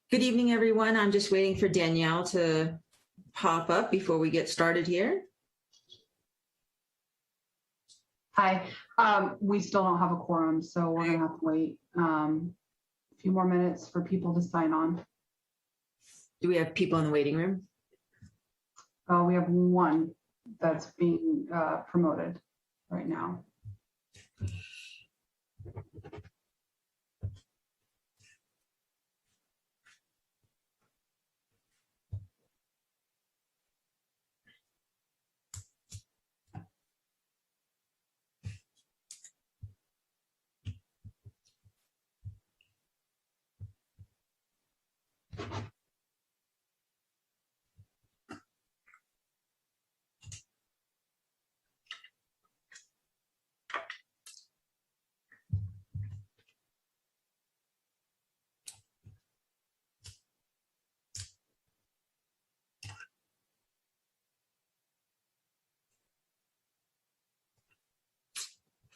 Good evening, everyone. I'm just waiting for Danielle to pop up before we get started here. Hi, we still don't have a quorum, so we're gonna have to wait a few more minutes for people to sign on. Do we have people in the waiting room? We have one that's being promoted right now.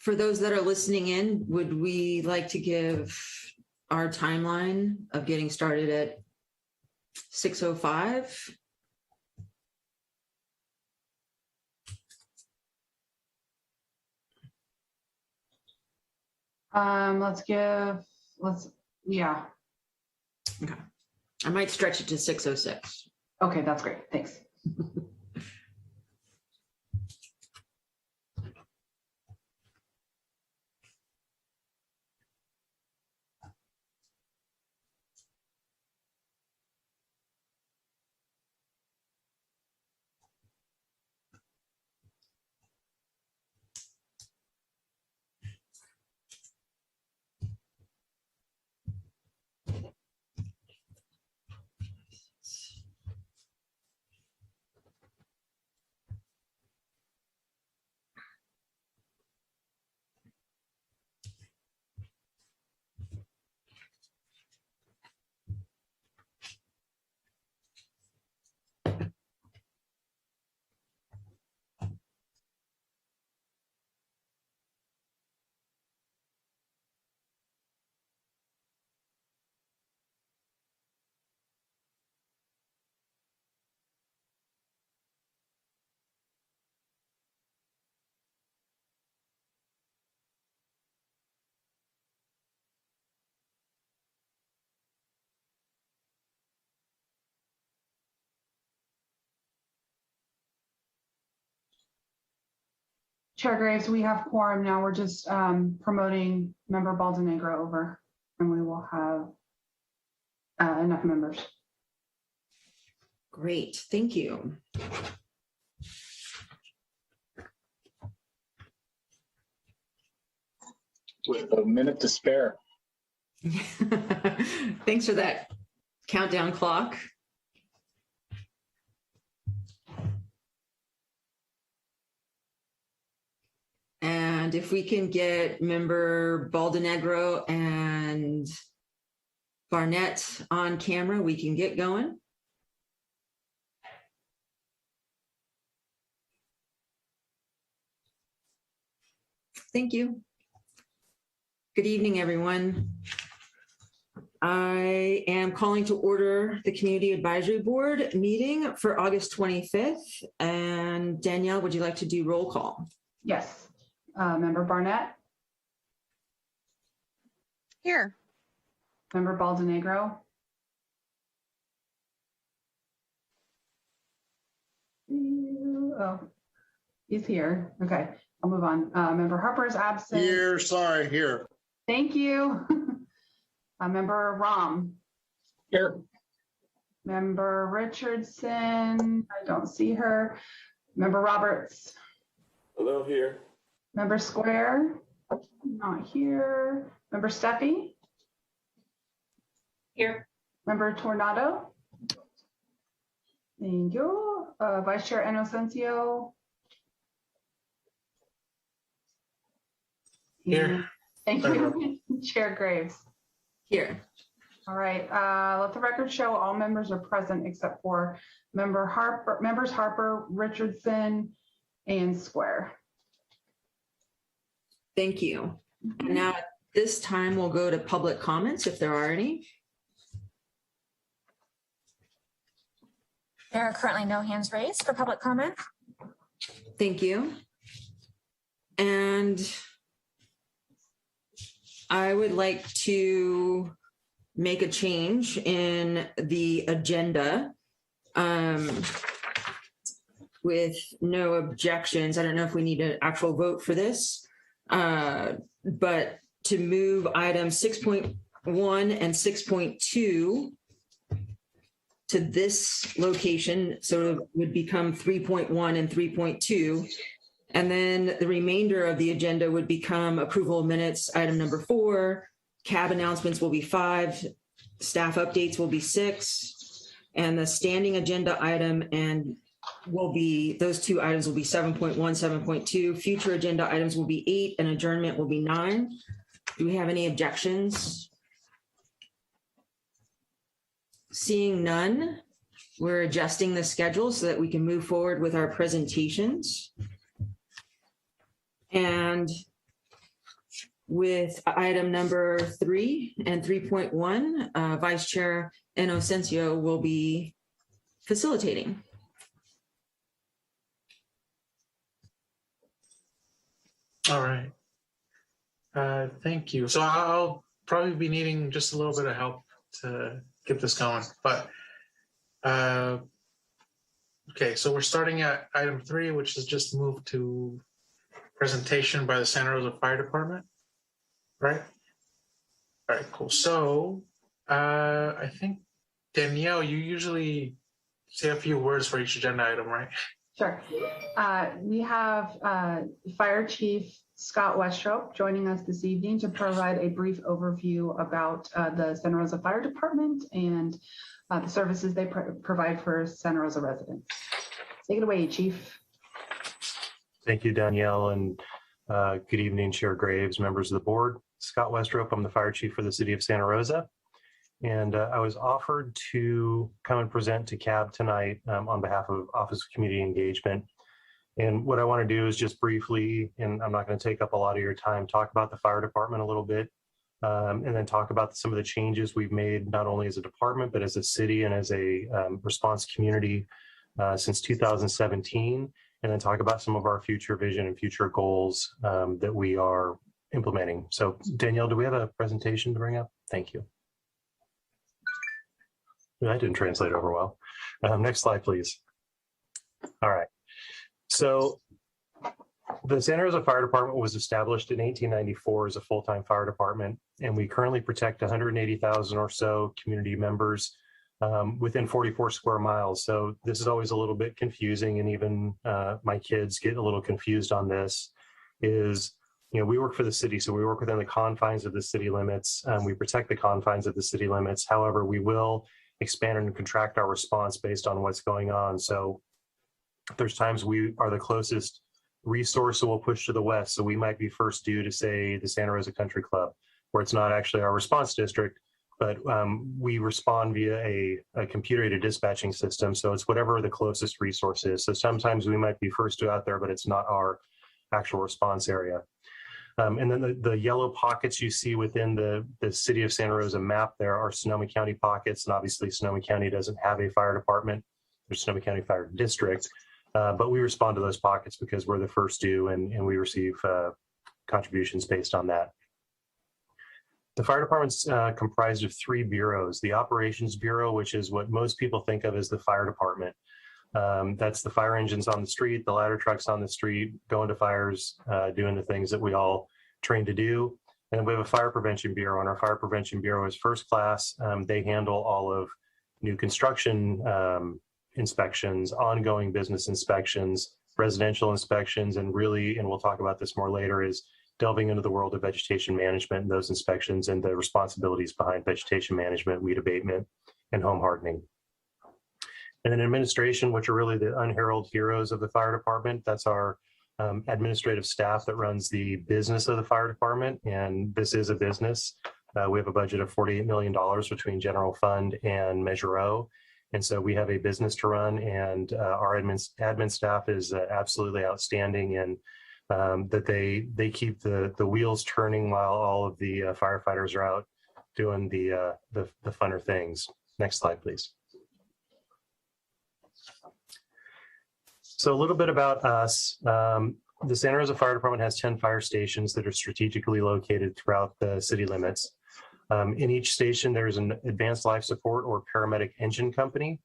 For those that are listening in, would we like to give our timeline of getting started at 6:05? Yeah. Okay. I might stretch it to 6:06. Okay, that's great. Thanks. Chair Graves, we have quorum now. We're just promoting member Baldenegro over, and we will have enough members. Great, thank you. With a minute to spare. Thanks for that countdown clock. And if we can get member Baldenegro and Barnett on camera, we can get going. Thank you. Good evening, everyone. I am calling to order the Community Advisory Board meeting for August 25th. And Danielle, would you like to do roll call? Yes. Member Barnett? Here. Member Baldenegro? Oh, he's here. Okay, I'll move on. Member Harper is absent. Here, sorry, here. Thank you. Member Rom. Here. Member Richardson, I don't see her. Member Roberts. Hello, here. Member Square, not here. Member Steffi. Here. Member Tornado. Thank you. Vice Chair Inocencio. Here. Thank you. Chair Graves. Here. All right, let the record show all members are present except for members Harper, Richardson, and Square. Thank you. Now, at this time, we'll go to public comments if there are any. There are currently no hands raised for public comment. Thank you. And I would like to make a change in the agenda with no objections. I don't know if we need an actual vote for this, but to move items 6.1 and 6.2 to this location, so it would become 3.1 and 3.2. And then the remainder of the agenda would become approval of minutes, item number 4, cab announcements will be 5, staff updates will be 6, and the standing agenda item and will be, those two items will be 7.1, 7.2. Future agenda items will be 8 and adjournment will be 9. Do we have any objections? Seeing none, we're adjusting the schedule so that we can move forward with our presentations. And with item number 3 and 3.1, Vice Chair Inocencio will be facilitating. All right. Thank you. So I'll probably be needing just a little bit of help to get this going. But okay, so we're starting at item 3, which is just moved to presentation by the Santa Rosa Fire Department, right? All right, cool. So I think, Danielle, you usually say a few words for each agenda item, right? Sure. We have Fire Chief Scott Westrop joining us this evening to provide a brief overview about the Santa Rosa Fire Department and the services they provide for Santa Rosa residents. Take it away, Chief. Thank you, Danielle, and good evening, Chair Graves, members of the board. Scott Westrop, I'm the Fire Chief for the City of Santa Rosa. And I was offered to come and present to CAB tonight on behalf of Office of Community Engagement. And what I want to do is just briefly, and I'm not going to take up a lot of your time, talk about the fire department a little bit, and then talk about some of the changes we've made, not only as a department, but as a city and as a response community since 2017, and then talk about some of our future vision and future goals that we are implementing. So Danielle, do we have a presentation to bring up? Thank you. That didn't translate over well. Next slide, please. All right. So the Santa Rosa Fire Department was established in 1894 as a full-time fire department, and we currently protect 180,000 or so community members within 44 square miles. So this is always a little bit confusing, and even my kids get a little confused on this. Is, you know, we work for the city, so we work within the confines of the city limits. We protect the confines of the city limits. However, we will expand and contract our response based on what's going on. So there's times we are the closest resource, so we'll push to the west. So we might be first due to, say, the Santa Rosa Country Club, where it's not actually our response district, but we respond via a computer-aided dispatching system. So it's whatever the closest resource is. So sometimes we might be first due out there, but it's not our actual response area. And then the yellow pockets you see within the city of Santa Rosa map there are Sonoma County pockets. And obviously Sonoma County doesn't have a fire department. There's Sonoma County Fire District. But we respond to those pockets because we're the first due, and we receive contributions based on that. The fire department's comprised of 3 bureaus. The Operations Bureau, which is what most people think of as the fire department. That's the fire engines on the street, the ladder trucks on the street, going to fires, doing the things that we all train to do. And we have a Fire Prevention Bureau, and our Fire Prevention Bureau is first class. They handle all of new construction inspections, ongoing business inspections, residential inspections, and really, and we'll talk about this more later, is delving into the world of vegetation management and those inspections and the responsibilities behind vegetation management, weed abatement, and home hardening. And then administration, which are really the unheralded heroes of the fire department. That's our administrative staff that runs the business of the fire department. And this is a business. We have a budget of $48 million between general fund and Measure O. And so we have a business to run, and our admin staff is absolutely outstanding, and that they keep the wheels turning while all of the firefighters are out doing the funner things. Next slide, please. So a little bit about us. The Santa Rosa Fire Department has 10 fire stations that are strategically located throughout the city limits. In each station, there's an advanced life support or paramedic engine company,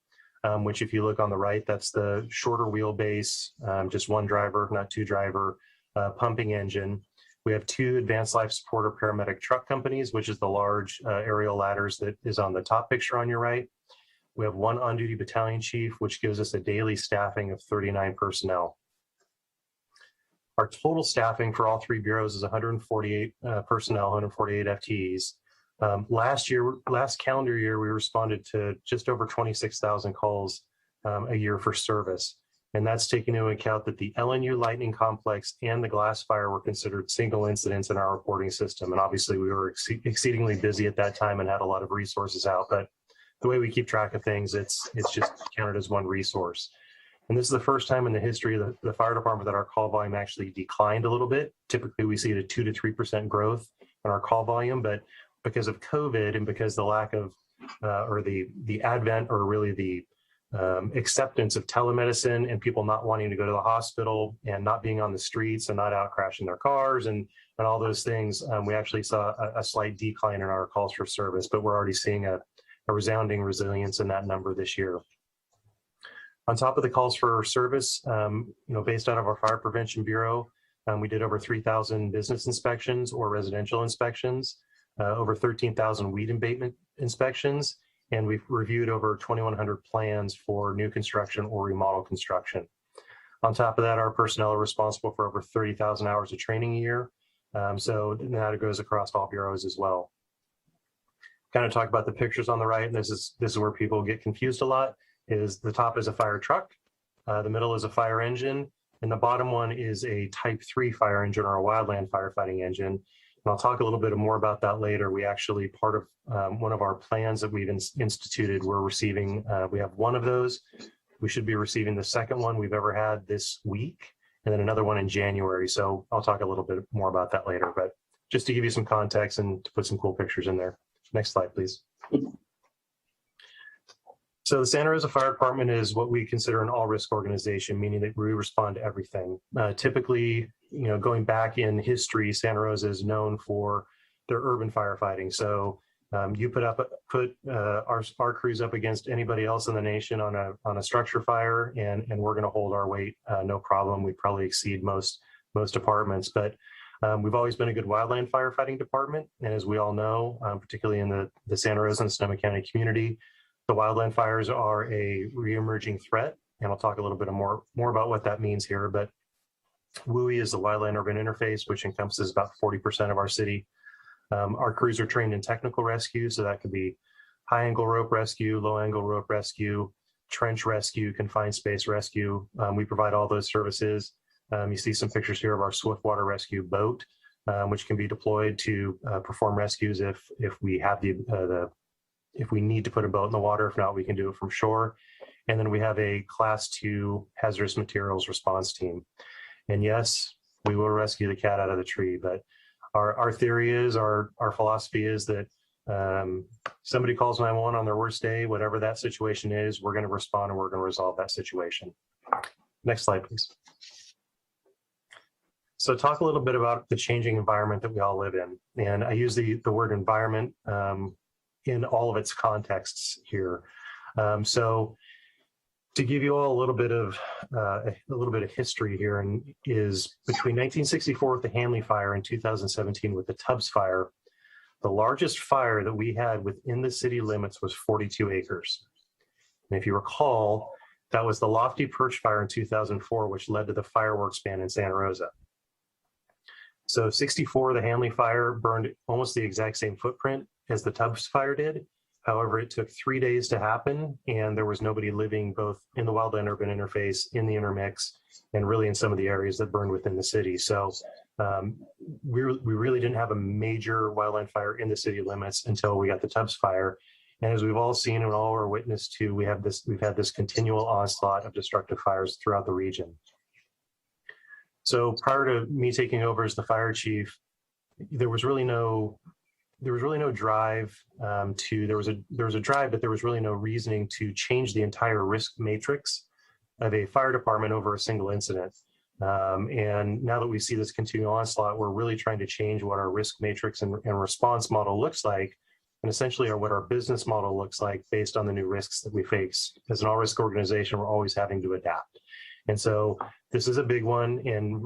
which if you look on the right, that's the shorter wheelbase, just one driver, not two driver, pumping engine. We have two advanced life support or paramedic truck companies, which is the large aerial ladders that is on the top picture on your right. We have one on-duty battalion chief, which gives us a daily staffing of 39 personnel. Our total staffing for all three bureaus is 148 personnel, 148 FTEs. Last calendar year, we responded to just over 26,000 calls a year for service. And that's taking into account that the LNU lightning complex and the glass fire were considered single incidents in our reporting system. And obviously we were exceedingly busy at that time and had a lot of resources out, but the way we keep track of things, it's just counted as one resource. And this is the first time in the history of the fire department that our call volume actually declined a little bit. Typically we see a 2 to 3% growth in our call volume, but because of COVID and because the lack of, or the advent or really the acceptance of telemedicine and people not wanting to go to the hospital and not being on the streets and not out crashing their cars and all those things, we actually saw a slight decline in our calls for service, but we're already seeing a resounding resilience in that number this year. On top of the calls for service, based out of our Fire Prevention Bureau, we did over 3,000 business inspections or residential inspections, over 13,000 weed abatement inspections, and we've reviewed over 2,100 plans for new construction or remodel construction. On top of that, our personnel are responsible for over 30,000 hours of training a year. So that goes across all bureaus as well. Kind of talk about the pictures on the right, and this is where people get confused a lot, is the top is a fire truck, the middle is a fire engine, and the bottom one is a type 3 fire engine or a wildland firefighting engine. And I'll talk a little bit more about that later. We actually, part of one of our plans that we've instituted, we're receiving, we have one of those. We should be receiving the second one we've ever had this week, and then another one in January. So I'll talk a little bit more about that later, but just to give you some context and to put some cool pictures in there. Next slide, please. So the Santa Rosa Fire Department is what we consider an all-risk organization, meaning that we respond to everything. Typically, going back in history, Santa Rosa is known for their urban firefighting. So you put our crews up against anybody else in the nation on a structure fire, and we're going to hold our weight, no problem. We probably exceed most departments, but we've always been a good wildland firefighting department. And as we all know, particularly in the Santa Rosa and Sonoma County community, the wildland fires are a re-emerging threat. And I'll talk a little bit more about what that means here. But WUI is the wildland urban interface, which encompasses about 40% of our city. Our crews are trained in technical rescue. So that could be high angle rope rescue, low angle rope rescue, trench rescue, confined space rescue. We provide all those services. You see some pictures here of our swiftwater rescue boat, which can be deployed to perform rescues if we have if we need to put a boat in the water. If not, we can do it from shore. And then we have a Class 2 hazardous materials response team. And yes, we will rescue the cat out of the tree. But our theory is, our philosophy is that somebody calls 911 on their worst day, whatever that situation is, we're going to respond and we're going to resolve that situation. Next slide, please. So talk a little bit about the changing environment that we all live in. And I use the word environment in all of its contexts here. So to give you all a little bit of history here, and is between 1964 with the Hanley fire and 2017 with the Tubbs fire, the largest fire that we had within the city limits was 42 acres. And if you recall, that was the Lofty Perch fire in 2004, which led to the fireworks ban in Santa Rosa. So 64, the Hanley fire burned almost the exact same footprint as the Tubbs fire did. However, it took 3 days to happen, and there was nobody living both in the wildland urban interface, in the intermix, and really in some of the areas that burned within the city. So we really didn't have a major wildland fire in the city limits until we got the Tubbs fire. And as we've all seen and all are witness to, we've had this continual onslaught of destructive fires throughout the region. So prior to me taking over as the fire chief, there was really no drive there was a drive, but there was really no reasoning to change the entire risk matrix of a fire department over a single incident. And now that we see this continual onslaught, we're really trying to change what our risk matrix and response model looks like, and essentially what our business model looks like based on the new risks that we face. As an all-risk organization, we're always having to adapt. And so this is a big one, and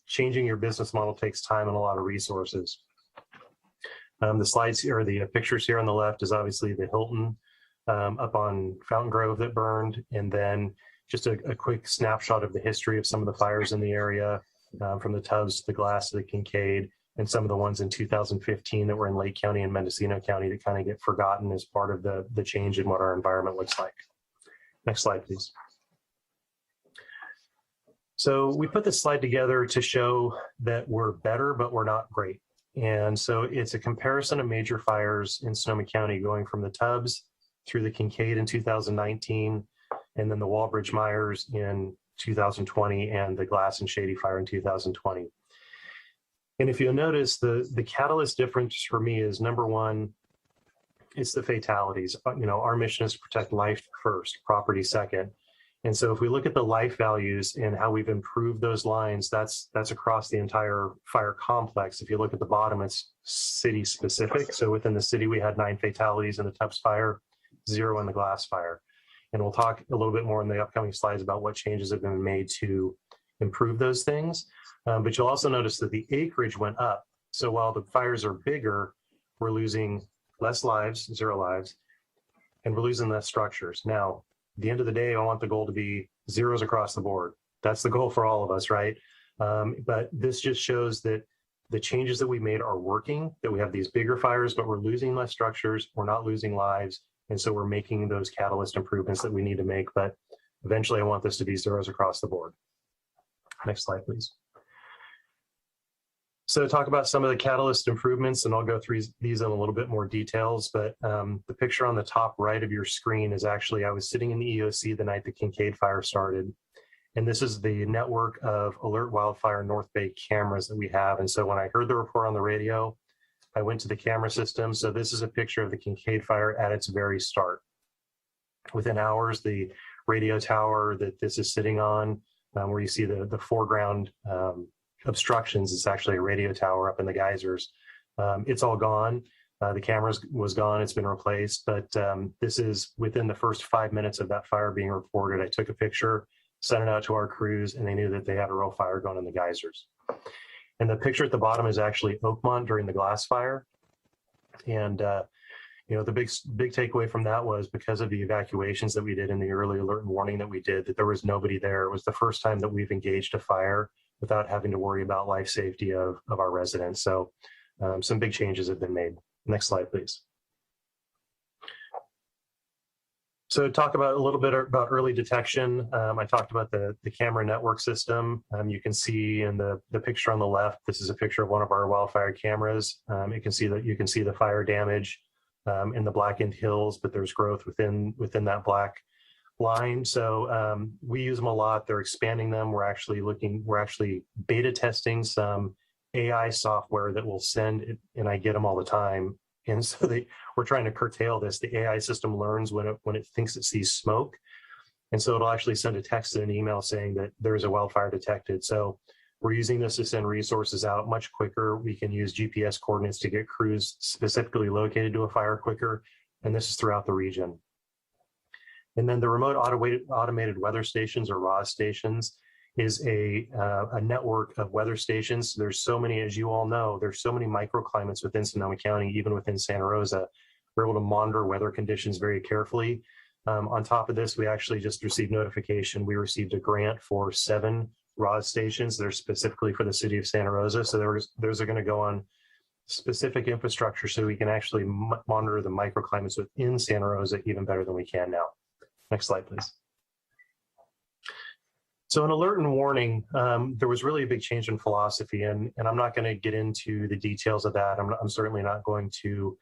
changing your business model takes time and a lot of resources. The slides here, or the pictures here on the left, is obviously the Hilton up on Fountain Grove that burned, and then just a quick snapshot of the history of some of the fires in the area, from the Tubbs to the Glass to the Kincaid, and some of the ones in 2015 that were in Lake County and Mendocino County that kind of get forgotten as part of the change in what our environment looks like. Next slide, please. So we put this slide together to show that we're better, but we're not great. And so it's a comparison of major fires in Sonoma County going from the Tubbs through the Kincaid in 2019, and then the Walbridge-Myers in 2020, and the Glass and Shady Fire in 2020. And if you'll notice, the catalyst difference for me is, number one, it's the fatalities. Our mission is to protect life first, property second. And so if we look at the life values and how we've improved those lines, that's across the entire fire complex. If you look at the bottom, it's city specific. So within the city, we had 9 fatalities in the Tubbs fire, 0 in the Glass fire. And we'll talk a little bit more in the upcoming slides about what changes have been made to improve those things. But you'll also notice that the acreage went up. So while the fires are bigger, we're losing less lives, 0 lives, and we're losing less structures. Now, at the end of the day, I want the goal to be zeros across the board. That's the goal for all of us, right? But this just shows that the changes that we made are working, that we have these bigger fires, but we're losing less structures, we're not losing lives, and so we're making those catalyst improvements that we need to make. But eventually, I want this to be zeros across the board. Next slide, please. So talk about some of the catalyst improvements, and I'll go through these in a little bit more details, but the picture on the top right of your screen is actually, I was sitting in the EOC the night the Kincaid fire started, and this is the network of Alert Wildfire North Bay cameras that we have. And so when I heard the report on the radio, I went to the camera system. So this is a picture of the Kincaid fire at its very start. Within hours, the radio tower that this is sitting on, where you see the foreground obstructions, it's actually a radio tower up in the geysers. It's all gone. The camera was gone. It's been replaced. But this is within the first 5 minutes of that fire being reported. I took a picture, sent it out to our crews, and they knew that they had a real fire going in the geysers. And the picture at the bottom is actually Oakmont during the Glass fire. And the big takeaway from that was, because of the evacuations that we did in the early alert and warning that we did, that there was nobody there. It was the first time that we've engaged a fire without having to worry about life safety of our residents. So some big changes have been made. Next slide, please. So talk about a little bit about early detection. I talked about the camera network system. You can see in the picture on the left, this is a picture of one of our wildfire cameras. You can see the fire damage in the blackened hills, but there's growth within that black line. So we use them a lot. They're expanding them. We're actually beta testing some AI software that will send it, and I get them all the time. And so we're trying to curtail this. The AI system learns when it thinks it sees smoke. And so it'll actually send a text and an email saying that there's a wildfire detected. So we're using this to send resources out much quicker. We can use GPS coordinates to get crews specifically located to a fire quicker. And this is throughout the region. And then the remote automated weather stations, or RAWS stations, is a network of weather stations. There's so many, as you all know, there's so many microclimates within Sonoma County, even within Santa Rosa. We're able to monitor weather conditions very carefully. On top of this, we actually just received notification. We received a grant for 7 RAWS stations that are specifically for the city of Santa Rosa. So those are going to go on specific infrastructure so we can actually monitor the microclimates within Santa Rosa even better than we can now. Next slide, please. So in alert and warning, there was really a big change in philosophy, and I'm not going to get into the details of that. I'm certainly not going to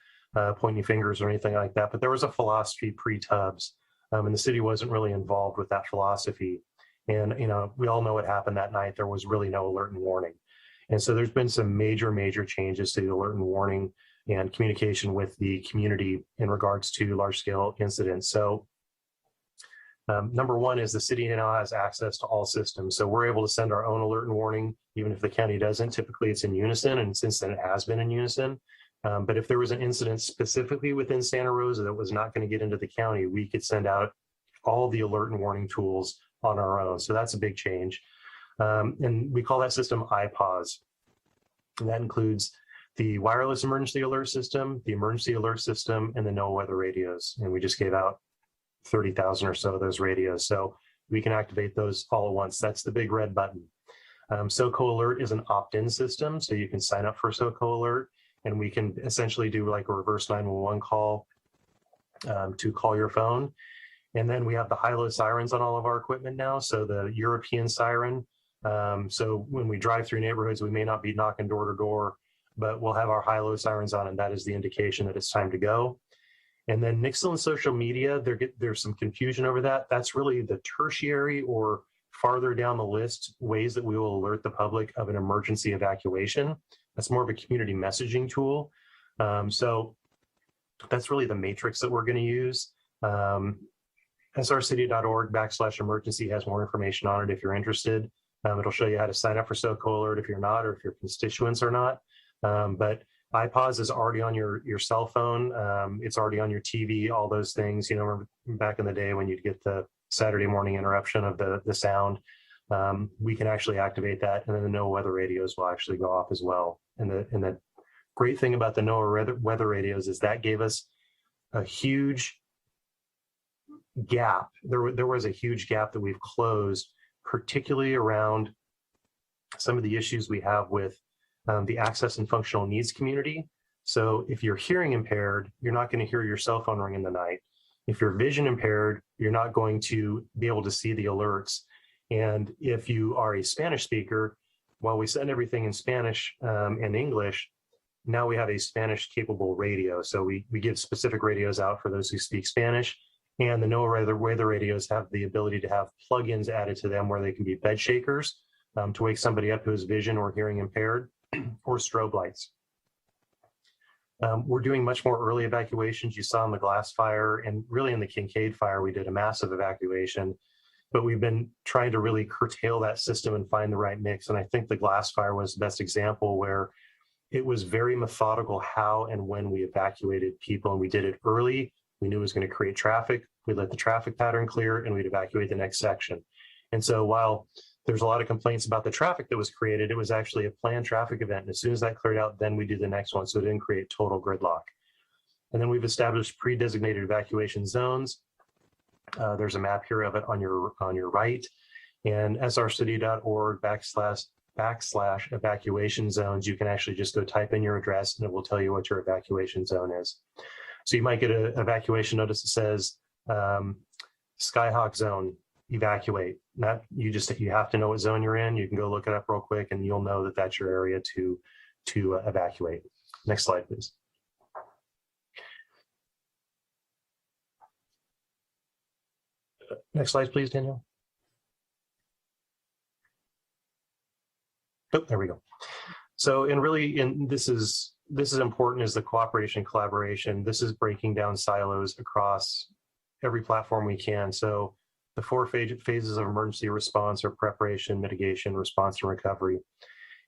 point any fingers or anything like that, but there was a philosophy pre-Tubbs, and the city wasn't really involved with that philosophy. And, we all know what happened that night. There was really no alert and warning. And so there's been some major changes to the alert and warning and communication with the community in regards to large-scale incidents. So Number one is the city now has access to all systems. So we're able to send our own alert and warning, even if the county doesn't. Typically it's in unison, and since then it has been in unison. But if there was an incident specifically within Santa Rosa that was not going to get into the county, we could send out all the alert and warning tools on our own. So that's a big change. And we call that system IPAWS. And that includes the wireless emergency alert system, the emergency alert system, and the NOAA weather radios. And we just gave out 30,000 or so of those radios. So we can activate those all at once. That's the big red button. SoCo Alert is an opt-in system. So you can sign up for SoCo Alert, and we can essentially do like a reverse 911 call to call your phone. And then we have the high-low sirens on all of our equipment now. So the European siren. So when we drive through neighborhoods, we may not be knocking door to door, but we'll have our high-low sirens on, and that is the indication that it's time to go. And then Nixle and social media, there's some confusion over that. That's really the tertiary or farther down the list ways that we will alert the public of an emergency evacuation. That's more of a community messaging tool. So that's really the matrix that we're going to use. srcity.org/emergency has more information on it if you're interested. It'll show you how to sign up for SoCo Alert if you're not, or if your constituents are not. But IPAWS is already on your cell phone. It's already on your TV, all those things. You know, back in the day when you'd get the Saturday morning interruption of the sound, we can actually activate that. And then the NOAA weather radios will actually go off as well. And the great thing about the NOAA weather radios is that gave us a huge gap. There was a huge gap that we've closed, particularly around some of the issues we have with the access and functional needs community. So if you're hearing impaired, you're not going to hear your cell phone ring in the night. If you're vision impaired, you're not going to be able to see the alerts. And if you are a Spanish speaker, while we send everything in Spanish and English, now we have a Spanish capable radio. So we give specific radios out for those who speak Spanish. And the NOAA weather radios have the ability to have plugins added to them where they can be bed shakers to wake somebody up who is vision or hearing impaired, or strobe lights. We're doing much more early evacuations. You saw in the Glass fire, and really in the Kincaid fire, we did a massive evacuation, but we've been trying to really curtail that system and find the right mix. And I think the Glass fire was the best example, where it was very methodical how and when we evacuated people, and we did it early. We knew it was going to create traffic. We'd let the traffic pattern clear, and we'd evacuate the next section. And so while there's a lot of complaints about the traffic that was created, it was actually a planned traffic event. And as soon as that cleared out, then we do the next one. So it didn't create total gridlock. And then we've established pre-designated evacuation zones. There's a map here of it on your right. And srcity.org/evacuation zones, you can actually just go type in your address and it will tell you what your evacuation zone is. So you might get an evacuation notice that says Skyhawk zone, evacuate. That you have to know what zone you're in. You can go look it up real quick and you'll know that that's your area to evacuate. Next slide, please. Next slide, please, Daniel. Oh, there we go. So, this is important, is the cooperation, collaboration. This is breaking down silos across every platform we can. So the 4 phases of emergency response are preparation, mitigation, response, and recovery.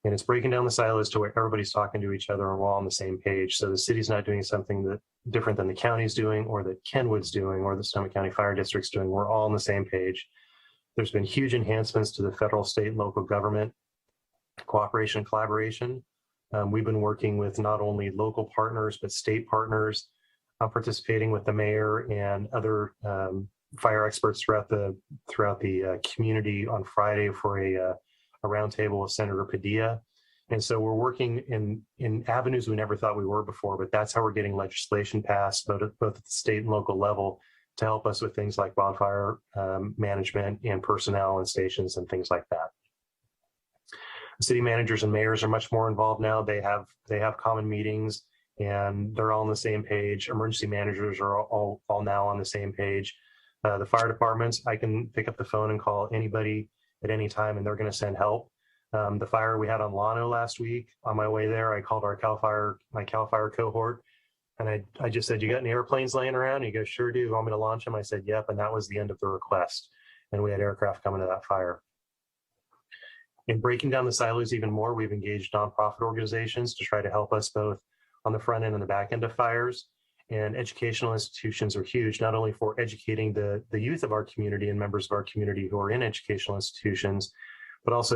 And it's breaking down the silos to where everybody's talking to each other and we're all on the same page. So the city's not doing something that different than the county's doing, or that Kenwood's doing, or the Sonoma County Fire District's doing. We're all on the same page. There's been huge enhancements to the federal, state, and local government cooperation and collaboration. We've been working with not only local partners, but state partners, participating with the mayor and other fire experts throughout the community on Friday for a roundtable with Senator Padilla. And so we're working in avenues we never thought we were before, but that's how we're getting legislation passed, both at the state and local level, to help us with things like wildfire management and personnel and stations and things like that. City managers and mayors are much more involved now. They have common meetings and they're all on the same page. Emergency managers are all now on the same page. The fire departments, I can pick up the phone and call anybody at any time and they're going to send help. The fire we had on Llano last week, on my way there, I called my CAL FIRE cohort. And I just said, you got any airplanes laying around? He goes, sure do. You want me to launch them? I said, yep. And that was the end of the request. And we had aircraft coming to that fire. In breaking down the silos even more, we've engaged nonprofit organizations to try to help us both on the front end and the back end of fires. And educational institutions are huge, not only for educating the youth of our community and members of our community who are in educational institutions, but also,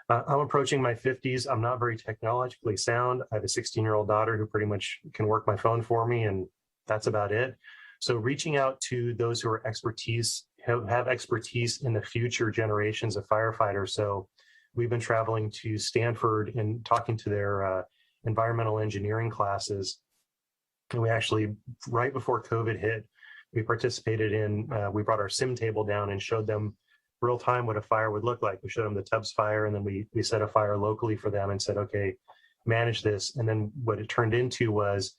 I'm approaching my 50s. I'm not very technologically sound. I have a 16-year-old daughter who pretty much can work my phone for me, and that's about it. So reaching out to those who are have expertise in the future generations of firefighters. So we've been traveling to Stanford and talking to their environmental engineering classes. And we actually, right before COVID hit, we participated in, we brought our sim table down and showed them real time what a fire would look like. We showed them the Tubbs fire, and then we set a fire locally for them and said, okay, manage this. And then what it turned into was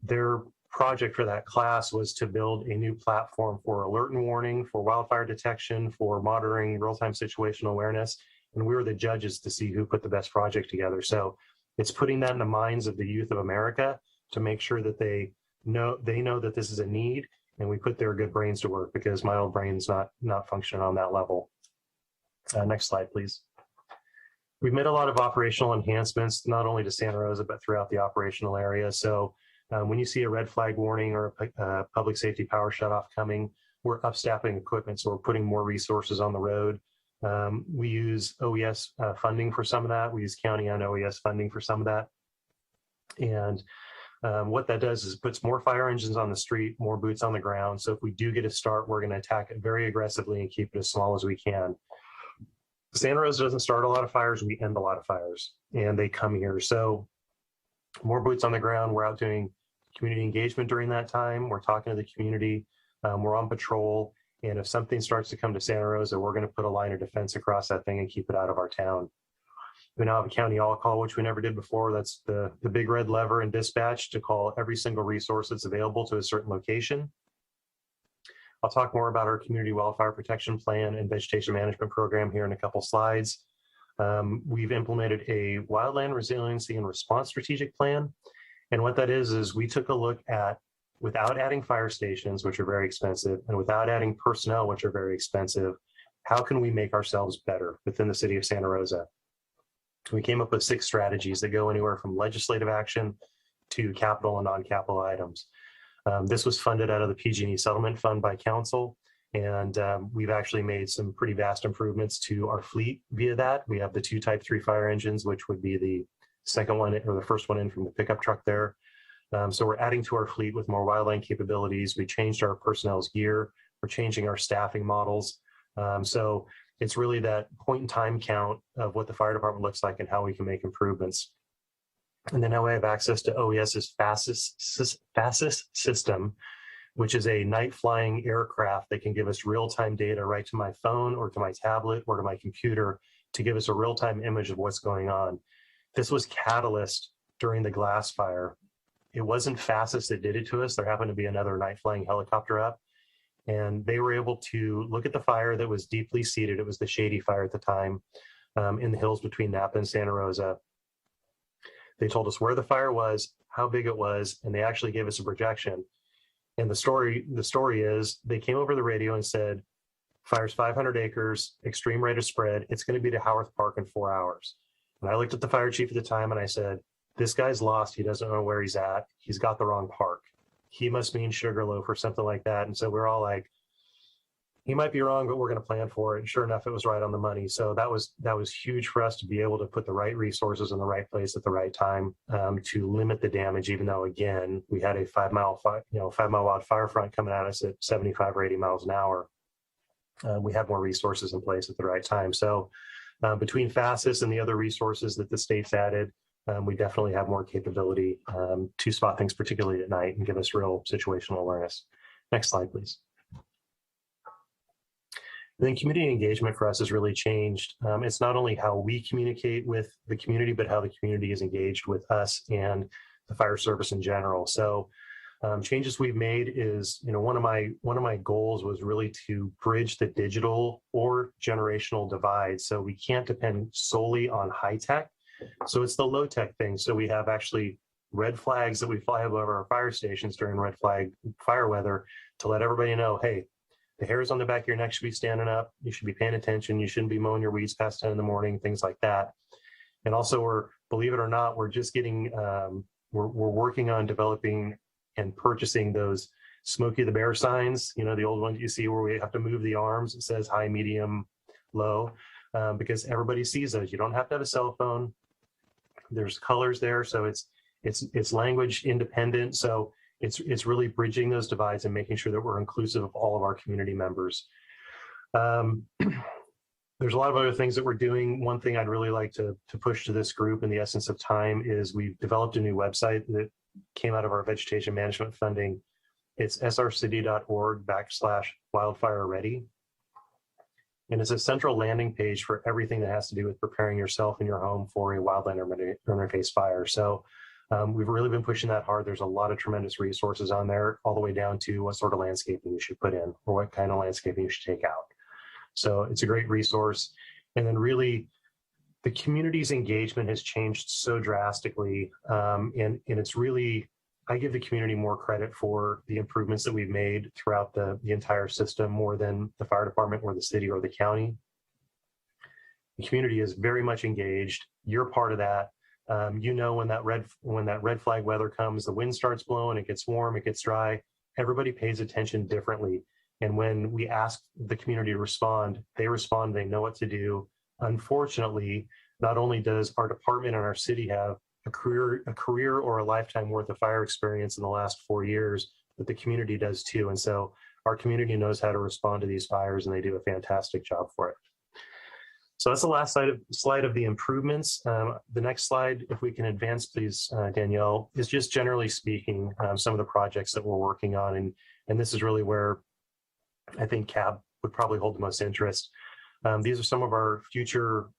their project for that class was to build a new platform for alert and warning, for wildfire detection, for monitoring real-time situational awareness. And we were the judges to see who put the best project together. So it's putting that in the minds of the youth of America to make sure that they know that this is a need, and we put their good brains to work, because my old brain's not functioning on that level. Next slide, please. We've made a lot of operational enhancements, not only to Santa Rosa, but throughout the operational area. So when you see a red flag warning or a public safety power shutoff coming, we're upstaffing equipment. So we're putting more resources on the road. We use OES funding for some of that. We use county and OES funding for some of that. And what that does is it puts more fire engines on the street, more boots on the ground. So if we do get a start, we're going to attack it very aggressively and keep it as small as we can. Santa Rosa doesn't start a lot of fires, we end a lot of fires, and they come here. So more boots on the ground. We're out doing community engagement during that time. We're talking to the community. We're on patrol. And if something starts to come to Santa Rosa, we're going to put a line of defense across that thing and keep it out of our town. We now have a county all-call, which we never did before. That's the big red lever in dispatch to call every single resource that's available to a certain location. I'll talk more about our community wildfire protection plan and vegetation management program here in a couple slides. We've implemented a wildland resiliency and response strategic plan. And what that is we took a look at, without adding fire stations, which are very expensive, and without adding personnel, which are very expensive, how can we make ourselves better within the city of Santa Rosa? We came up with 6 strategies that go anywhere from legislative action to capital and non-capital items. This was funded out of the PG&E Settlement Fund by council, and we've actually made some pretty vast improvements to our fleet via that. We have the 2 Type 3 fire engines, which would be the second one or the first one in from the pickup truck there. So we're adding to our fleet with more wildland capabilities. We changed our personnel's gear. We're changing our staffing models. So it's really that point in time count of what the fire department looks like and how we can make improvements. And then now we have access to OES's fastest system, which is a night flying aircraft that can give us real-time data right to my phone or to my tablet or to my computer to give us a real-time image of what's going on. This was Catalyst during the glass fire. It wasn't fastest that did it to us. There happened to be another night flying helicopter up, and they were able to look at the fire that was deeply seated. It was the Shady Fire at the time in the hills between Napa and Santa Rosa. They told us where the fire was, how big it was, and they actually gave us a projection. And the story is they came over the radio and said, fire's 500 acres, extreme rate of spread. It's going to be to Howarth Park in 4 hours. And I looked at the fire chief at the time and I said, this guy's lost. He doesn't know where he's at. He's got the wrong park. He must mean Sugarloaf or something like that. And so we're all like, he might be wrong, but we're going to plan for it. And sure enough, it was right on the money. So that was huge for us to be able to put the right resources in the right place at the right time to limit the damage. Even though, again, we had a 5 mile wide fire front coming at us at 75 or 80 miles an hour. We had more resources in place at the right time. So between FASIS and the other resources that the state's added, we definitely have more capability to spot things, particularly at night, and give us real situational awareness. Next slide, please. And then community engagement for us has really changed. It's not only how we communicate with the community, but how the community is engaged with us and the fire service in general. So changes we've made is, one of my goals was really to bridge the digital or generational divide. So we can't depend solely on high tech. So it's the low tech thing. So we have actually red flags that we fly above our fire stations during red flag fire weather to let everybody know, hey, the hairs on the back of your neck should be standing up. You should be paying attention. You shouldn't be mowing your weeds past 10 in the morning, things like that. And also, believe it or not, we're just getting, we're working on developing and purchasing those Smokey the Bear signs, the old ones you see where we have to move the arms. It says high, medium, low, because everybody sees those. You don't have to have a cell phone. There's colors there. So it's language independent. So it's really bridging those divides and making sure that we're inclusive of all of our community members. There's a lot of other things that we're doing. One thing I'd really like to push to this group in the essence of time is we've developed a new website that came out of our vegetation management funding. It's srcity.org/wildfire ready. And it's a central landing page for everything that has to do with preparing yourself and your home for a wildland interface fire. So we've really been pushing that hard. There's a lot of tremendous resources on there, all the way down to what sort of landscaping you should put in or what kind of landscaping you should take out. So it's a great resource. And then really, the community's engagement has changed so drastically. And it's really, I give the community more credit for the improvements that we've made throughout the entire system more than the fire department or the city or the county. The community is very much engaged. You're part of that. When that red flag weather comes, the wind starts blowing, it gets warm, it gets dry. Everybody pays attention differently. And when we ask the community to respond, they respond, they know what to do. Unfortunately, not only does our department and our city have a career or a lifetime worth of fire experience in the last 4 years, but the community does too. And so our community knows how to respond to these fires, and they do a fantastic job for it. So that's the last slide of the improvements. The next slide, if we can advance, please, Danielle, is just generally speaking, some of the projects that we're working on. And this is really where I think CAB would probably hold the most interest. These are some of our future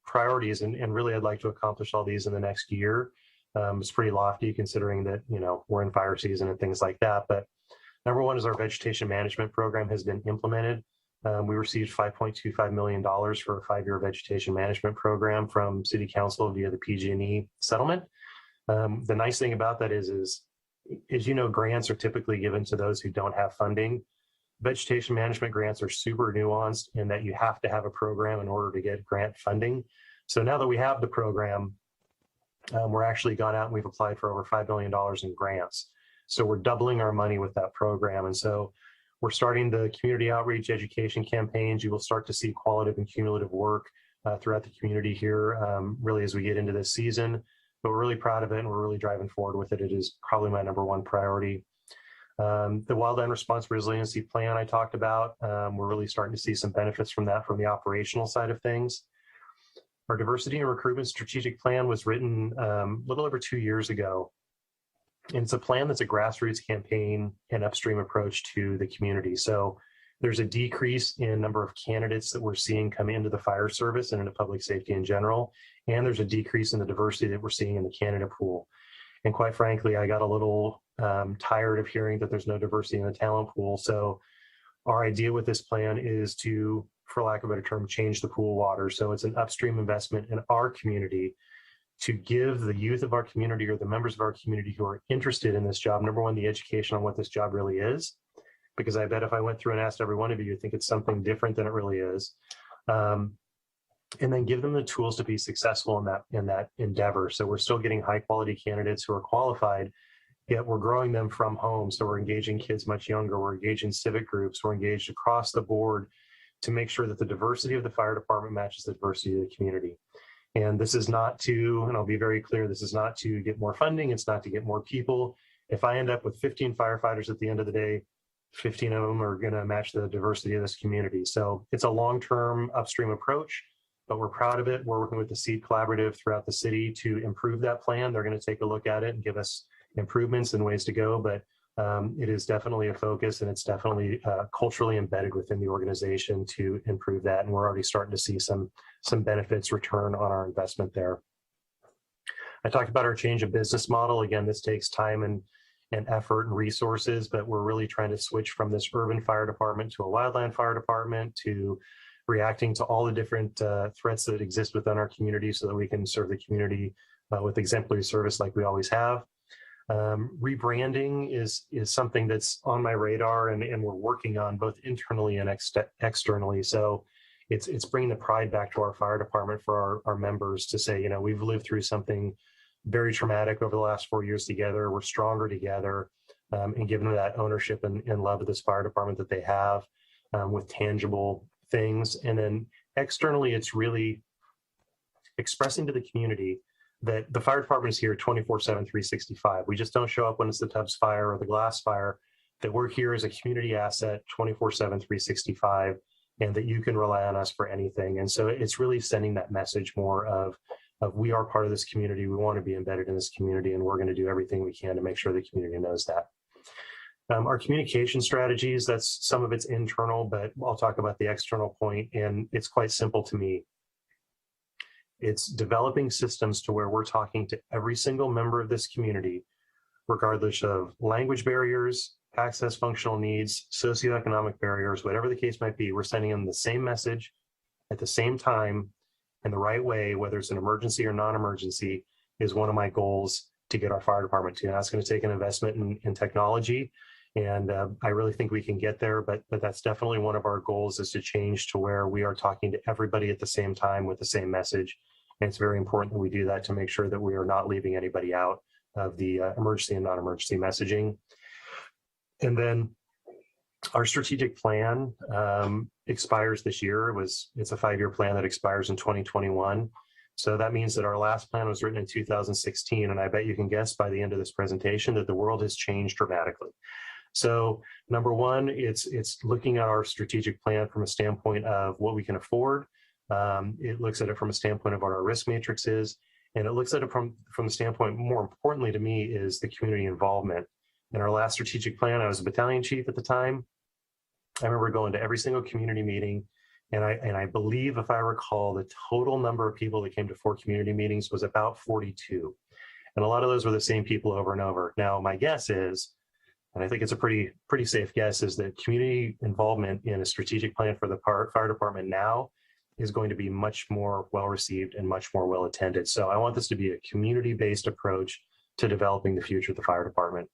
priorities, and really I'd like to accomplish all these in the next year. It's pretty lofty considering that, we're in fire season and things like that. But number one is our vegetation management program has been implemented. We received $5.25 million for a 5-year vegetation management program from City Council via the PG&E settlement. The nice thing about that is grants are typically given to those who don't have funding. Vegetation management grants are super nuanced in that you have to have a program in order to get grant funding. So now that we have the program, we're actually gone out and we've applied for over $5 million in grants. So we're doubling our money with that program. And so we're starting the community outreach education campaigns. You will start to see qualitative and cumulative work throughout the community here, really as we get into this season. But we're really proud of it and we're really driving forward with it. It is probably my number one priority. The Wildland Response Resiliency Plan I talked about, we're really starting to see some benefits from that from the operational side of things. Our Diversity and Recruitment Strategic Plan was written a little over 2 years ago. And it's a plan that's a grassroots campaign and upstream approach to the community. So there's a decrease in number of candidates that we're seeing come into the fire service and into public safety in general. And there's a decrease in the diversity that we're seeing in the candidate pool. And quite frankly, I got a little tired of hearing that there's no diversity in the talent pool. So our idea with this plan is to, for lack of a better term, change the pool water. So it's an upstream investment in our community to give the youth of our community or the members of our community who are interested in this job, number one, the education on what this job really is. Because I bet if I went through and asked every one of you, you think it's something different than it really is. And then give them the tools to be successful in that endeavor. So we're still getting high quality candidates who are qualified, yet we're growing them from home. So we're engaging kids much younger. We're engaging civic groups. We're engaged across the board to make sure that the diversity of the fire department matches the diversity of the community. And this is not to, and I'll be very clear, this is not to get more funding. It's not to get more people. If I end up with 15 firefighters at the end of the day, 15 of them are going to match the diversity of this community. So it's a long-term upstream approach, but we're proud of it. We're working with the SEED Collaborative throughout the city to improve that plan. They're going to take a look at it and give us improvements and ways to go, but it is definitely a focus and it's definitely culturally embedded within the organization to improve that. And we're already starting to see some benefits return on our investment there. I talked about our change of business model. Again, this takes time and effort and resources, but we're really trying to switch from this urban fire department to a wildland fire department, to reacting to all the different threats that exist within our community so that we can serve the community with exemplary service like we always have. Rebranding is something that's on my radar, and we're working on both internally and externally. So it's bringing the pride back to our fire department for our members to say, you know, we've lived through something very traumatic over the last 4 years together. We're stronger together, and giving them that ownership and love of this fire department that they have, with tangible things. And then externally, it's really expressing to the community that the fire department is here 24/7, 365. We just don't show up when it's the Tubbs fire or the Glass fire, that we're here as a community asset 24/7, 365, and that you can rely on us for anything. And so it's really sending that message more of we are part of this community. We want to be embedded in this community, and we're going to do everything we can to make sure the community knows that. Our communication strategies, that's some of it's internal, but I'll talk about the external point, and it's quite simple to me. It's developing systems to where we're talking to every single member of this community, regardless of language barriers, access functional needs, socioeconomic barriers, whatever the case might be. We're sending them the same message at the same time in the right way, whether it's an emergency or non-emergency, is one of my goals to get our fire department to. And that's going to take an investment in technology. And I really think we can get there, but that's definitely one of our goals, is to change to where we are talking to everybody at the same time with the same message. And it's very important that we do that to make sure that we are not leaving anybody out of the emergency and non-emergency messaging. And then our strategic plan expires this year. It's a 5-year plan that expires in 2021. So that means that our last plan was written in 2016. And I bet you can guess by the end of this presentation that the world has changed dramatically. So number one, it's looking at our strategic plan from a standpoint of what we can afford. It looks at it from a standpoint of what our risk matrix is. And it looks at it from the standpoint, more importantly to me, is the community involvement. In our last strategic plan, I was a battalion chief at the time. I remember going to every single community meeting. And I believe, if I recall, the total number of people that came to 4 community meetings was about 42. And a lot of those were the same people over and over. Now, my guess is, and I think it's a pretty safe guess, is that community involvement in a strategic plan for the fire department now is going to be much more well-received and much more well-attended. So I want this to be a community-based approach to developing the future of the fire department.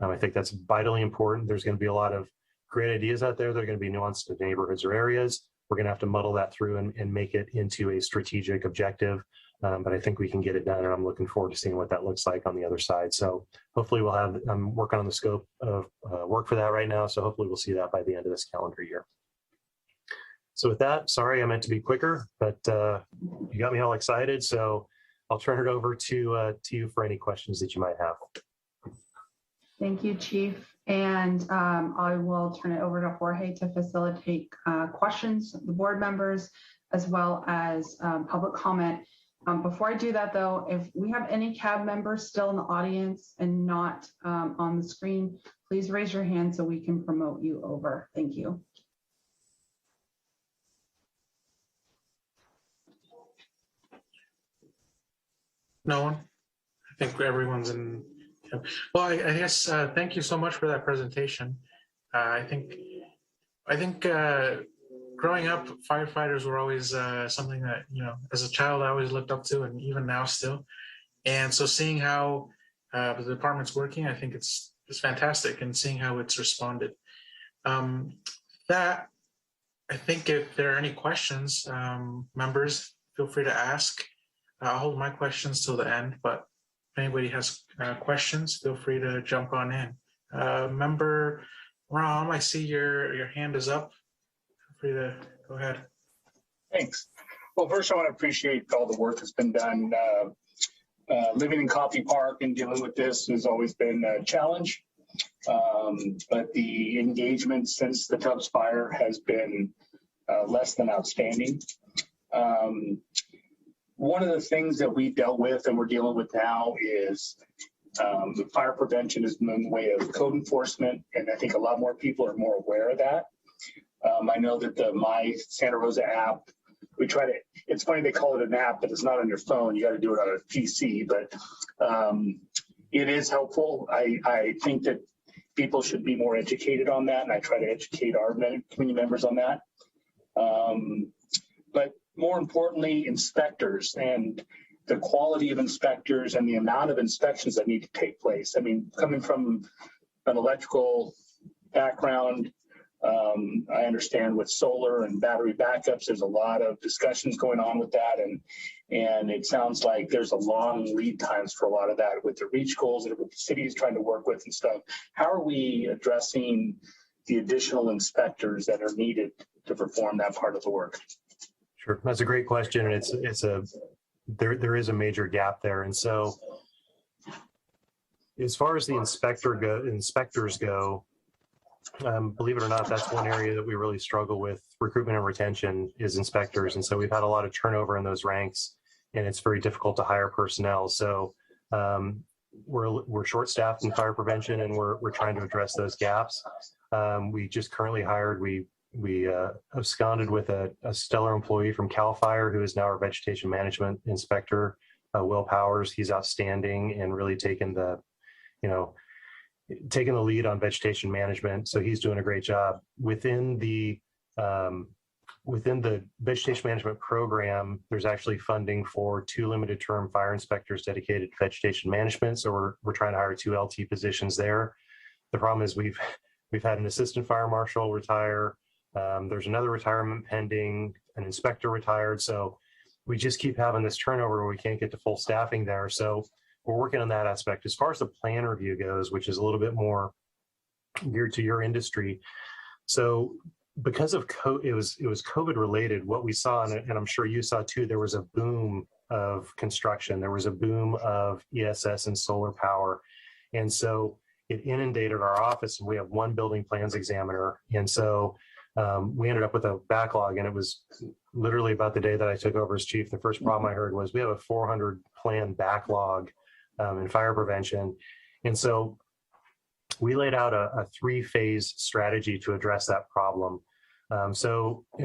I think that's vitally important. There's going to be a lot of great ideas out there that are going to be nuanced to neighborhoods or areas. We're going to have to muddle that through and make it into a strategic objective. But I think we can get it done, and I'm looking forward to seeing what that looks like on the other side. So hopefully we'll have, I'm working on the scope of work for that right now. So hopefully we'll see that by the end of this calendar year. So with that, sorry, I meant to be quicker, but you got me all excited. So I'll turn it over to you for any questions that you might have. Thank you, Chief. And I will turn it over to Jorge to facilitate questions, the board members, as well as public comment. Before I do that, though, if we have any CAB members still in the audience and not on the screen, please raise your hand so we can promote you over. Thank you. No one? I think everyone's in. Well, I guess thank you so much for that presentation. I think growing up, firefighters were always something that, you know, as a child, I always looked up to, and even now still. And so seeing how the department's working, I think it's fantastic, and seeing how it's responded. That, I think if there are any questions, members, feel free to ask. I'll hold my questions till the end, but if anybody has questions, feel free to jump on in. Member Ram, I see your hand is up. Feel free to go ahead. Thanks. Well, first I want to appreciate all the work that's been done. Living in Coffee Park and dealing with this has always been a challenge. But the engagement since the Tubbs fire has been less than outstanding. One of the things that we dealt with and we're dealing with now is fire prevention is in the way of code enforcement, and I think a lot more people are more aware of that. I know that the My Santa Rosa app, we try to, it's funny they call it an app, but it's not on your phone. You got to do it on a PC, but it is helpful. I think that people should be more educated on that, and I try to educate our community members on that. But more importantly, inspectors and the quality of inspectors and the amount of inspections that need to take place. I mean, coming from an electrical background, I understand with solar and battery backups, there's a lot of discussions going on with that. And it sounds like there's a long lead times for a lot of that with the reach goals that the city is trying to work with and stuff. How are we addressing the additional inspectors that are needed to perform that part of the work? Sure, that's a great question, and there is a major gap there. And so, as far as the inspectors go, believe it or not, that's one area that we really struggle with recruitment and retention is inspectors. And so we've had a lot of turnover in those ranks, and it's very difficult to hire personnel. So we're short-staffed in fire prevention, and we're trying to address those gaps. We just currently hired, we absconded with a stellar employee from CAL FIRE who is now our vegetation management inspector, Will Powers. He's outstanding and really taken the lead on vegetation management. So he's doing a great job. Within the vegetation management program, there's actually funding for 2 limited term fire inspectors dedicated to vegetation management. So we're trying to hire 2 LT positions there. The problem is we've had an assistant fire marshal retire. There's another retirement pending, an inspector retired. So we just keep having this turnover where we can't get to full staffing there. So we're working on that aspect. As far as the plan review goes, which is a little bit more geared to your industry. So because of it was COVID related, what we saw, and I'm sure you saw too, there was a boom of construction. There was a boom of ESS and solar power. And so it inundated our office, and we have 1 building plans examiner. And so we ended up with a backlog, and it was literally about the day that I took over as chief. The first problem I heard was we have a 400 plan backlog in fire prevention. And so we laid out a 3-phase strategy to address that problem. And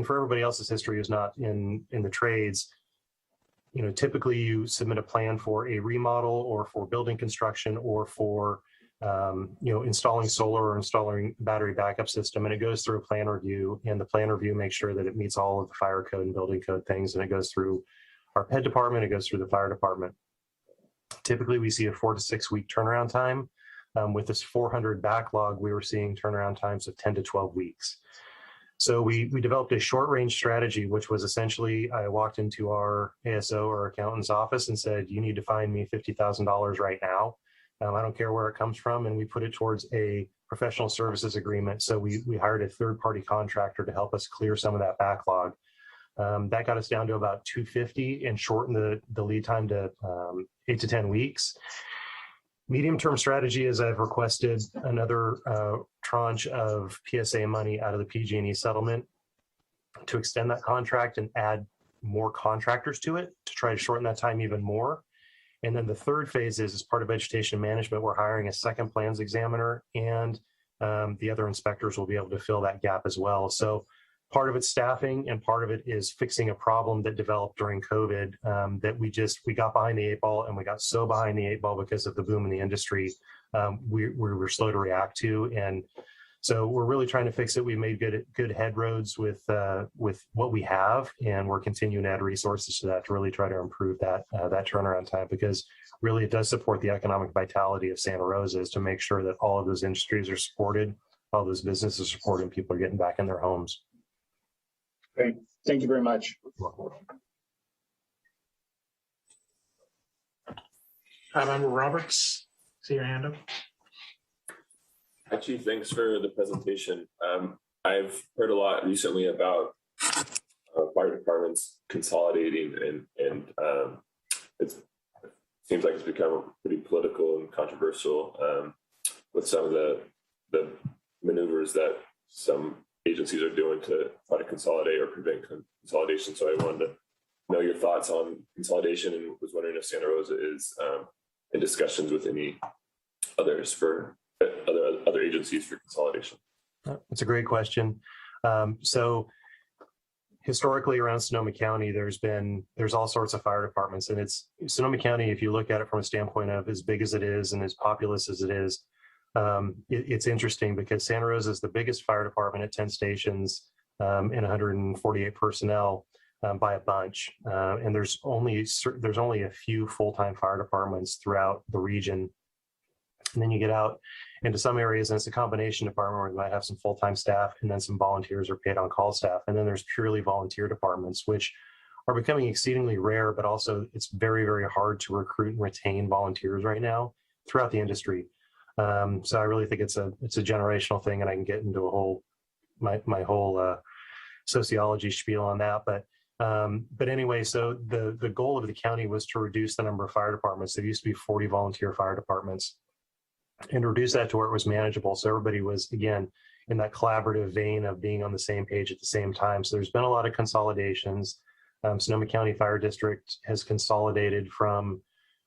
for everybody else's history who's not in the trades, typically you submit a plan for a remodel or for building construction or for installing solar or installing battery backup system, and it goes through a plan review, and the plan review makes sure that it meets all of the fire code and building code things, and it goes through our PED department, it goes through the fire department. Typically, we see a 4 to 6 week turnaround time. With this 400 backlog, we were seeing turnaround times of 10 to 12 weeks. So we developed a short range strategy, which was essentially, I walked into our ASO or accountant's office and said, you need to find me $50,000 right now. I don't care where it comes from. And we put it towards a professional services agreement. So we hired a third-party contractor to help us clear some of that backlog. That got us down to about 250 and shortened the lead time to 8 to 10 weeks. Medium-term strategy is I've requested another tranche of PSA money out of the PG&E settlement to extend that contract and add more contractors to it to try to shorten that time even more. And then the third phase is, as part of vegetation management, we're hiring a second plans examiner, and the other inspectors will be able to fill that gap as well. So part of it's staffing, and part of it is fixing a problem that developed during COVID that we got behind the 8 ball, and we got so behind the 8 ball because of the boom in the industry. We were slow to react to, and so we're really trying to fix it. We made good headroads with what we have, and we're continuing to add resources to that to really try to improve that turnaround time, because really it does support the economic vitality of Santa Rosa, is to make sure that all of those industries are supported, all those businesses are supported, and people are getting back in their homes. Great. Thank you very much. Member Roberts, see your hand up. Hi, Chief. Thanks for the presentation. I've heard a lot recently about fire departments consolidating, and it seems like it's become pretty political and controversial with some of the maneuvers that some agencies are doing to try to consolidate or prevent consolidation. So I wanted to know your thoughts on consolidation, and was wondering if Santa Rosa is in discussions with any others for other agencies for consolidation. That's a great question. So historically around Sonoma County, there's all sorts of fire departments, and it's Sonoma County, if you look at it from a standpoint of as big as it is and as populous as it is, it's interesting because Santa Rosa is the biggest fire department at 10 stations and 148 personnel. by a bunch. And there's only a few full-time fire departments throughout the region. And then you get out into some areas, and it's a combination department where you might have some full-time staff and then some volunteers or paid on-call staff. And then there's purely volunteer departments, which are becoming exceedingly rare, but also it's very, very hard to recruit and retain volunteers right now throughout the industry. So I really think it's a generational thing, and I can get into a whole my whole sociology spiel on that. But anyway, so the goal of the county was to reduce the number of fire departments. There used to be 40 volunteer fire departments, and reduce that to where it was manageable. So everybody was, again, in that collaborative vein of being on the same page at the same time. So there's been a lot of consolidations. Sonoma County Fire District has consolidated from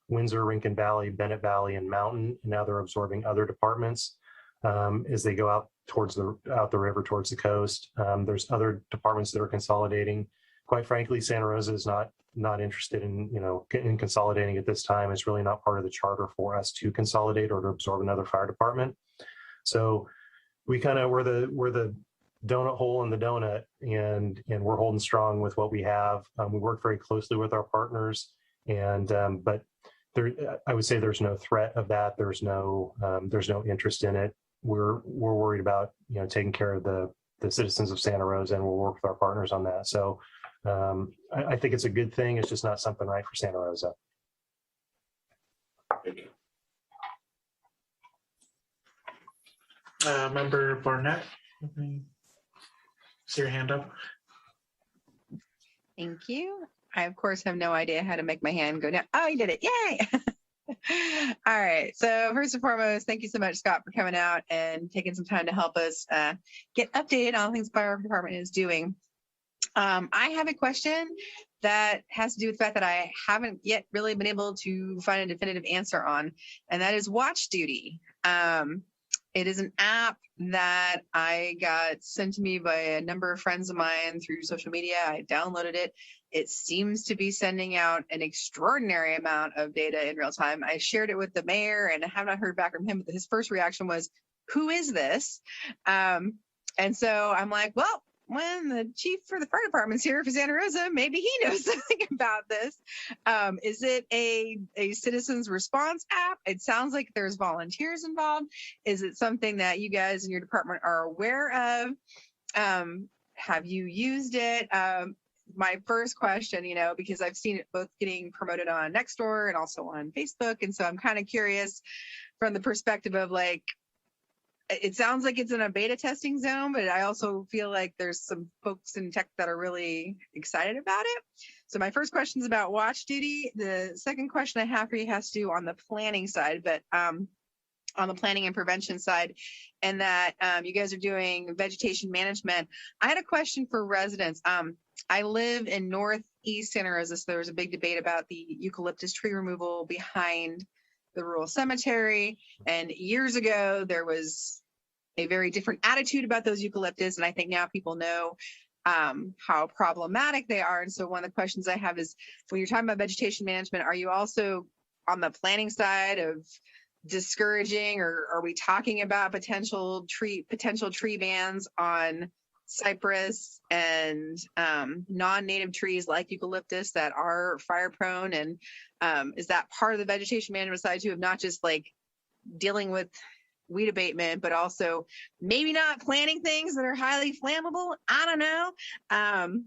Windsor, Rincon Valley, Bennett Valley, and Mountain, and now they're absorbing other departments as they go out the river towards the coast. There's other departments that are consolidating. Quite frankly, Santa Rosa is not interested in consolidating at this time. It's really not part of the charter for us to consolidate or to absorb another fire department. So we're the donut hole in the donut, and we're holding strong with what we have. We work very closely with our partners, and but I would say there's no threat of that. There's no interest in it. We're worried about taking care of the citizens of Santa Rosa, and we'll work with our partners on that. So I think it's a good thing. It's just not something right for Santa Rosa. Thank you. Member Barnett, see your hand up. Thank you. I, of course, have no idea how to make my hand go down. Oh, you did it. Yay. All right. So first and foremost, thank you so much, Scott, for coming out and taking some time to help us get updated on things the fire department is doing. I have a question that has to do with the fact that I haven't yet really been able to find a definitive answer on, and that is watch duty. It is an app that I got sent to me by a number of friends of mine through social media. I downloaded it. It seems to be sending out an extraordinary amount of data in real time. I shared it with the mayor and I have not heard back from him, but his first reaction was, who is this? And so I'm like, well, when the chief for the fire department's here for Santa Rosa, maybe he knows something about this. Is it a citizens response app? It sounds like there's volunteers involved. Is it something that you guys in your department are aware of? Have you used it? My first question, because I've seen it both getting promoted on Nextdoor and also on Facebook. And so I'm kind of curious from the perspective of it sounds like it's in a beta testing zone, but I also feel like there's some folks in tech that are really excited about it. So my first question is about watch duty. The second question I have for you has to do on the planning side, but on the planning and prevention side, and that you guys are doing vegetation management. I had a question for residents. I live in Northeast Santa Rosa, so there was a big debate about the eucalyptus tree removal behind the rural cemetery. And years ago, there was a very different attitude about those eucalyptus. And I think now people know how problematic they are. And so one of the questions I have is, when you're talking about vegetation management, are you also on the planning side of discouraging, or are we talking about potential tree bans on cypress and non-native trees like eucalyptus that are fire prone? And is that part of the vegetation management side too, of not just dealing with weed abatement, but also maybe not planting things that are highly flammable? I don't know.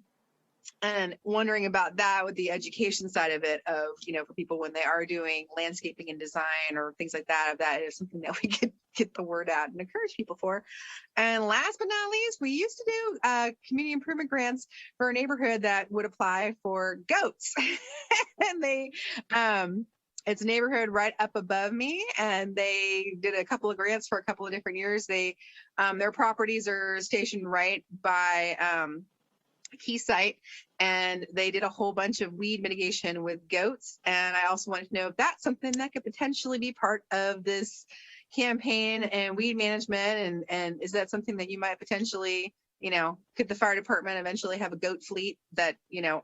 And wondering about that with the education side of it, of, for people when they are doing landscaping and design or things like that, if that is something that we could get the word out and encourage people for. And last but not least, we used to do community improvement grants for a neighborhood that would apply for goats. And it's a neighborhood right up above me, and they did a couple of grants for a couple of different years. Their properties are stationed right by key site, and they did a whole bunch of weed mitigation with goats. And I also wanted to know if that's something that could potentially be part of this campaign and weed management, and is that something that you might potentially could the fire department eventually have a goat fleet that,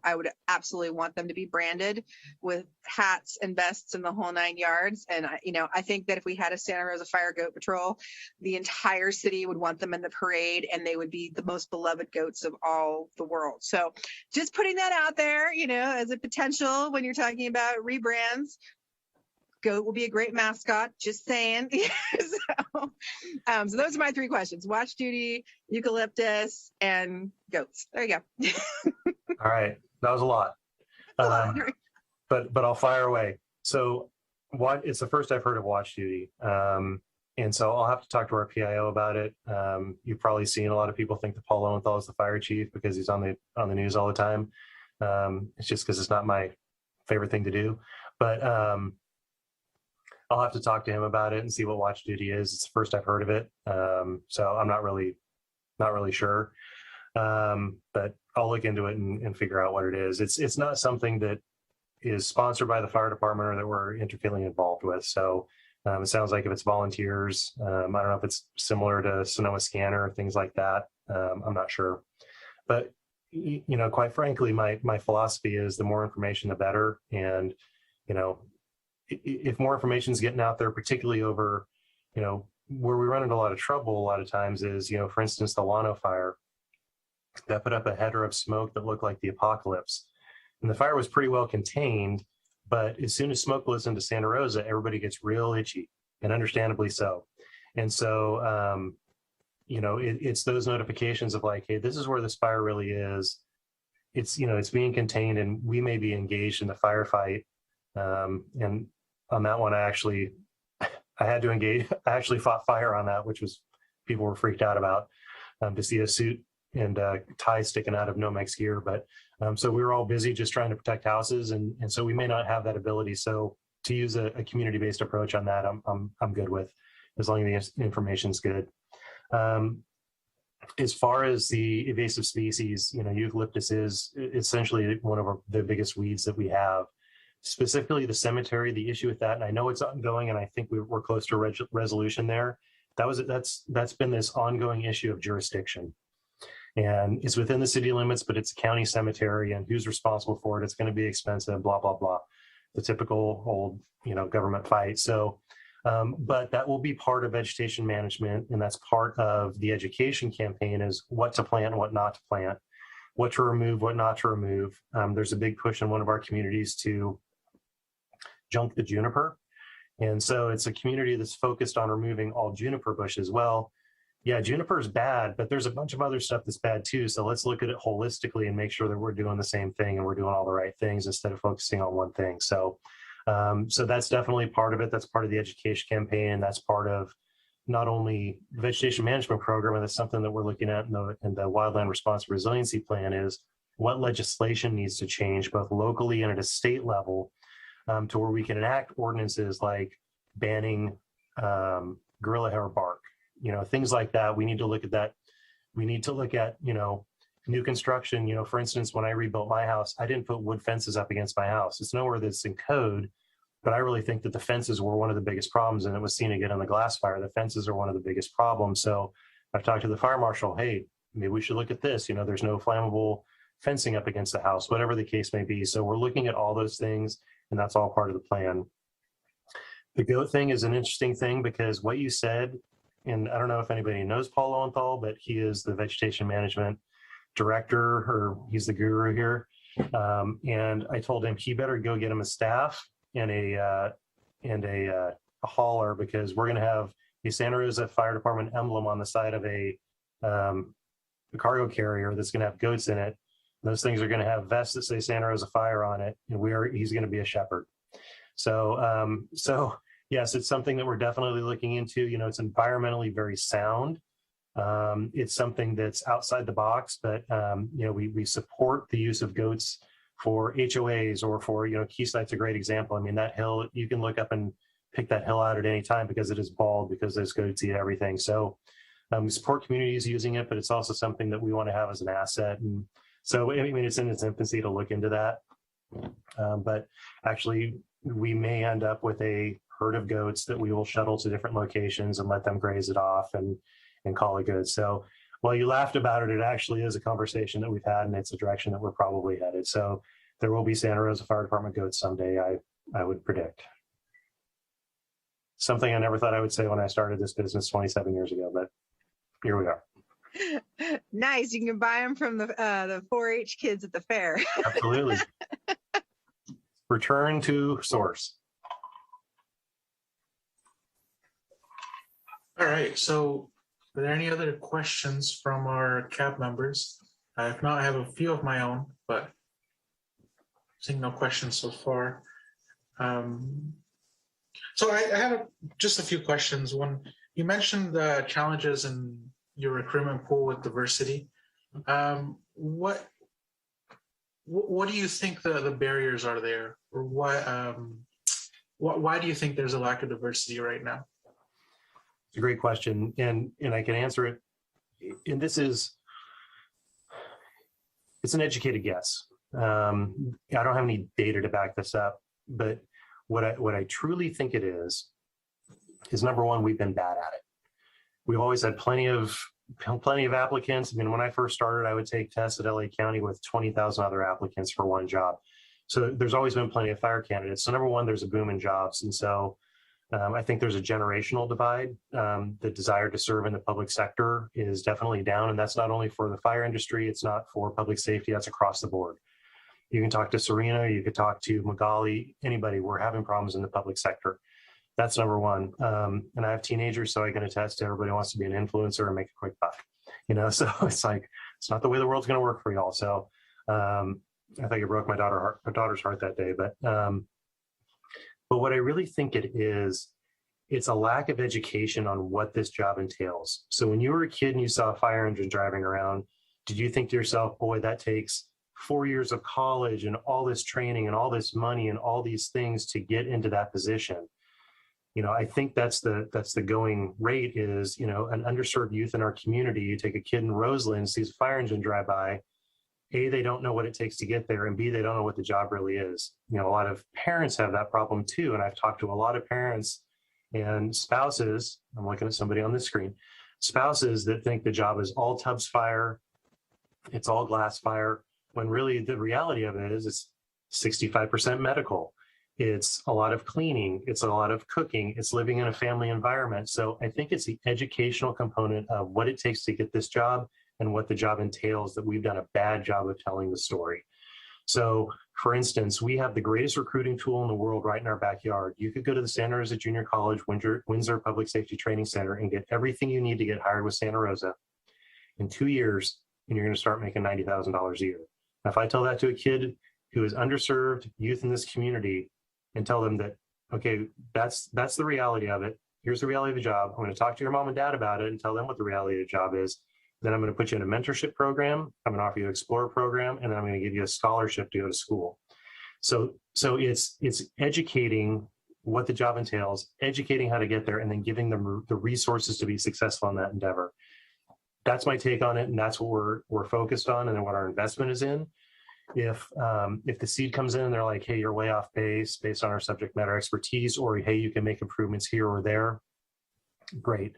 I would absolutely want them to be branded with hats and vests and the whole 9 yards. And I think that if we had a Santa Rosa Fire Goat Patrol, the entire city would want them in the parade, and they would be the most beloved goats of all the world. So just putting that out there, as a potential when you're talking about rebrands. Goat will be a great mascot, just saying. So those are my 3 questions: watch duty, eucalyptus, and goats. There you go. All right, that was a lot. But I'll fire away. So it's the first I've heard of watch duty. And so I'll have to talk to our PIO about it. You've probably seen a lot of people think that Paul Lowenthal is the fire chief because he's on the news all the time. It's just because it's not my favorite thing to do. But I'll have to talk to him about it and see what watch duty is. It's the first I've heard of it. So I'm not really sure. But I'll look into it and figure out what it is. It's not something that is sponsored by the fire department or that we're interfering involved with. So it sounds like if it's volunteers, I don't know if it's similar to Sonoma Scanner or things like that. I'm not sure. But, quite frankly, my philosophy is the more information, the better. And, if more information is getting out there, particularly over, where we run into a lot of trouble a lot of times is, for instance, the Llano fire that put up a header of smoke that looked like the apocalypse. And the fire was pretty well contained, but as soon as smoke blows into Santa Rosa, everybody gets real itchy, and understandably so. And so, it's those notifications of like, hey, this is where this fire really is. It's, it's being contained, and we may be engaged in the firefight. And on that one, I had to engage. I actually fought fire on that, which was people were freaked out about to see a suit and ties sticking out of Nomex gear. But so we were all busy just trying to protect houses, and so we may not have that ability. So to use a community-based approach on that, I'm good with, as long as the information's good. As far as the invasive species, eucalyptus is essentially one of the biggest weeds that we have. Specifically the cemetery, the issue with that, and I know it's ongoing, and I think we're close to a resolution there. That's been this ongoing issue of jurisdiction. And it's within the city limits, but it's a county cemetery, and who's responsible for it? It's going to be expensive, blah, blah, blah. The typical old, government fight. So, but that will be part of vegetation management, and that's part of the education campaign is what to plant and what not to plant, what to remove, what not to remove. There's a big push in one of our communities to junk the juniper. And so it's a community that's focused on removing all juniper bushes. Well, yeah, juniper is bad, but there's a bunch of other stuff that's bad too. So let's look at it holistically and make sure that we're doing the same thing and we're doing all the right things instead of focusing on one thing. So, so that's definitely part of it. That's part of the education campaign. That's part of not only the vegetation management program, and that's something that we're looking at in the Wildland Response Resiliency Plan is what legislation needs to change both locally and at a state level to where we can enact ordinances like banning gorilla hair bark, things like that. We need to look at that. We need to look at, new construction. For instance, when I rebuilt my house, I didn't put wood fences up against my house. It's nowhere that's in code, but I really think that the fences were one of the biggest problems, and it was seen again on the glass fire. The fences are one of the biggest problems. So I've talked to the fire marshal, hey, maybe we should look at this. There's no flammable fencing up against the house, whatever the case may be. So we're looking at all those things, and that's all part of the plan. The goat thing is an interesting thing because what you said, and I don't know if anybody knows Paul Lowenthal, but he is the vegetation management director, or he's the guru here. And I told him he better go get him a staff and a hauler, because we're going to have the Santa Rosa Fire Department emblem on the side of a cargo carrier that's going to have goats in it. Those things are going to have vests that say Santa Rosa Fire on it, and he's going to be a shepherd. So, yes, it's something that we're definitely looking into. It's environmentally very sound. It's something that's outside the box, but we support the use of goats for HOAs or for Keysight's a great example. I mean, that hill, you can look up and pick that hill out at any time because it is bald, because those goats eat everything. So we support communities using it, but it's also something that we want to have as an asset. And so, I mean, it's in its infancy to look into that. But actually, we may end up with a herd of goats that we will shuttle to different locations and let them graze it off and call it good. So while you laughed about it, it actually is a conversation that we've had, and it's a direction that we're probably headed. So there will be Santa Rosa Fire Department goats someday, I would predict. Something I never thought I would say when I started this business 27 years ago, but here we are. Nice. You can buy them from the 4-H kids at the fair. Absolutely. Return to source. All right, so are there any other questions from our CAB members? If not, I have a few of my own, but seeing no questions so far. So I have just a few questions. One, you mentioned the challenges in your recruitment pool with diversity. What do you think the barriers are there, or why do you think there's a lack of diversity right now? It's a great question, and I can answer it. And it's an educated guess. I don't have any data to back this up, but what I truly think it is number one, we've been bad at it. We've always had plenty of applicants. I mean, when I first started, I would take tests at LA County with 20,000 other applicants for one job. So there's always been plenty of fire candidates. So number one, there's a boom in jobs. And so I think there's a generational divide. The desire to serve in the public sector is definitely down. And that's not only for the fire industry, it's not for public safety, that's across the board. You can talk to Serena, you could talk to Magali, anybody. We're having problems in the public sector. That's number one. And I have teenagers, so I can attest to everybody wants to be an influencer and make a quick buck. So it's like, it's not the way the world's going to work for y'all. So I think it broke my daughter's heart that day. But what I really think it is, it's a lack of education on what this job entails. So when you were a kid and you saw a fire engine driving around, did you think to yourself, boy, that takes 4 years of college and all this training and all this money and all these things to get into that position? I think that's the going rate is, an underserved youth in our community. You take a kid in Roseland, sees a fire engine drive by. A, they don't know what it takes to get there, and B, they don't know what the job really is. A lot of parents have that problem too, and I've talked to a lot of parents and spouses. I'm looking at somebody on the screen. Spouses that think the job is all tubs fire, it's all glass fire, when really the reality of it is it's 65% medical. It's a lot of cleaning. It's a lot of cooking. It's living in a family environment. So I think it's the educational component of what it takes to get this job and what the job entails that we've done a bad job of telling the story. So for instance, we have the greatest recruiting tool in the world right in our backyard. You could go to the Santa Rosa Junior College Windsor Public Safety Training Center and get everything you need to get hired with Santa Rosa in 2 years, and you're going to start making $90,000 a year. Now, if I tell that to a kid who is underserved youth in this community and tell them that, okay, that's the reality of it. Here's the reality of the job. I'm going to talk to your mom and dad about it and tell them what the reality of the job is. Then I'm going to put you in a mentorship program. I'm going to offer you an Explorer program, and then I'm going to give you a scholarship to go to school. So it's educating what the job entails, educating how to get there, and then giving them the resources to be successful in that endeavor. That's my take on it, and that's what we're focused on, and then what our investment is in. If the seed comes in and they're like, hey, you're way off base based on our subject matter expertise, or hey, you can make improvements here or there, great.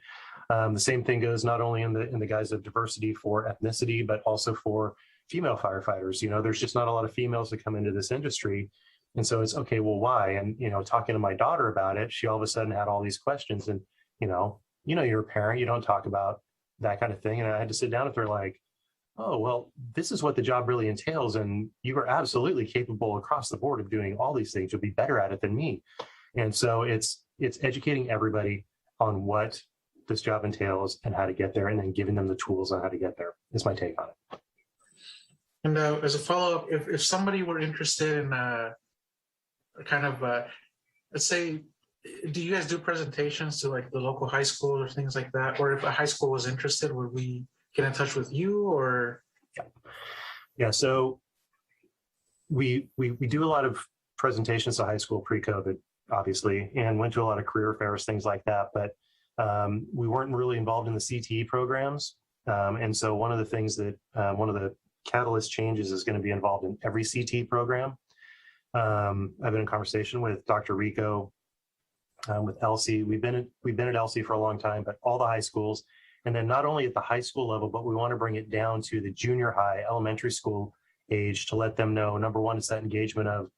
The same thing goes not only in the guise of diversity for ethnicity, but also for female firefighters. There's just not a lot of females that come into this industry. And so it's okay, well, why? And, talking to my daughter about it, she all of a sudden had all these questions. And, you're a parent, you don't talk about that kind of thing. And I had to sit down with her like, oh, well, this is what the job really entails. And you are absolutely capable across the board of doing all these things. You'll be better at it than me. And so it's educating everybody on what this job entails and how to get there, and then giving them the tools on how to get there is my take on it. And as a follow-up, if somebody were interested in let's say, do you guys do presentations to like the local high schools or things like that? Or if a high school was interested, would we get in touch with you or? Yeah, so we do a lot of presentations to high school pre-COVID, obviously, and went to a lot of career fairs, things like that. But we weren't really involved in the CTE programs. And so one of the things that one of the catalyst changes is going to be involved in every CTE program. I've been in conversation with Dr. Rico, with Elsie. We've been at Elsie for a long time, but all the high schools, And then not only at the high school level, but we want to bring it down to the junior high, elementary school age to let them know, number one, it's that engagement of,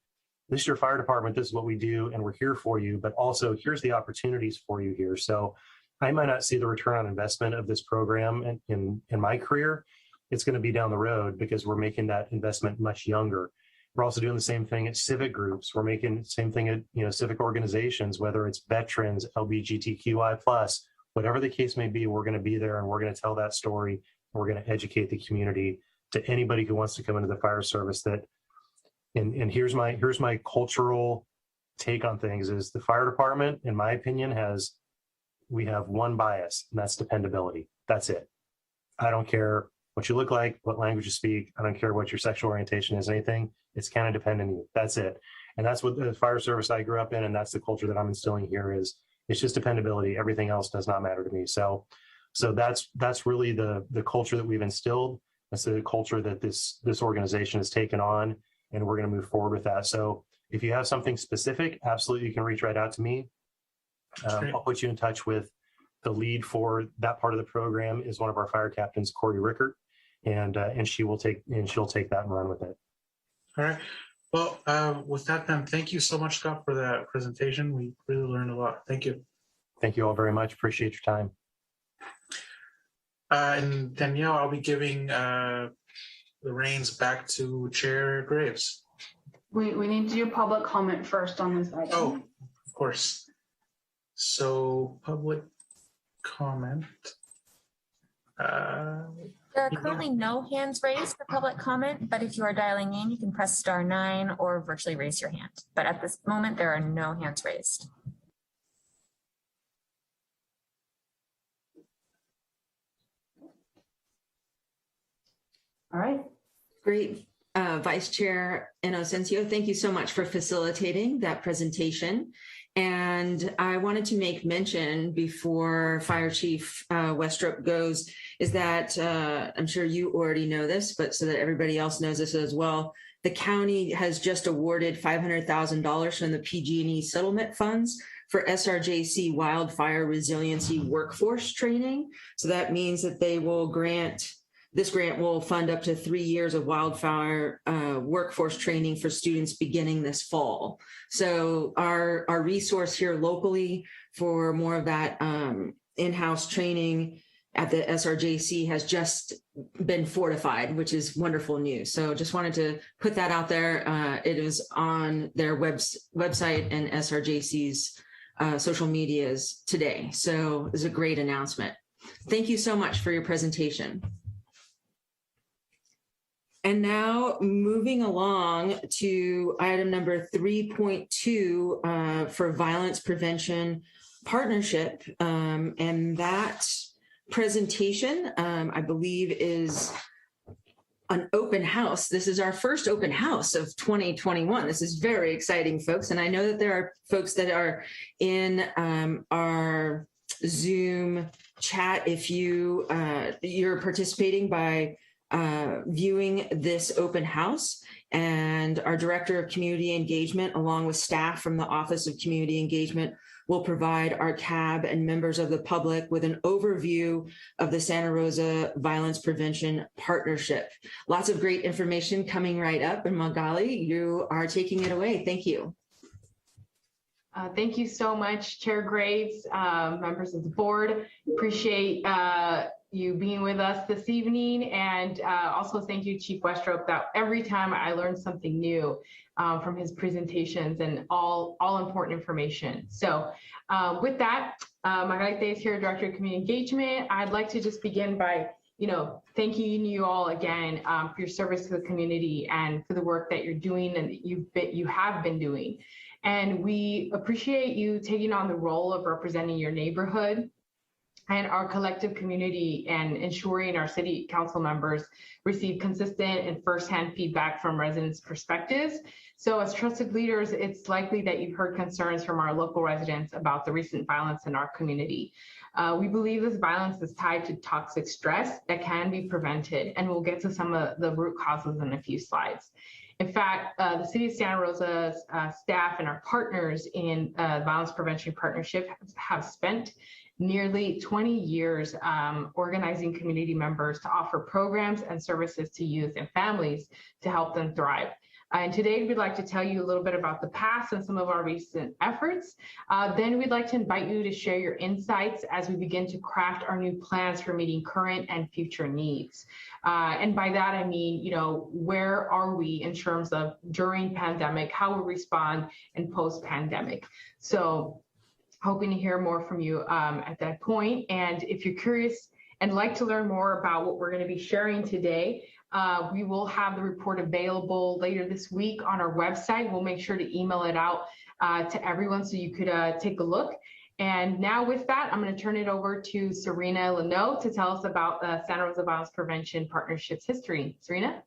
this is your fire department, this is what we do, and we're here for you, but also here's the opportunities for you here. So I might not see the return on investment of this program in my career. It's going to be down the road because we're making that investment much younger. We're also doing the same thing at civic groups. We're making the same thing at civic organizations, whether it's veterans, LGBTQI+, whatever the case may be, we're going to be there and we're going to tell that story. We're going to educate the community to anybody who wants to come into the fire service that, and here's my cultural take on things is the fire department, in my opinion, we have one bias, and that's dependability. That's it. I don't care what you look like, what language you speak. I don't care what your sexual orientation is, anything. It's kind of dependent on you. That's it. And that's what the fire service I grew up in, and that's the culture that I'm instilling here is it's just dependability. Everything else does not matter to me. So that's really the culture that we've instilled. That's the culture that this organization has taken on, and we're going to move forward with that. So if you have something specific, absolutely, you can reach right out to me. I'll put you in touch with the lead for that part of the program is one of our fire captains, Corey Rickert, and she'll take that and run with it. All right. Well, with that then, thank you so much, Scott, for that presentation. We really learned a lot. Thank you. Thank you all very much. Appreciate your time. And Danielle, I'll be giving the reins back to Chair Graves. We need to do public comment first on this item. Oh, of course. So public comment. There are currently no hands raised for public comment, but if you are dialing in, you can press *9 or virtually raise your hand. But at this moment, there are no hands raised. All right. Great. Vice Chair Inocencio, thank you so much for facilitating that presentation. And I wanted to make mention before Fire Chief Westrop goes, is that I'm sure you already know this, but so that everybody else knows this as well, the county has just awarded $500,000 from the PG&E settlement funds for SRJC wildfire resiliency workforce training. So that means that they will this grant will fund up to 3 years of wildfire workforce training for students beginning this fall. So our resource here locally for more of that in-house training at the SRJC has just been fortified, which is wonderful news. So just wanted to put that out there. It is on their website and SRJC's social medias today. So it's a great announcement. Thank you so much for your presentation. And now moving along to item number 3.2 for violence prevention partnership. And that presentation, I believe, is an open house. This is our first open house of 2021. This is very exciting, folks. And I know that there are folks that are in our Zoom chat. If you're participating by viewing this open house, and our Director of Community Engagement, along with staff from the Office of Community Engagement, will provide our CAB and members of the public with an overview of the Santa Rosa Violence Prevention Partnership. Lots of great information coming right up, and Magali, you are taking it away. Thank you. Thank you so much, Chair Graves, members of the board. Appreciate you being with us this evening, and also thank you, Chief Westrop. That every time I learn something new from his presentations and all important information. So with that, Margarita is here, Director of Community Engagement. I'd like to just begin by thanking you all again for your service to the community and for the work that you're doing and that you have been doing. And we appreciate you taking on the role of representing your neighborhood and our collective community and ensuring our city council members receive consistent and firsthand feedback from residents' perspectives. So as trusted leaders, it's likely that you've heard concerns from our local residents about the recent violence in our community. We believe this violence is tied to toxic stress that can be prevented, and we'll get to some of the root causes in a few slides. In fact, the City of Santa Rosa's staff and our partners in Violence Prevention Partnership have spent nearly 20 years organizing community members to offer programs and services to youth and families to help them thrive. And today we'd like to tell you a little bit about the past and some of our recent efforts. Then we'd like to invite you to share your insights as we begin to craft our new plans for meeting current and future needs. And by that, I mean, where are we in terms of during pandemic, how we respond and post-pandemic. So hoping to hear more from you at that point. And if you're curious and like to learn more about what we're going to be sharing today, we will have the report available later this week on our website. We'll make sure to email it out to everyone so you could take a look. And now with that, I'm going to turn it over to Serena Leno to tell us about the Santa Rosa Violence Prevention Partnership's history. Serena?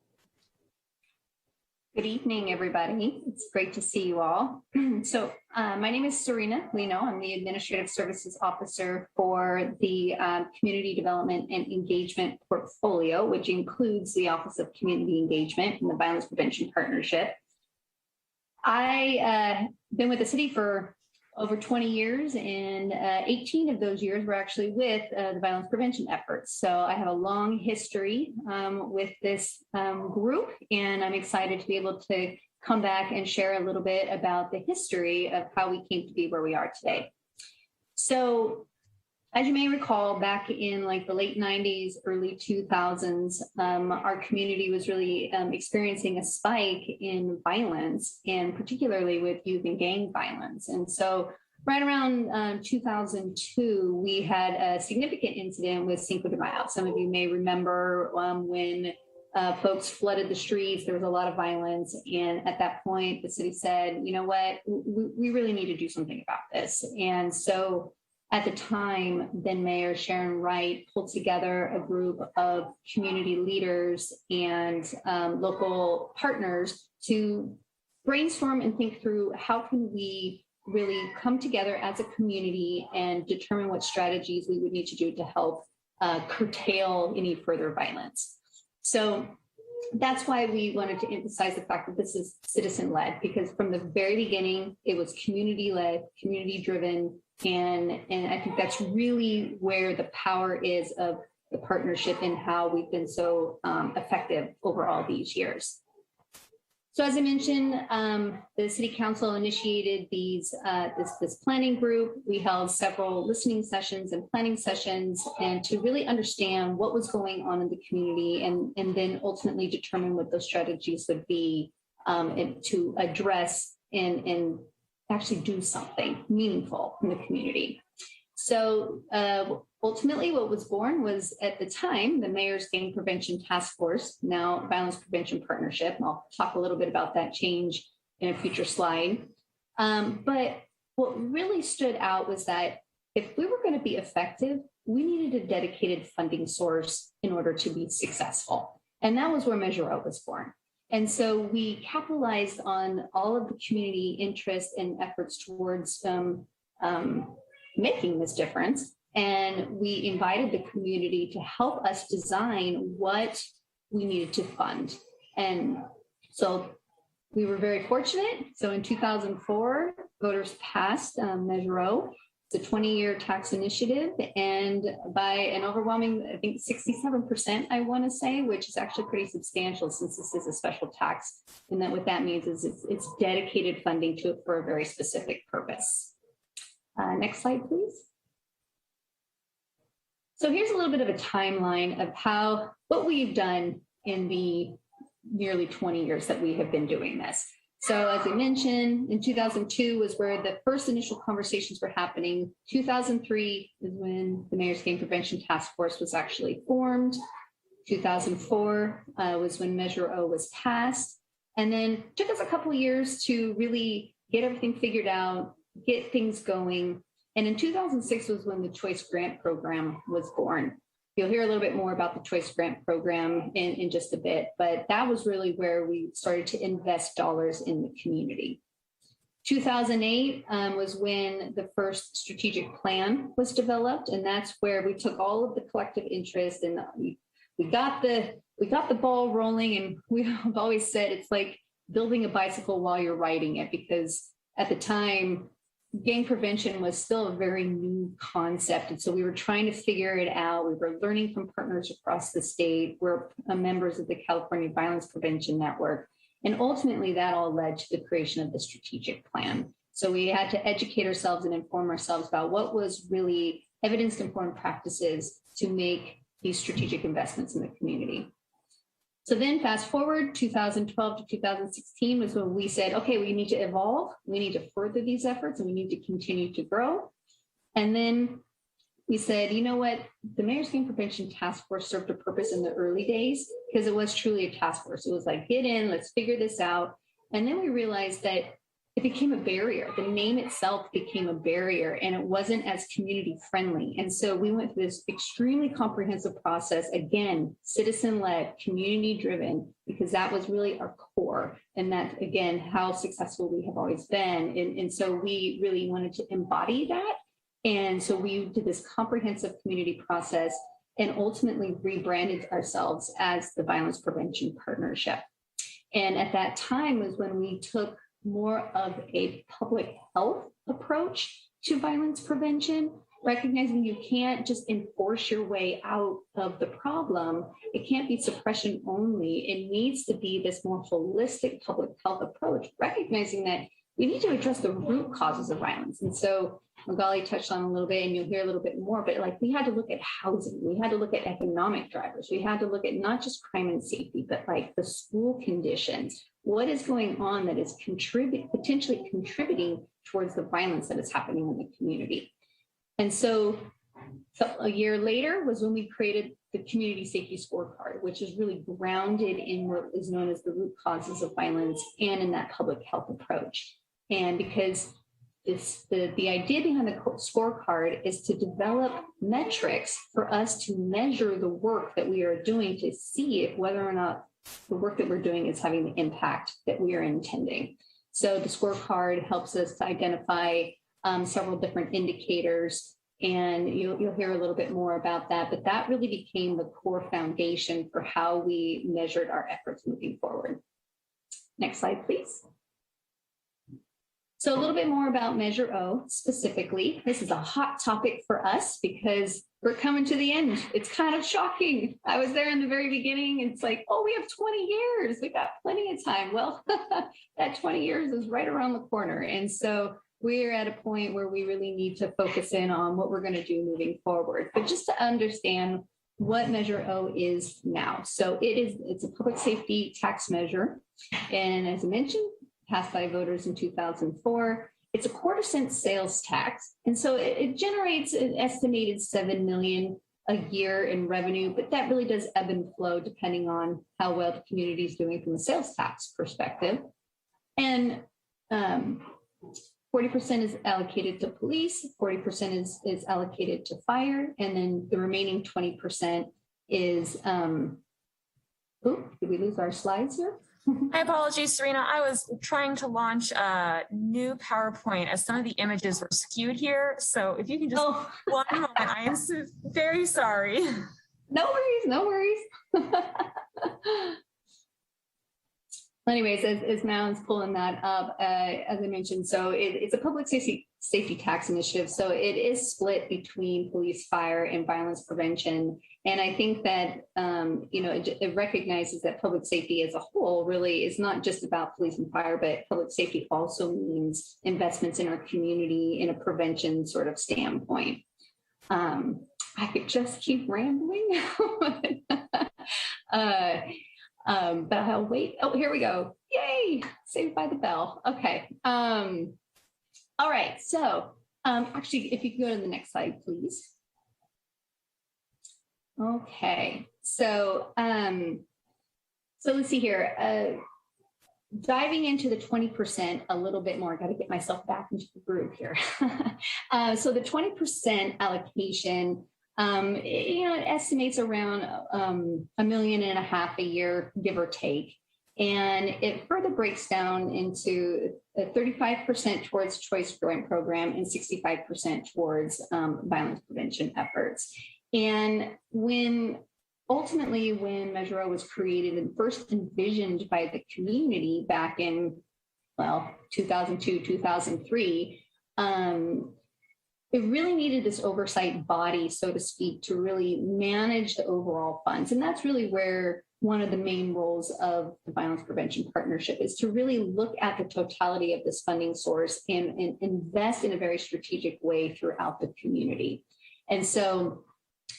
Good evening, everybody. It's great to see you all. So my name is Serena Leno. I'm the Administrative Services Officer for the Community Development and Engagement Portfolio, which includes the Office of Community Engagement and the Violence Prevention Partnership. I been with the city for over 20 years, and 18 of those years were actually with the violence prevention efforts. So I have a long history with this group, and I'm excited to be able to come back and share a little bit about the history of how we came to be where we are today. So as you may recall, back in like the late 90s, early 2000s, our community was really experiencing a spike in violence, and particularly with youth and gang violence. And so right around 2002, we had a significant incident with Cinco de Mayo. Some of you may remember when folks flooded the streets, there was a lot of violence. And at that point, the city said, you know what, we really need to do something about this. And so at the time, then Mayor Sharon Wright pulled together a group of community leaders and local partners to brainstorm and think through how can we really come together as a community and determine what strategies we would need to do to help curtail any further violence. So that's why we wanted to emphasize the fact that this is citizen-led, because from the very beginning, it was community-led, community-driven, and I think that's really where the power is of the partnership and how we've been so effective over all these years. So as I mentioned, the City Council initiated this planning group. We held several listening sessions and planning sessions, and to really understand what was going on in the community, and then ultimately determine what those strategies would be to address and actually do something meaningful in the community. So ultimately what was born was, at the time, the Mayor's Gang Prevention Task Force, now Violence Prevention Partnership. And I'll talk a little bit about that change in a future slide. But what really stood out was that if we were going to be effective, we needed a dedicated funding source in order to be successful. And that was where Measure O was born. And so we capitalized on all of the community interest and efforts towards making this difference. And we invited the community to help us design what we needed to fund. And so we were very fortunate. So in 2004, voters passed Measure O. It's a 20-year tax initiative, and by an overwhelming, I think 67%, I want to say, which is actually pretty substantial since this is a special tax. And then what that means is it's dedicated funding to it for a very specific purpose. Next slide, please. So here's a little bit of a timeline of what we've done in the nearly 20 years that we have been doing this. So as I mentioned, in 2002 was where the first initial conversations were happening. 2003 is when the Mayor's Gang Prevention Task Force was actually formed. 2004 was when Measure O was passed. And then it took us a couple of years to really get everything figured out, get things going. And in 2006 was when the Choice Grant Program was born. You'll hear a little bit more about the Choice Grant Program in just a bit, but that was really where we started to invest dollars in the community. 2008 was when the first strategic plan was developed, and that's where we took all of the collective interest, and we got the ball rolling. And we've always said it's like building a bicycle while you're riding it, because at the time, gang prevention was still a very new concept. And so we were trying to figure it out. We were learning from partners across the state. We're members of the California Violence Prevention Network. And ultimately, that all led to the creation of the strategic plan. So we had to educate ourselves and inform ourselves about what was really evidence-informed practices to make these strategic investments in the community. So then fast forward 2012 to 2016 was when we said, okay, we need to evolve. We need to further these efforts and we need to continue to grow. And then we said, you know what? The Mayor's Gang Prevention Task Force served a purpose in the early days because it was truly a task force. It was like, get in, let's figure this out. And then we realized that it became a barrier. The name itself became a barrier and it wasn't as community friendly. And so we went through this extremely comprehensive process, again, citizen-led, community-driven, because that was really our core. And that's, again, how successful we have always been. And so we really wanted to embody that. And so we did this comprehensive community process and ultimately rebranded ourselves as the Violence Prevention Partnership. And at that time was when we took more of a public health approach to violence prevention, recognizing you can't just enforce your way out of the problem. It can't be suppression only. It needs to be this more holistic public health approach, recognizing that we need to address the root causes of violence. And so Magali touched on a little bit, and you'll hear a little bit more, but like we had to look at housing, we had to look at economic drivers, we had to look at not just crime and safety, but like the school conditions. What is going on that is potentially contributing towards the violence that is happening in the community? And so a year later was when we created the Community Safety Scorecard, which is really grounded in what is known as the root causes of violence and in that public health approach. And because the idea behind the scorecard is to develop metrics for us to measure the work that we are doing to see if whether or not the work that we're doing is having the impact that we are intending. So the scorecard helps us to identify several different indicators, and you'll hear a little bit more about that, but that really became the core foundation for how we measured our efforts moving forward. Next slide, please. So a little bit more about Measure O specifically. This is a hot topic for us because we're coming to the end. It's kind of shocking. I was there in the very beginning. It's like, oh, we have 20 years. We got plenty of time. Well, that 20 years is right around the corner. And so we're at a point where we really need to focus in on what we're going to do moving forward. But just to understand what Measure O is now. So it's a public safety tax measure. And as I mentioned, passed by voters in 2004. It's a 1/4 cent sales tax. And so it generates an estimated $7 million a year in revenue, but that really does ebb and flow depending on how well the community is doing from a sales tax perspective. And 40% is allocated to police, 40% is allocated to fire, and then the remaining 20% is, did we lose our slides here? My apologies, Serena. I was trying to launch a new PowerPoint as some of the images were skewed here. So if you can just one moment, I am so very sorry. No worries, no worries. Anyways, as Madeleine's pulling that up, as I mentioned, so it's a public safety tax initiative. So it is split between police, fire, and violence prevention. And I think that, it recognizes that public safety as a whole really is not just about police and fire, but public safety also means investments in our community in a prevention sort of standpoint. I could just keep rambling. But I'll wait. Oh, here we go. Yay! Saved by the bell. Okay. All right. So actually, if you could go to the next slide, please. Okay. So let's see here. Diving into the 20% a little bit more, I got to get myself back into the groove here. So the 20% allocation, it estimates around $1.5 million a year, give or take. And it further breaks down into 35% towards choice grant program and 65% towards violence prevention efforts. And when Measure O was created and first envisioned by the community back in, 2002, 2003, it really needed this oversight body, so to speak, to really manage the overall funds. And that's really where one of the main roles of the Violence Prevention Partnership is to really look at the totality of this funding source and invest in a very strategic way throughout the community. And so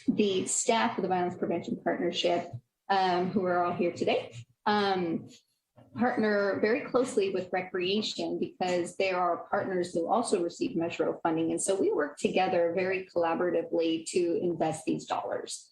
the staff of the Violence Prevention Partnership, who are all here today, partner very closely with Recreation because they are partners who also receive Measure O funding. And so we work together very collaboratively to invest these dollars.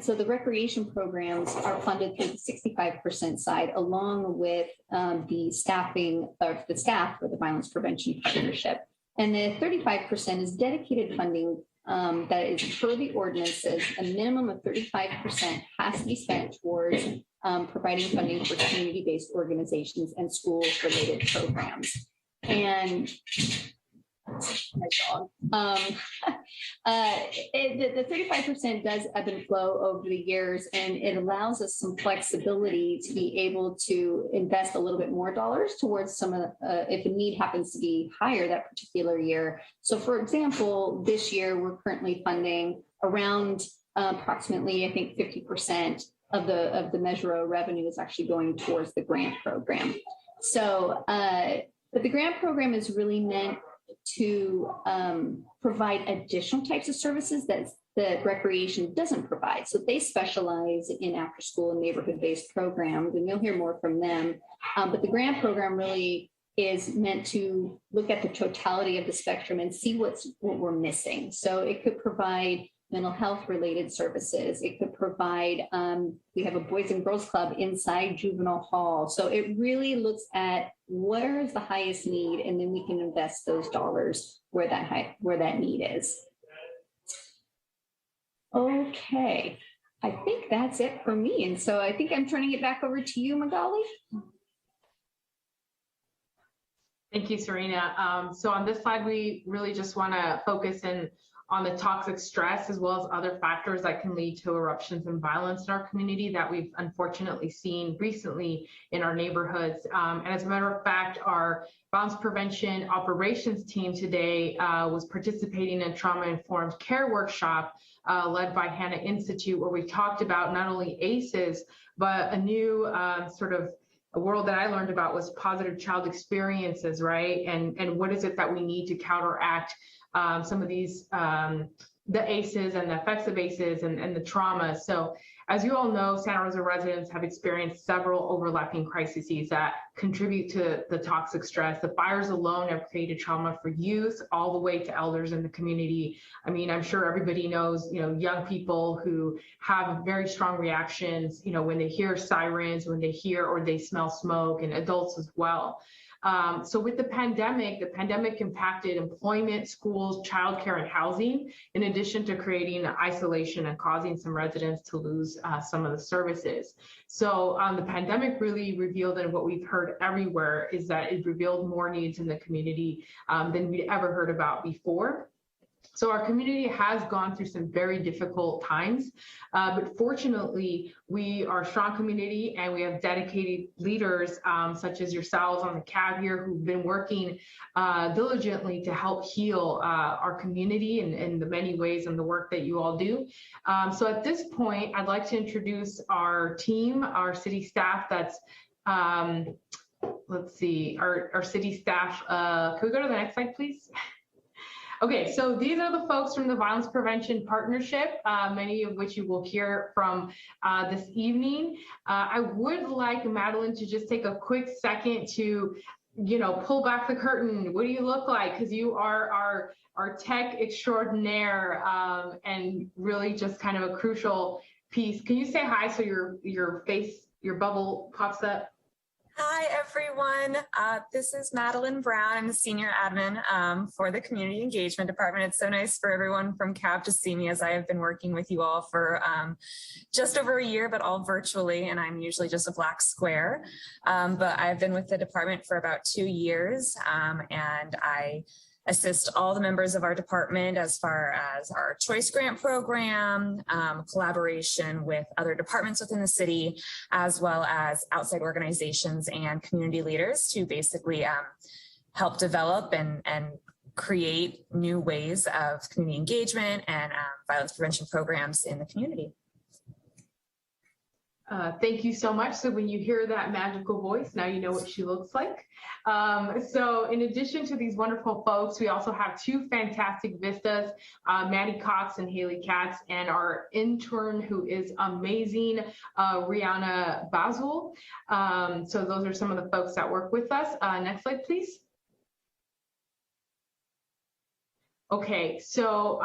So the recreation programs are funded through the 65% side, along with the staffing of the staff for the Violence Prevention Partnership. And the 35% is dedicated funding that is per the ordinances. A minimum of 35% has to be spent towards providing funding for community-based organizations and school-related programs. And my dog. The 35% does ebb and flow over the years, and it allows us some flexibility to be able to invest a little bit more dollars towards some of if a need happens to be higher that particular year. So for example, this year we're currently funding around approximately, I think 50% of the Measure O revenue is actually going towards the grant program. So, but the grant program is really meant to provide additional types of services that Recreation doesn't provide. So they specialize in after school and neighborhood-based programs, and you'll hear more from them. But the grant program really is meant to look at the totality of the spectrum and see what we're missing. So it could provide mental health related services. It could provide, we have a Boys and Girls Club inside Juvenile Hall. So it really looks at where is the highest need, and then we can invest those dollars where that need is. Okay, I think that's it for me. And so I think I'm turning it back over to you, Magali. Thank you, Serena. So on this slide, we really just want to focus in on the toxic stress, as well as other factors that can lead to eruptions and violence in our community that we've unfortunately seen recently in our neighborhoods. And as a matter of fact, our violence prevention operations team today was participating in a trauma-informed care workshop led by Hannah Institute, where we talked about not only ACEs, but a new a world that I learned about was positive child experiences, right? And what is it that we need to counteract some of these, the ACEs and the effects of ACEs and the trauma. So as you all know, Santa Rosa residents have experienced several overlapping crises that contribute to the toxic stress. The fires alone have created trauma for youth all the way to elders in the community. I mean, I'm sure everybody knows, young people who have very strong reactions, when they hear sirens, when they hear or they smell smoke, and adults as well. So with the pandemic impacted employment, schools, childcare, and housing, in addition to creating isolation and causing some residents to lose some of the services. So the pandemic really revealed, and what we've heard everywhere is that it revealed more needs in the community than we'd ever heard about before. So our community has gone through some very difficult times, but fortunately, we are a strong community and we have dedicated leaders such as yourselves on the CAB here who've been working diligently to help heal our community in the many ways and the work that you all do. So at this point, I'd like to introduce our team, our city staff that's let's see, our city staff. Can we go to the next slide, please? Okay, so these are the folks from the Violence Prevention Partnership, many of which you will hear from this evening. I would like Madeline to just take a quick second to, pull back the curtain. What do you look like? Because you are our tech extraordinaire and really just kind of a crucial piece. Can you say hi so your face, your bubble pops up? Hi, everyone. This is Madeline Brown. I'm the senior admin for the Community Engagement Department. It's so nice for everyone from CAB to see me, as I have been working with you all for just over a year, but all virtually, and I'm usually just a black square. But I've been with the department for about 2 years, and I assist all the members of our department as far as our choice grant program, collaboration with other departments within the city, as well as outside organizations and community leaders to basically help develop and create new ways of community engagement and violence prevention programs in the community. Thank you so much. So when you hear that magical voice, now you know what she looks like. So in addition to these wonderful folks, we also have two fantastic vistas, Maddie Cox and Haley Katz, and our intern who is amazing, Rihanna Bazul. So those are some of the folks that work with us. Next slide, please. Okay, so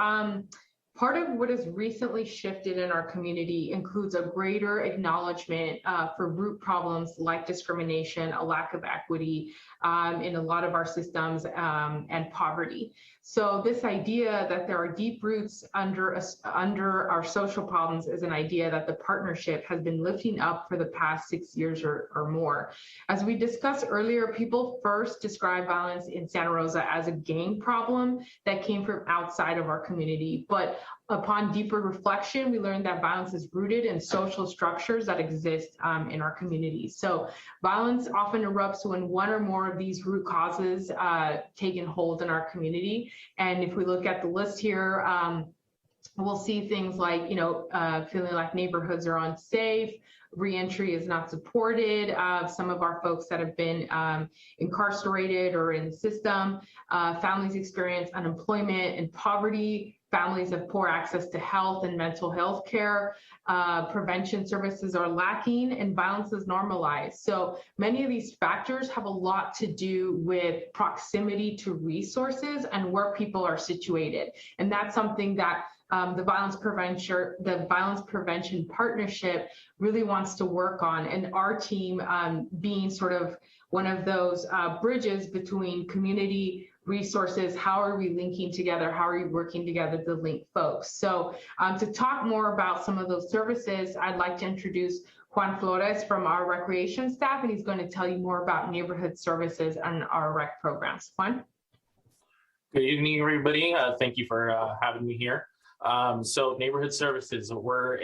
part of what has recently shifted in our community includes a greater acknowledgement for root problems like discrimination, a lack of equity in a lot of our systems, and poverty. So this idea that there are deep roots under our social problems is an idea that the partnership has been lifting up for the past 6 years or more. As we discussed earlier, people first describe violence in Santa Rosa as a gang problem that came from outside of our community. But upon deeper reflection, we learned that violence is rooted in social structures that exist in our communities. So violence often erupts when one or more of these root causes taken hold in our community. And if we look at the list here, we'll see things like, feeling like neighborhoods are unsafe, reentry is not supported, some of our folks that have been incarcerated or in the system, families experience unemployment and poverty, families have poor access to health and mental health care, prevention services are lacking, and violence is normalized. So many of these factors have a lot to do with proximity to resources and where people are situated. And that's something that the Violence Prevention Partnership really wants to work on. And our team being sort of one of those bridges between community resources, how are we linking together? How are we working together to link folks? So to talk more about some of those services, I'd like to introduce Juan Flores from our recreation staff, and he's going to tell you more about neighborhood services and our rec programs. Juan? Good evening, everybody. Thank you for having me here. So neighborhood services, we're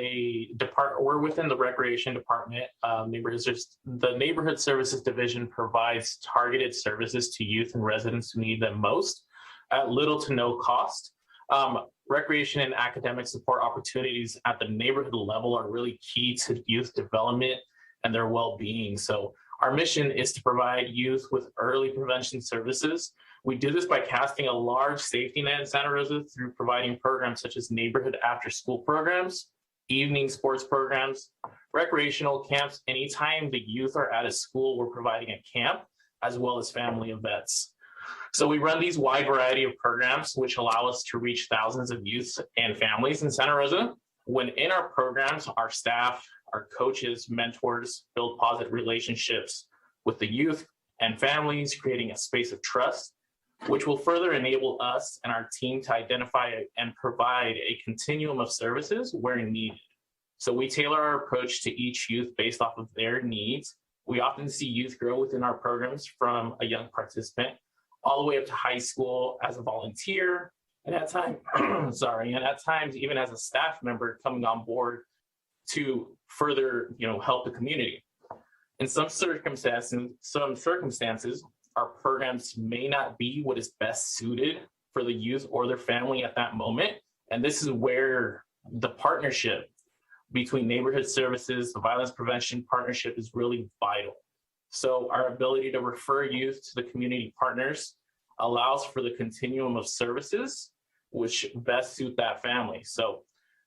within the recreation department. The neighborhood services division provides targeted services to youth and residents who need them most at little to no cost. Recreation and academic support opportunities at the neighborhood level are really key to youth development and their well-being. So our mission is to provide youth with early prevention services. We do this by casting a large safety net in Santa Rosa through providing programs such as neighborhood after-school programs, evening sports programs, recreational camps. Anytime the youth are at a school, we're providing a camp, as well as family events. So we run these wide variety of programs, which allow us to reach thousands of youth and families in Santa Rosa. When in our programs, our staff, our coaches, mentors build positive relationships with the youth and families, creating a space of trust, which will further enable us and our team to identify and provide a continuum of services where needed. So we tailor our approach to each youth based off of their needs. We often see youth grow within our programs from a young participant all the way up to high school as a volunteer, and at times, even as a staff member coming on board to further, help the community. In some circumstances, our programs may not be what is best suited for the youth or their family at that moment. And this is where the partnership between neighborhood services, the violence prevention partnership is really vital. So our ability to refer youth to the community partners allows for the continuum of services which best suit that family. So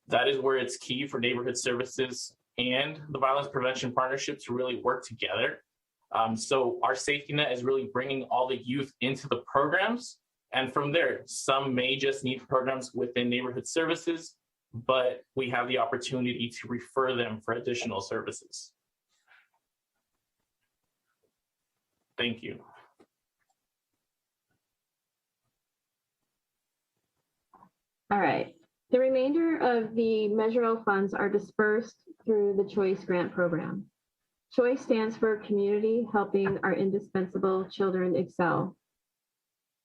that is where it's key for neighborhood services and the violence prevention partnership to really work together. So our safety net is really bringing all the youth into the programs. And from there, some may just need programs within neighborhood services, but we have the opportunity to refer them for additional services. Thank you. All right. The remainder of the Measure O funds are dispersed through the Choice Grant Program. Choice stands for Community Helping Our Indispensable Children Excel.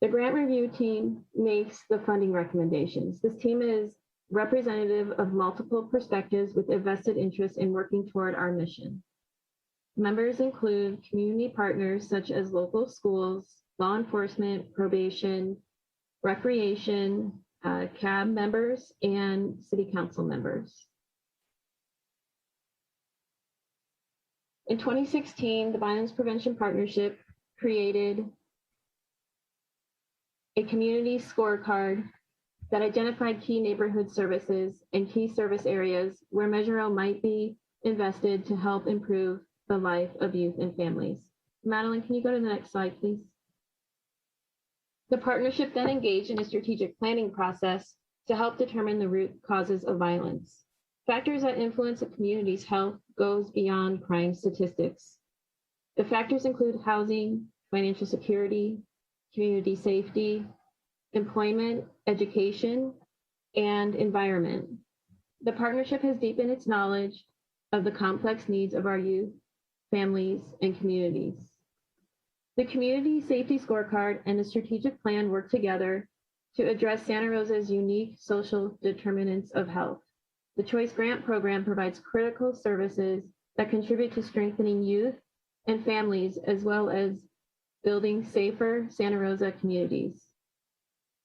The grant review team makes the funding recommendations. This team is representative of multiple perspectives with a vested interest in working toward our mission. Members include community partners such as local schools, law enforcement, probation, recreation, CAB members, and city council members. In 2016, the Violence Prevention Partnership created a community scorecard that identified key neighborhood services and key service areas where Measure O might be invested to help improve the life of youth and families. Madeline, can you go to the next slide, please? The partnership then engaged in a strategic planning process to help determine the root causes of violence. Factors that influence a community's health goes beyond crime statistics. The factors include housing, financial security, community safety, employment, education, and environment. The partnership has deepened its knowledge of the complex needs of our youth, families, and communities. The Community Safety Scorecard and the strategic plan work together to address Santa Rosa's unique social determinants of health. The Choice Grant Program provides critical services that contribute to strengthening youth and families, as well as building safer Santa Rosa communities.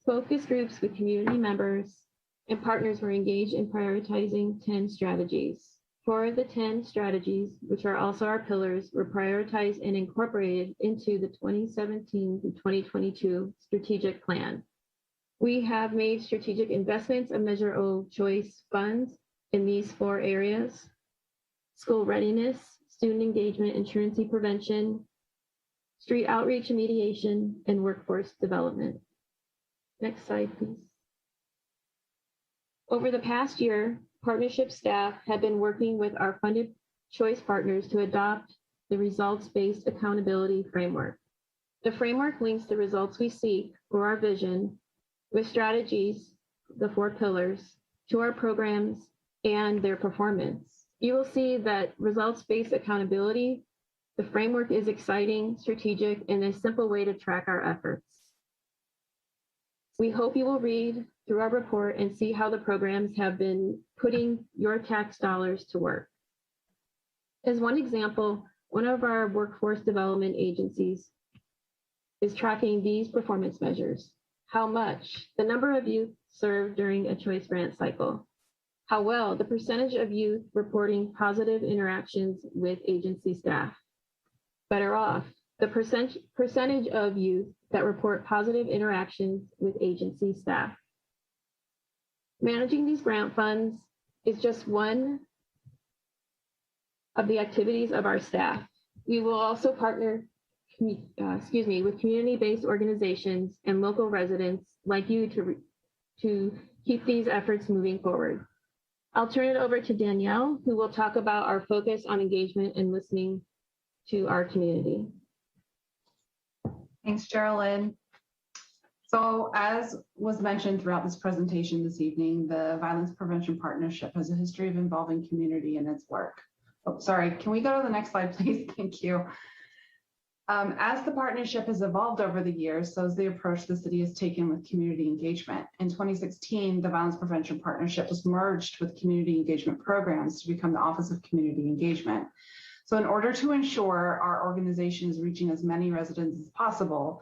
Focus groups with community members and partners were engaged in prioritizing 10 strategies. 4 of the 10 strategies, which are also our pillars, were prioritized and incorporated into the 2017 to 2022 strategic plan. We have made strategic investments of Measure O Choice funds in these 4 areas: school readiness, student engagement and truancy prevention, street outreach and mediation, and workforce development. Next slide, please. Over the past year, partnership staff have been working with our funded choice partners to adopt the results-based accountability framework. The framework links the results we seek for our vision with strategies, the 4 pillars, to our programs and their performance. You will see that results-based accountability, the framework is exciting, strategic, and a simple way to track our efforts. We hope you will read through our report and see how the programs have been putting your tax dollars to work. As one example, one of our workforce development agencies is tracking these performance measures. How much? The number of youth served during a choice grant cycle. How well? The percentage of youth reporting positive interactions with agency staff. Better off? The percentage of youth that report positive interactions with agency staff. Managing these grant funds is just one of the activities of our staff. We will also partner with community-based organizations and local residents like you to keep these efforts moving forward. I'll turn it over to Danielle, who will talk about our focus on engagement and listening to our community. Thanks, Geraldine. So as was mentioned throughout this presentation this evening, the Violence Prevention Partnership has a history of involving community in its work. Oh, sorry, can we go to the next slide, please? Thank you. As the partnership has evolved over the years, so is the approach the city has taken with community engagement. In 2016, the Violence Prevention Partnership was merged with community engagement programs to become the Office of Community Engagement. So in order to ensure our organization is reaching as many residents as possible,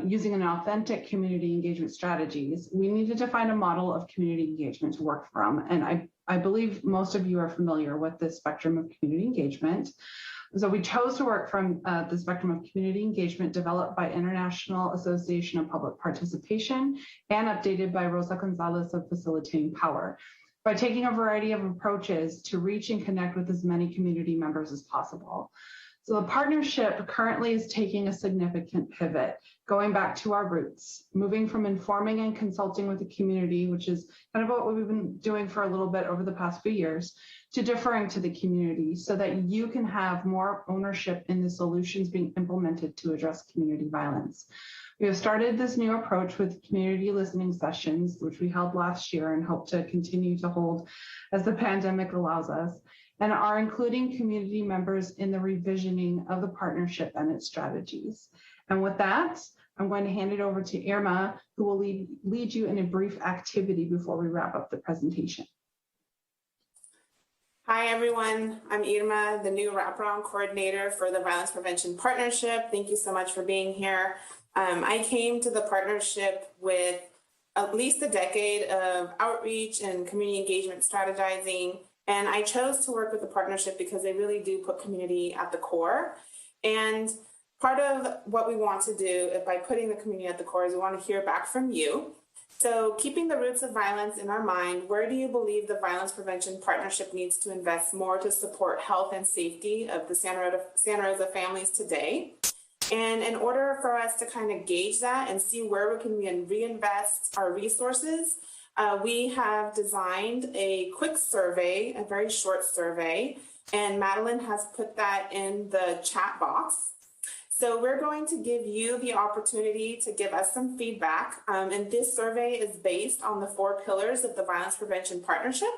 using an authentic community engagement strategies, we needed to find a model of community engagement to work from. And I believe most of you are familiar with this spectrum of community engagement. So we chose to work from the spectrum of community engagement developed by International Association of Public Participation and updated by Rosa Gonzalez of Facilitating Power, by taking a variety of approaches to reach and connect with as many community members as possible. So the partnership currently is taking a significant pivot, going back to our roots, moving from informing and consulting with the community, which is kind of what we've been doing for a little bit over the past few years, to deferring to the community so that you can have more ownership in the solutions being implemented to address community violence. We have started this new approach with community listening sessions, which we held last year and hope to continue to hold as the pandemic allows us, and are including community members in the revisioning of the partnership and its strategies. And with that, I'm going to hand it over to Irma, who will lead you in a brief activity before we wrap up the presentation. Hi, everyone. I'm Irma, the new wraparound coordinator for the Violence Prevention Partnership. Thank you so much for being here. I came to the partnership with at least a decade of outreach and community engagement strategizing. And I chose to work with the partnership because they really do put community at the core. And part of what we want to do by putting the community at the core is we want to hear back from you. So keeping the roots of violence in our mind, where do you believe the Violence Prevention Partnership needs to invest more to support health and safety of the Santa Rosa families today? And in order for us to kind of gauge that and see where we can reinvest our resources, we have designed a quick survey, a very short survey, and Madeline has put that in the chat box. So we're going to give you the opportunity to give us some feedback. And this survey is based on the 4 pillars of the Violence Prevention Partnership.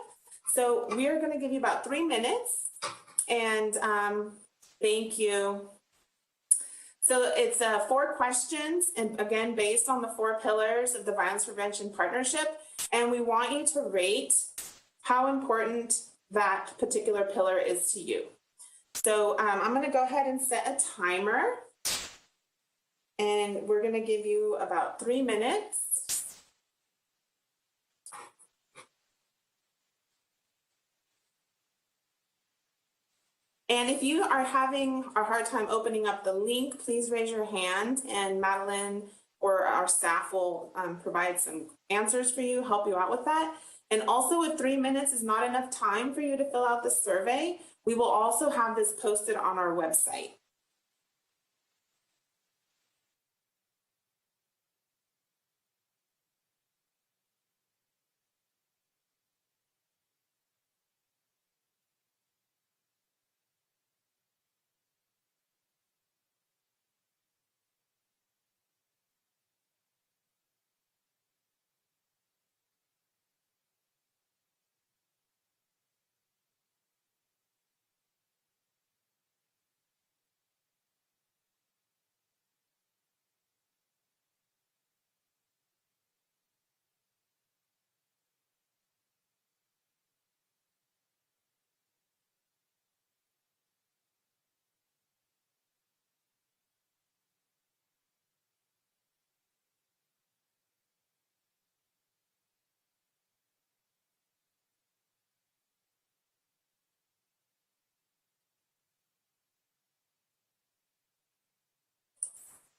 So we are going to give you about 3 minutes. And thank you. So it's 4 questions, and again, based on the 4 pillars of the Violence Prevention Partnership. And we want you to rate how important that particular pillar is to you. So I'm going to go ahead and set a timer. And we're going to give you about 3 minutes. And if you are having a hard time opening up the link, please raise your hand and Madeline or our staff will provide some answers for you, help you out with that. And also if 3 minutes is not enough time for you to fill out the survey, we will also have this posted on our website.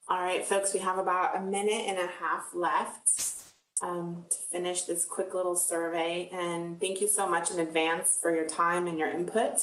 All right, folks, we have about 1.5 minutes left to finish this quick little survey. And thank you so much in advance for your time and your input.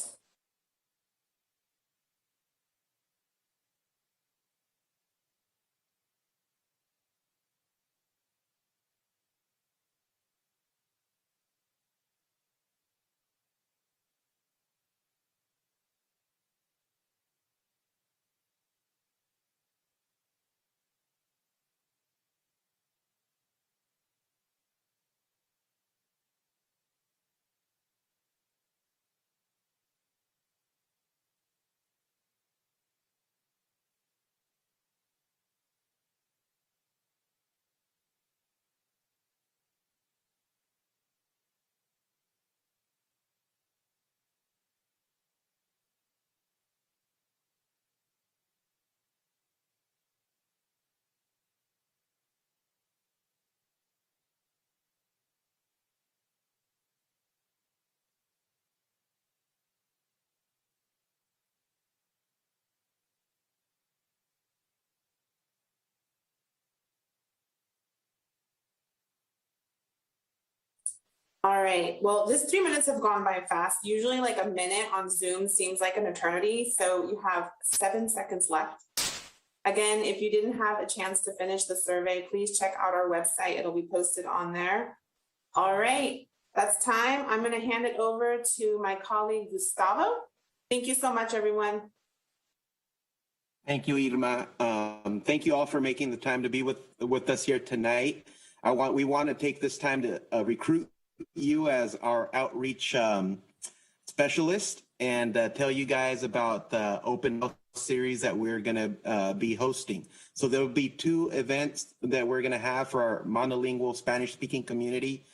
All right, well, just 3 minutes have gone by fast. Usually like a minute on Zoom seems like an eternity. So you have 7 seconds left. Again, if you didn't have a chance to finish the survey, please check out our website. It'll be posted on there. All right, that's time. I'm gonna hand it over to my colleague, Gustavo. Thank you so much, everyone. Thank you, Irma. Thank you all for making the time to be with us here tonight. We want to take this time to recruit you as our outreach specialist and tell you guys about the open health series that we're going to be hosting. So there will be 2 events that we're going to have for our monolingual Spanish-speaking community.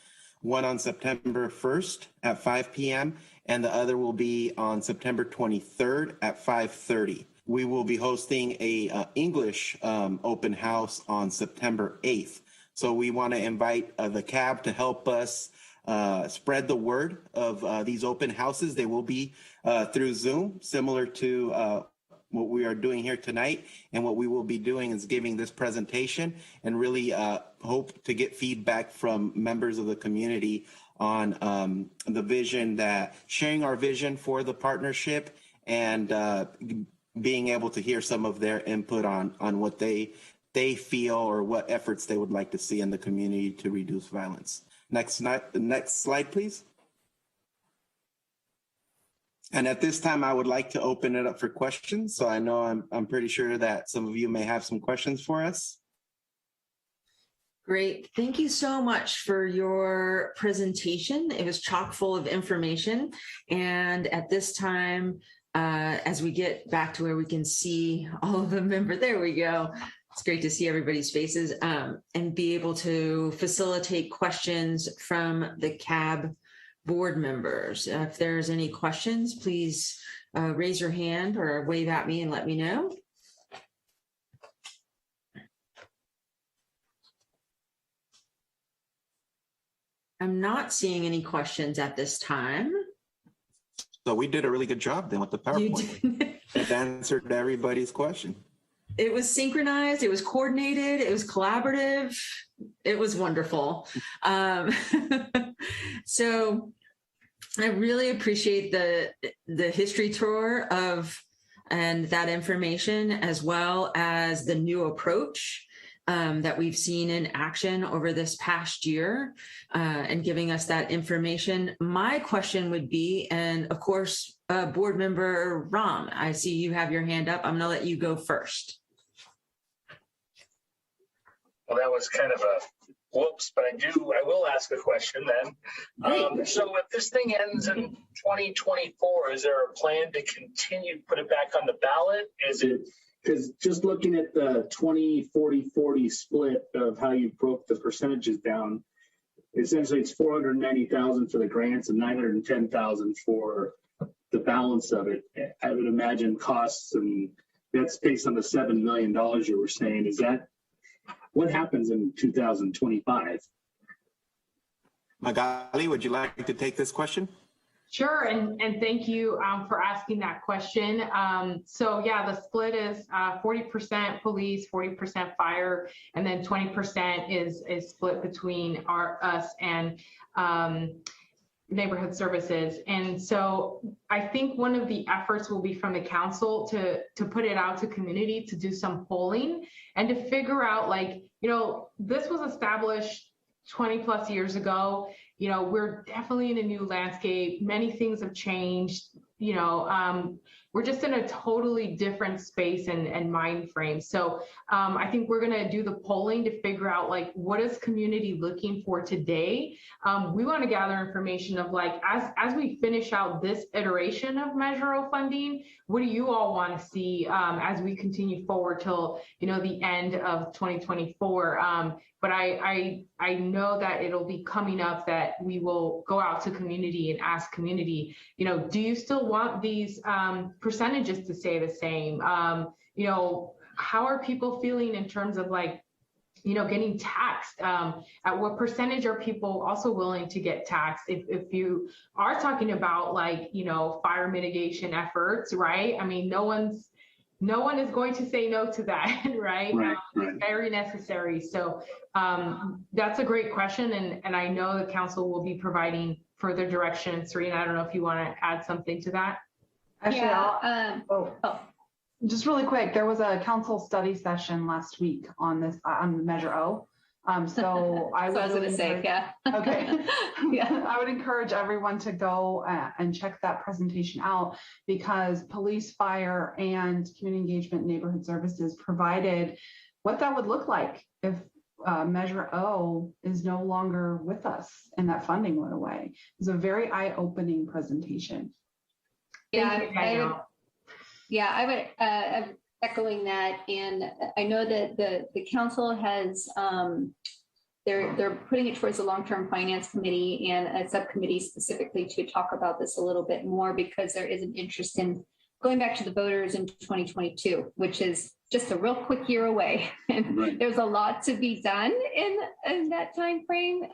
One on September 1st at 5 p.m. and the other will be on September 23rd at 5:30. We will be hosting a English open house on September 8th. So we want to invite the CAB to help us spread the word of these open houses. They will be through Zoom, similar to what we are doing here tonight. And what we will be doing is giving this presentation and really hope to get feedback from members of the community on the vision, that sharing our vision for the partnership, and being able to hear some of their input on what they feel or what efforts they would like to see in the community to reduce violence. Next slide, please. And at this time, I would like to open it up for questions. So I know I'm pretty sure that some of you may have some questions for us. Great. Thank you so much for your presentation. It was chock full of information. And at this time, as we get back to where we can see all of the members, there we go. It's great to see everybody's faces, and be able to facilitate questions from the CAB board members. If there's any questions, please raise your hand or wave at me and let me know. I'm not seeing any questions at this time. So we did a really good job then with the PowerPoint. It answered everybody's question. It was synchronized, it was coordinated, it was collaborative. It was wonderful. So I really appreciate the history tour and that information, as well as the new approach that we've seen in action over this past year, and giving us that information. My question would be, and of course, board member Ram, I see you have your hand up. I'm going to let you go first. Well, that was kind of a whoops, but I will ask a question then. So if this thing ends in 2024, is there a plan to continue to put it back on the ballot? Is it, because just looking at the 20-40-40 split of how you broke the percentages down, essentially it's 490,000 for the grants and 910,000 for the balance of it. I would imagine costs, and that's based on the $7 million you were saying. Is that what happens in 2025? Magali, would you like to take this question? Sure, and thank you for asking that question. So yeah, the split is 40% police, 40% fire, and then 20% is split between us and neighborhood services. And so I think one of the efforts will be from the council to put it out to community, to do some polling and to figure out, like, you know, this was established 20 plus years ago. You know, we're definitely in a new landscape. Many things have changed. You know, we're just in a totally different space and mind frame. So I think we're going to do the polling to figure out, like, what is community looking for today? We want to gather information of, like, as we finish out this iteration of Measure O funding, what do you all want to see as we continue forward till, you know, the end of 2024? But I know that it'll be coming up that we will go out to community and ask community, you know, do you still want these percentages to stay the same? You know, how are people feeling in terms of, like, you know, getting taxed? At what percentage are people also willing to get taxed? If you are talking about, like, you know, fire mitigation efforts, right? I mean, no one is going to say no to that, right? Right. It's very necessary. So that's a great question. And I know the council will be providing further direction. Serena, I don't know if you want to add something to that. Actually, Yeah, just really quick, there was a council study session last week on this, on Measure O. So I was going to say, yeah. Okay. Yeah. I would encourage everyone to go and check that presentation out, because police, fire, and community engagement neighborhood services provided what that would look like if Measure O is no longer with us and that funding went away. It was a very eye-opening presentation. Yeah, Yeah, I would, I'm echoing that. And I know that the council has, they're putting it towards the long-term finance committee and a subcommittee specifically to talk about this a little bit more, because there is an interest in going back to the voters in 2022, which is just a real quick year away. And there's a lot to be done in that time frame,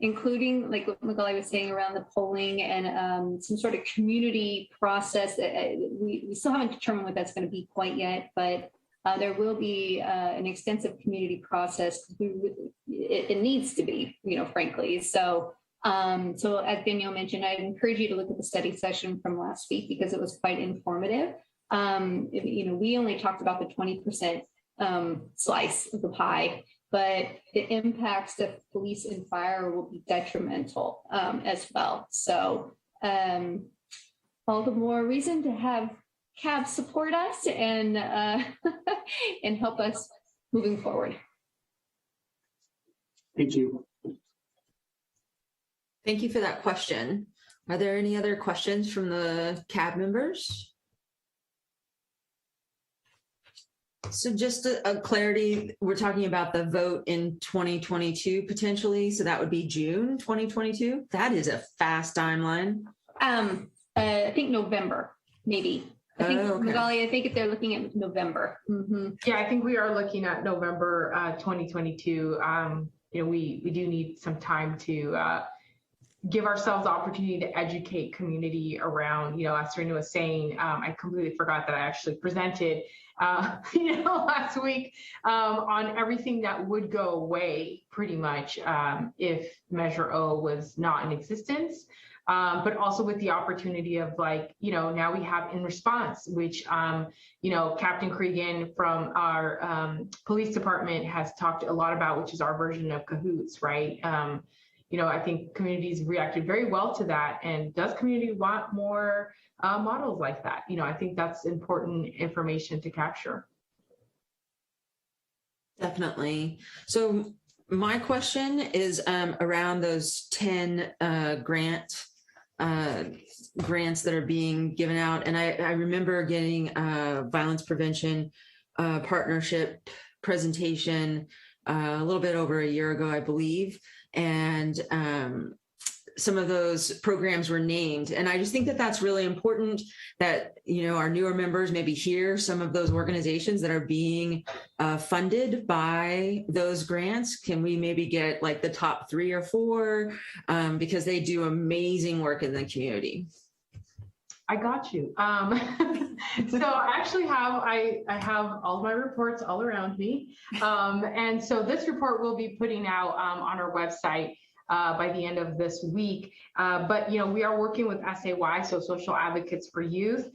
including, like what Magali was saying, around the polling and some sort of community process. We still haven't determined what that's going to be quite yet, but there will be an extensive community process. It needs to be, frankly. So as Danielle mentioned, I'd encourage you to look at the study session from last week because it was quite informative. We only talked about the 20% slice of the pie, but the impacts of police and fire will be detrimental as well. So all the more reason to have CAB support us and and help us moving forward. Thank you. Thank you for that question. Are there any other questions from the CAB members? So just a clarity, we're talking about the vote in 2022 potentially. So that would be June 2022. That is a fast timeline. I think November, maybe. I think, okay. Magali, I think if they're looking at November. Mm-hmm. Yeah, I think we are looking at November 2022. We do need some time to give ourselves the opportunity to educate community around, as Serena was saying, I completely forgot that I actually presented, last week on everything that would go away pretty much if Measure O was not in existence. But also with the opportunity of now we have In Response, which, Captain Cregan from our police department has talked a lot about, which is our version of Cahoots, right? I think communities reacted very well to that. And does community want more models like that? I think that's important information to capture. Definitely. So my question is around those 10 grants that are being given out. And I remember getting a violence prevention partnership presentation a little bit over a year ago, I believe. And some of those programs were named. And I just think that that's really important that, our newer members maybe hear some of those organizations that are being funded by those grants. Can we maybe get like the top 3 or 4 because they do amazing work in the community? I got you. So I actually I have all of my reports all around me. And so this report we'll be putting out on our website by the end of this week. But, we are working with SAY, so Social Advocates for Youth.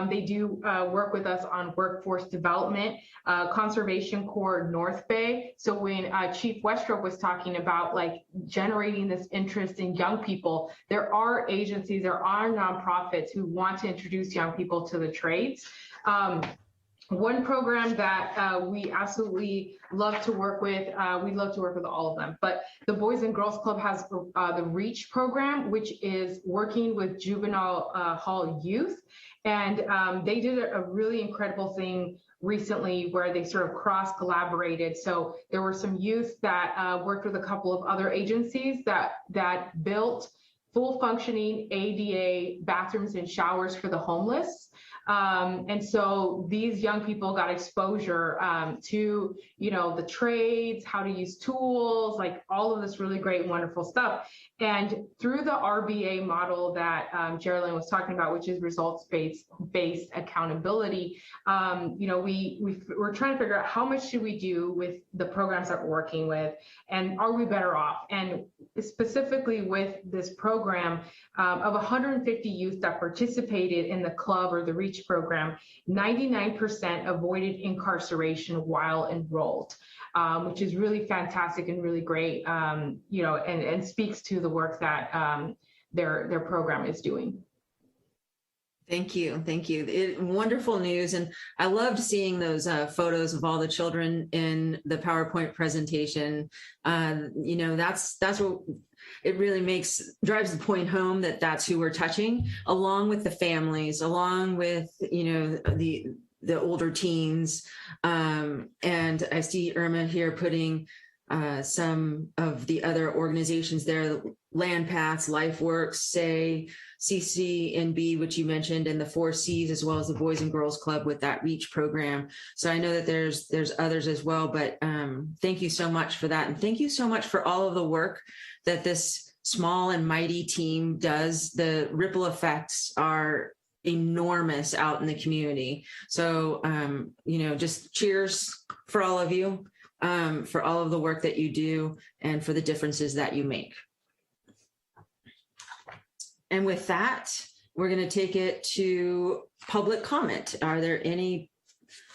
They do work with us on workforce development, Conservation Corps North Bay. So when Chief Westrope was talking about generating this interest in young people, there are agencies, there are nonprofits who want to introduce young people to the trades. One program that we absolutely love to work with, we love to work with all of them, but the Boys and Girls Club has the REACH program, which is working with juvenile hall youth. And they did a really incredible thing recently where they sort of cross-collaborated. So there were some youth that worked with a couple of other agencies that built full functioning ADA bathrooms and showers for the homeless. And so these young people got exposure to, the trades, how to use tools, all of this really great, wonderful stuff. And through the RBA model that Geraldine was talking about, which is results-based accountability, we're trying to figure out how much should we do with the programs that we're working with, and are we better off? And specifically with this program, of 150 youth that participated in the club or the REACH program, 99% avoided incarceration while enrolled, which is really fantastic and really great, and speaks to the work that their program is doing. Thank you. Thank you. Wonderful news. And I loved seeing those photos of all the children in the PowerPoint presentation. That's what it really drives the point home that that's who we're touching, along with the families, along with, the older teens. And I see Irma here putting some of the other organizations there, Land Paths, LifeWorks, SAY, CCNB, which you mentioned, and the 4Cs, as well as the Boys and Girls Club with that REACH program. So I know that there's others as well, but thank you so much for that. And thank you so much for all of the work that this small and mighty team does. The ripple effects are enormous out in the community. So, just cheers for all of you, for all of the work that you do and for the differences that you make. And with that, we're going to take it to public comment. Are there any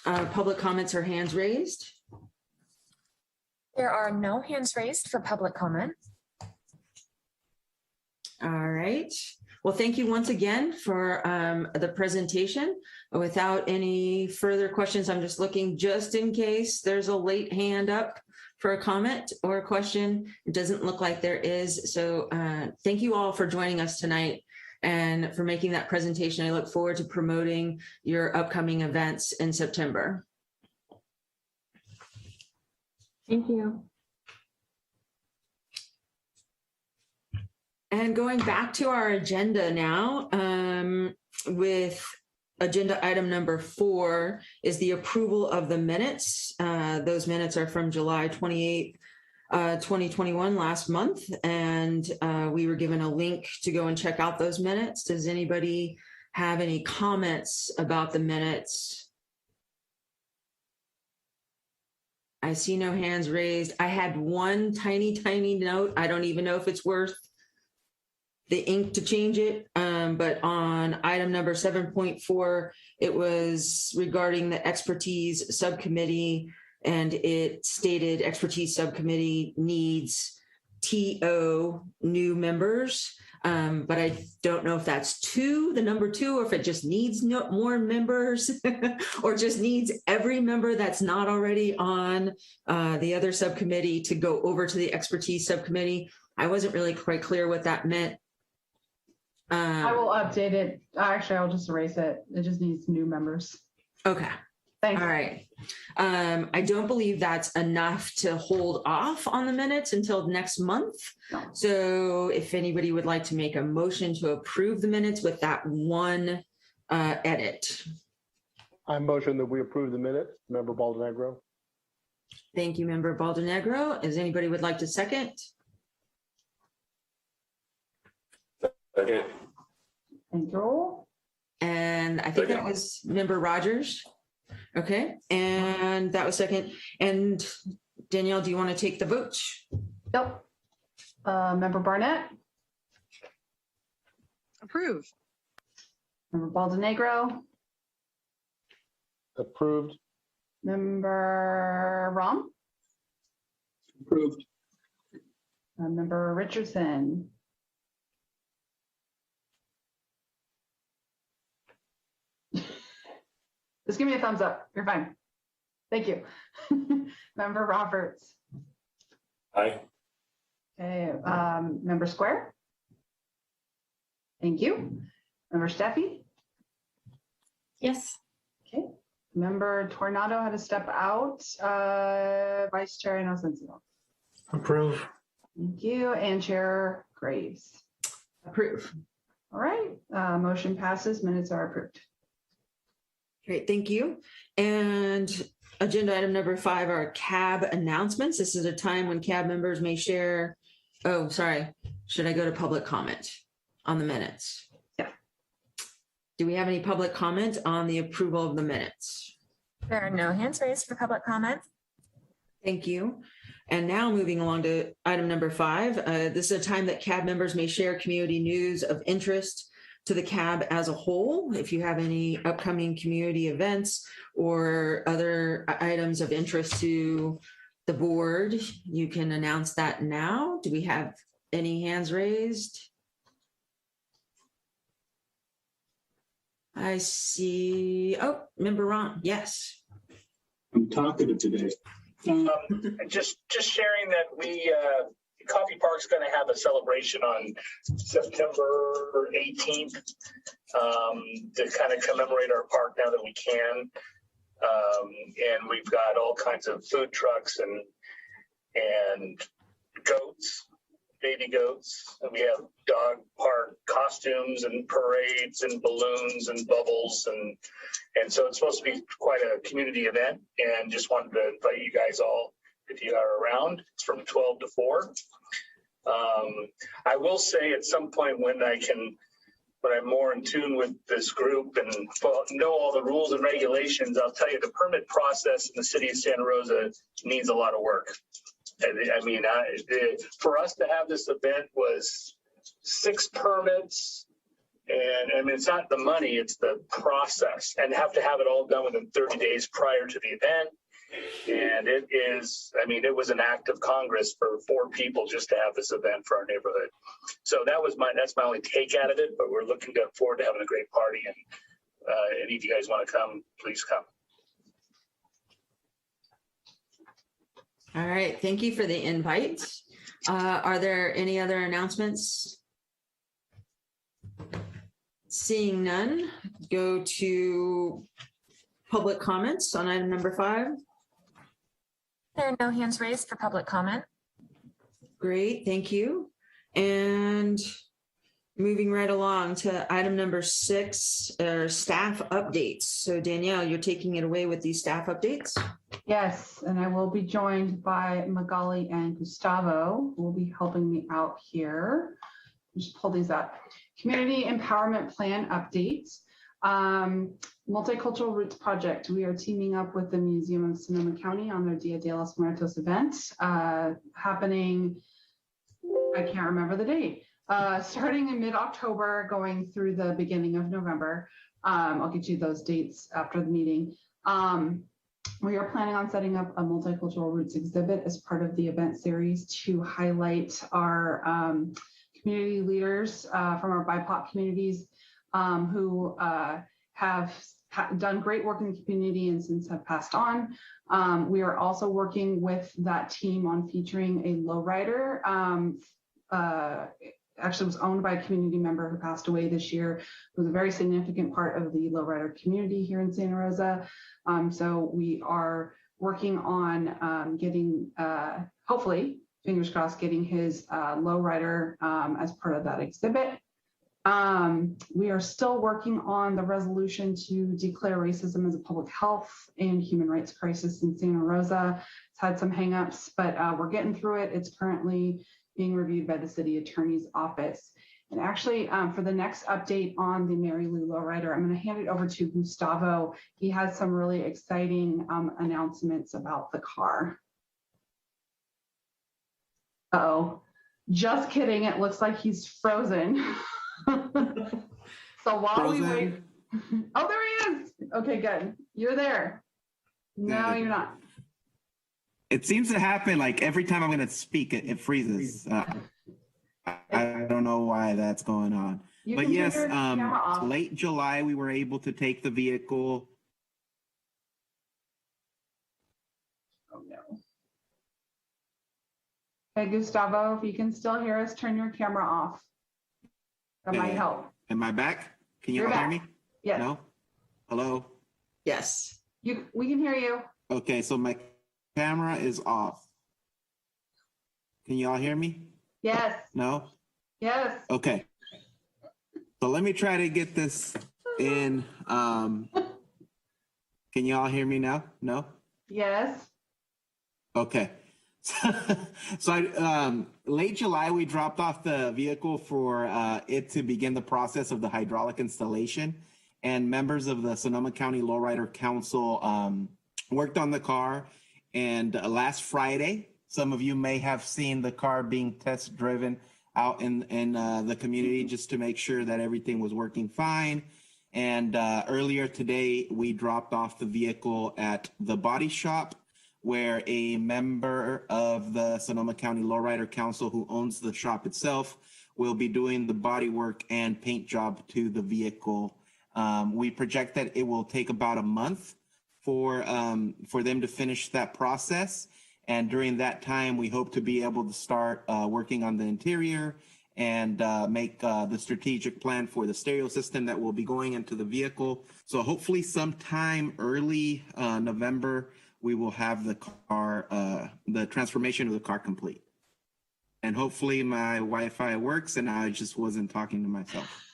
public comments or hands raised? There are no hands raised for public comment. All right. Well, thank you once again for the presentation. Without any further questions, I'm just looking just in case there's a late hand up for a comment or a question. It doesn't look like there is. So thank you all for joining us tonight and for making that presentation. I look forward to promoting your upcoming events in September. Thank you. And going back to our agenda now, with agenda item number 4 is the approval of the minutes. Those minutes are from July 28th, 2021, last month. And we were given a link to go and check out those minutes. Does anybody have any comments about the minutes? I see no hands raised. I had one tiny note. I don't even know if it's worth the ink to change it. But on item number 7.4, it was regarding the expertise subcommittee, and it stated expertise subcommittee needs TO new members. But I don't know if that's the number 2, or if it just needs more members or just needs every member that's not already on the other subcommittee to go over to the expertise subcommittee. I wasn't really quite clear what that meant. I will update it. Actually, I'll just erase it. It just needs new members. Okay. Thanks. All right. I don't believe that's enough to hold off on the minutes until next month. No. So if anybody would like to make a motion to approve the minutes with that one edit. I motion that we approve the minutes. Member Baldonegro. Thank you, Member Baldonegro. Is anybody would like to second? Second. Thank you. And I think that was Member Rogers. Okay, and that was second. And Danielle, do you want to take the vote? Nope. Member Barnett. Approve. Member Baldonegro. Approved. Member Rom. Approved. Member Richardson. Just give me a thumbs up. You're fine. Thank you. Member Roberts. Aye. Okay. Member Square. Thank you. Member Steffi. Yes. Okay. Member Tornado had to step out. Vice Chair Inocencio. Approve. Thank you. And Chair Graves. Approve. All right. Motion passes. Minutes are approved. Great, thank you. And agenda item number 5 are CAB announcements. This is a time when CAB members may share. Oh, sorry. Should I go to public comment on the minutes? Yeah. Do we have any public comment on the approval of the minutes? There are no hands raised for public comment. Thank you. And now moving along to item number 5. This is a time that CAB members may share community news of interest to the CAB as a whole. If you have any upcoming community events or other items of interest to the board, you can announce that now. Do we have any hands raised? I see. Oh, Member Ron. Yes. I'm talkative today. Just sharing that we Coffee Park's going to have a celebration on September 18th to kind of commemorate our park now that we can. And we've got all kinds of food trucks and goats, baby goats. And we have dog park costumes and parades and balloons and bubbles. And so it's supposed to be quite a community event. And just wanted to invite you guys all, if you are around. It's from 12 to 4. I will say at some point when I'm more in tune with this group and know all the rules and regulations, I'll tell you the permit process in the city of Santa Rosa needs a lot of work. I mean, for us to have this event was 6 permits, and I mean, it's not the money, it's the process, and have to have it all done within 30 days prior to the event. And it is, I mean, it was an act of Congress for 4 people just to have this event for our neighborhood. So that's my only take out of it, but we're looking forward to having a great party. And any of you guys want to come, please come. All right, thank you for the invite. Are there any other announcements? Seeing none, go to public comments on item number 5. There are no hands raised for public comment. Great, thank you. And moving right along to item number 6, staff updates. So Danielle, you're taking it away with these staff updates? Yes, and I will be joined by Magali and Gustavo, who will be helping me out here. Just pull these up. Community Empowerment Plan updates. Multicultural Roots Project. We are teaming up with the Museum of Sonoma County on their Dia de los Muertos event happening, I can't remember the date, starting in mid-October, going through the beginning of November. I'll get you those dates after the meeting. We are planning on setting up a multicultural roots exhibit as part of the event series to highlight our community leaders from our BIPOC communities who have done great work in the community and since have passed on. We are also working with that team on featuring a lowrider. Actually was owned by a community member who passed away this year. It was a very significant part of the lowrider community here in Santa Rosa. So we are working on getting, hopefully, fingers crossed, getting his lowrider as part of that exhibit. We are still working on the resolution to declare racism as a public health and human rights crisis in Santa Rosa. It's had some hangups, but we're getting through it. It's currently being reviewed by the city attorney's office. And actually, for the next update on the Mary Lou Lowrider, I'm going to hand it over to Gustavo. He has some really exciting announcements about the car. Uh-oh, just kidding. It looks like he's frozen. So while we wait, oh, there he is. Okay, good. You're there. No, you're not. It seems to happen like every time I'm going to speak, it freezes. I don't know why that's going on. But yes, late July, we were able to take the vehicle. Oh, no. Hey, Gustavo, if you can still hear us, turn your camera off. That might help. Am I back? Can you all hear me? Yes. No? Hello? Yes. We can hear you. Okay, so my camera is off. Can you all hear me? Yes. No? Yes. Okay. So let me try to get this in. Can you all hear me now? No? Yes. Okay. So late July, we dropped off the vehicle for it to begin the process of the hydraulic installation. And members of the Sonoma County Lowrider Council worked on the car. And last Friday, some of you may have seen the car being test driven out in the community just to make sure that everything was working fine. And earlier today, we dropped off the vehicle at the body shop, where a member of the Sonoma County Lowrider Council who owns the shop itself will be doing the body work and paint job to the vehicle. We project that it will take about a month for them to finish that process. And during that time, we hope to be able to start working on the interior and make the strategic plan for the stereo system that will be going into the vehicle. So hopefully sometime early November, we will have the car, the transformation of the car complete. And hopefully my Wi-Fi works and I just wasn't talking to myself.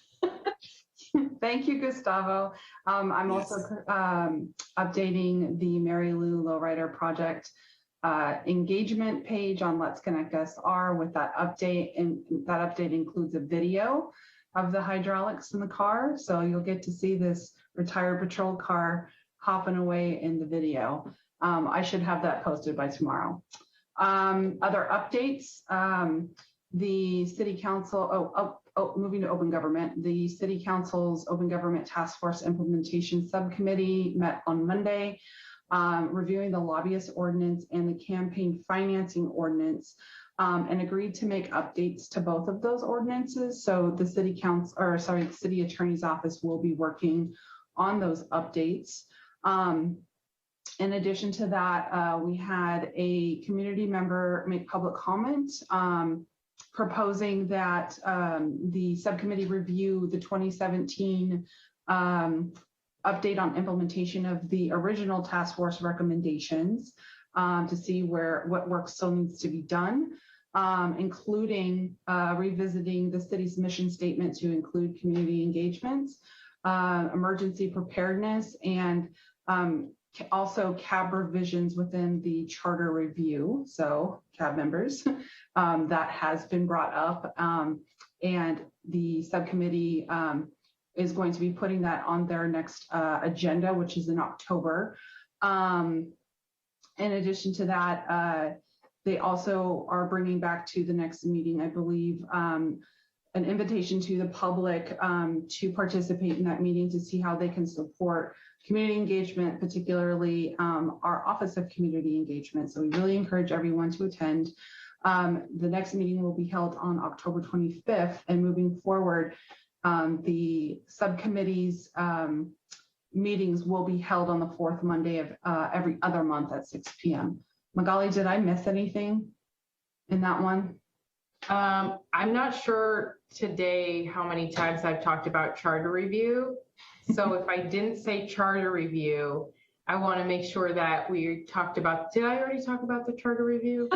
Thank you, Gustavo. I'm also updating the Mary Lou Lowrider Project engagement page on Let's Connect SR with that update, and that update includes a video of the hydraulics in the car. So you'll get to see this retired patrol car hopping away in the video. I should have that posted by tomorrow. Other updates, the City Council, moving to open government, the City Council's Open Government Task Force Implementation Subcommittee met on Monday, reviewing the lobbyist ordinance and the campaign financing ordinance, and agreed to make updates to both of those ordinances. So the City Council, or sorry, the City Attorney's Office will be working on those updates. In addition to that, we had a community member make public comment proposing that the subcommittee review the 2017 update on implementation of the original task force recommendations to see what work still needs to be done, including revisiting the city's mission statement to include community engagements, emergency preparedness, and also CAB revisions within the charter review. So CAB members, that has been brought up, and the subcommittee is going to be putting that on their next agenda, which is in October. In addition to that, they also are bringing back to the next meeting, I believe, an invitation to the public to participate in that meeting to see how they can support community engagement, particularly our Office of Community Engagement. So we really encourage everyone to attend. The next meeting will be held on October 25th, and moving forward, the subcommittee's meetings will be held on the fourth Monday of every other month at 6 p.m. Magali, did I miss anything in that one? I'm not sure today how many times I've talked about charter review. So if I didn't say charter review, I want to make sure that we talked about, did I already talk about the charter review?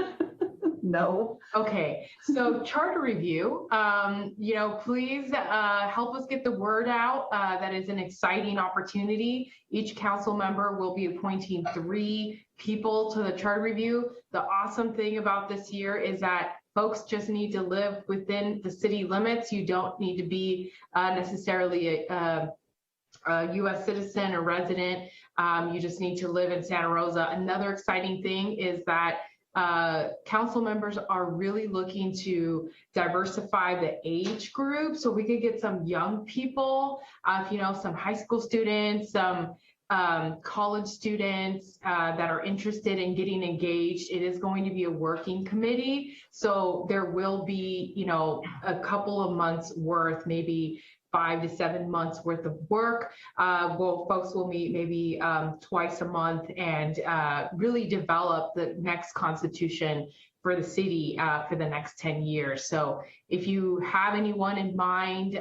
No. Okay, so charter review, please help us get the word out. That is an exciting opportunity. Each council member will be appointing 3 people to the charter review. The awesome thing about this year is that folks just need to live within the city limits. You don't need to be necessarily a U.S. citizen or resident. You just need to live in Santa Rosa. Another exciting thing is that council members are really looking to diversify the age group, so we could get some young people, some high school students, some college students that are interested in getting engaged. It is going to be a working committee, so there will be, a couple of months worth, maybe 5 to 7 months worth of work. Folks will meet maybe twice a month and really develop the next constitution for the city for the next 10 years. So if you have anyone in mind,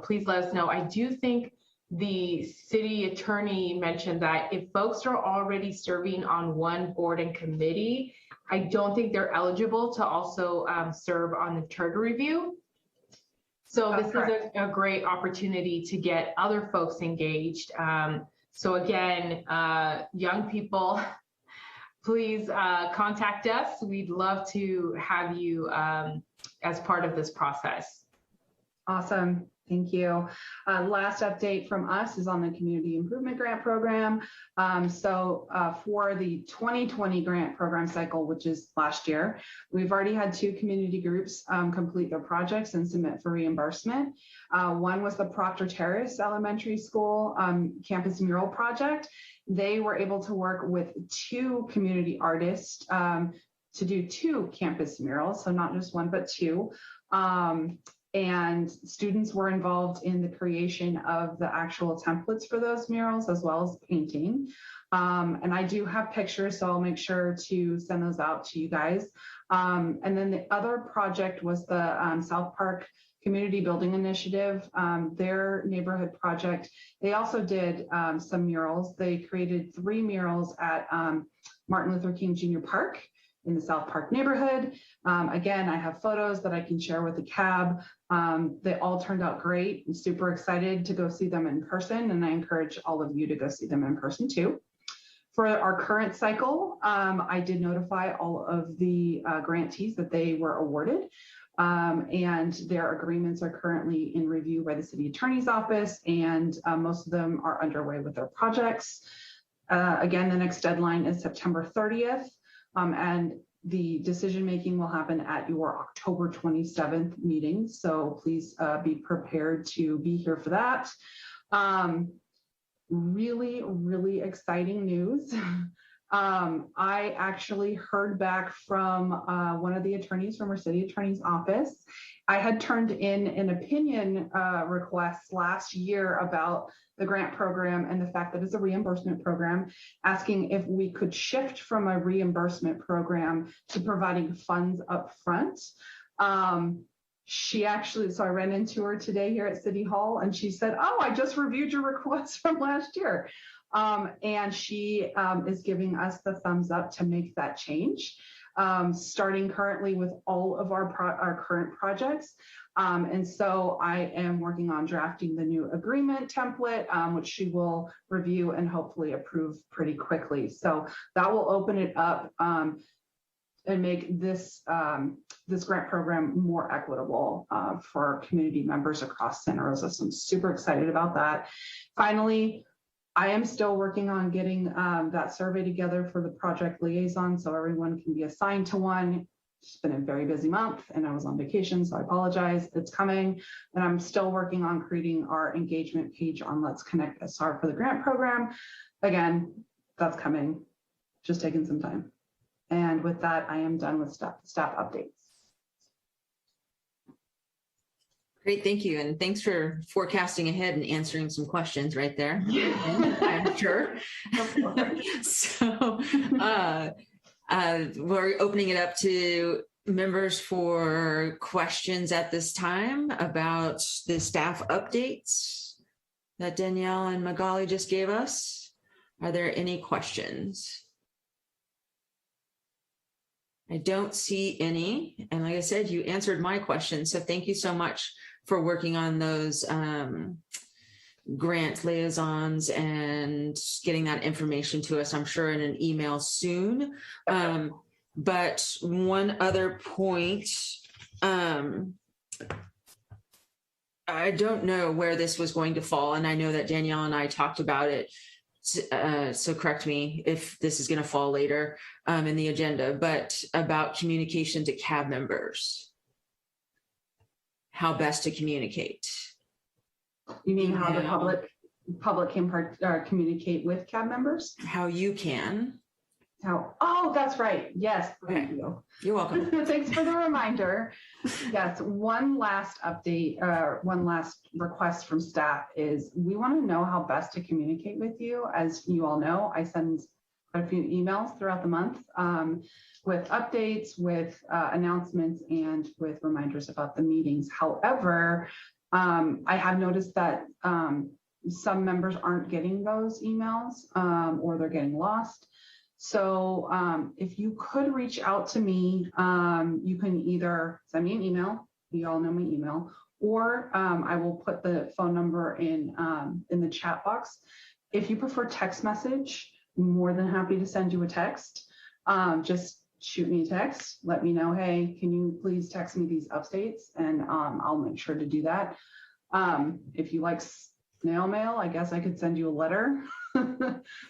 please let us know. I do think the city attorney mentioned that if folks are already serving on one board and committee, I don't think they're eligible to also serve on the charter review. So this is a great opportunity to get other folks engaged. So again, young people, please contact us. We'd love to have you as part of this process. Awesome. Thank you. Last update from us is on the Community Improvement Grant Program. For the 2020 grant program cycle, which is last year, we've already had 2 community groups complete their projects and submit for reimbursement. One was the Proctor Terrace Elementary School campus mural project. They were able to work with 2 community artists to do 2 campus murals, so not just 1, but 2. and students were involved in the creation of the actual templates for those murals as well as painting. And I do have pictures, so I'll make sure to send those out to you guys. And then the other project was the South Park Community Building Initiative, their neighborhood project. They also did some murals. They created 3 murals at Martin Luther King Jr. Park in the South Park neighborhood. Again, I have photos that I can share with the CAB. They all turned out great. I'm super excited to go see them in person, and I encourage all of you to go see them in person too. For our current cycle, I did notify all of the grantees that they were awarded, and their agreements are currently in review by the city attorney's office, and most of them are underway with their projects. Again, the next deadline is September 30th. And the decision-making will happen at your October 27th meeting. So please be prepared to be here for that. Really, really exciting news. I actually heard back from one of the attorneys from our city attorney's office. I had turned in an opinion request last year about the grant program and the fact that it's a reimbursement program, asking if we could shift from a reimbursement program to providing funds up front. She actually, so I ran into her today here at City Hall, and she said, "Oh, I just reviewed your request from last year." And she is giving us the thumbs up to make that change, starting currently with all of our current projects. And so I am working on drafting the new agreement template, which she will review and hopefully approve pretty quickly. So that will open it up and make this this grant program more equitable for community members across Santa Rosa. So I'm super excited about that. Finally, I am still working on getting that survey together for the project liaison so everyone can be assigned to one. It's been a very busy month and I was on vacation, so I apologize. It's coming. And I'm still working on creating our engagement page on Let's Connect SR for the grant program. Again, that's coming, just taking some time. And with that, I am done with staff updates. Great, thank you. And thanks for forecasting ahead and answering some questions right there. I'm sure. So we're opening it up to members for questions at this time about the staff updates that Danielle and Magali just gave us. Are there any questions? I don't see any. And like I said, you answered my question. So thank you so much for working on those grant liaisons and getting that information to us, I'm sure in an email soon. But one other point, I don't know where this was going to fall. And I know that Danielle and I talked about it. So correct me if this is going to fall later in the agenda, but about communication to CAB members. How best to communicate. You mean how the public can communicate with CAB members? How you can. How? Oh, that's right. Yes. Thank you. You're welcome. Thanks for the reminder. Yes. One last update, one last request from staff is we want to know how best to communicate with you. As you all know, I send quite a few emails throughout the month with updates, with announcements, and with reminders about the meetings. However, I have noticed that some members aren't getting those emails or they're getting lost. So if you could reach out to me, you can either send me an email, you all know my email, or I will put the phone number in the chat box. If you prefer text message, I'm more than happy to send you a text. Just shoot me a text, let me know, hey, can you please text me these updates? And I'll make sure to do that. If you like snail mail, I guess I could send you a letter.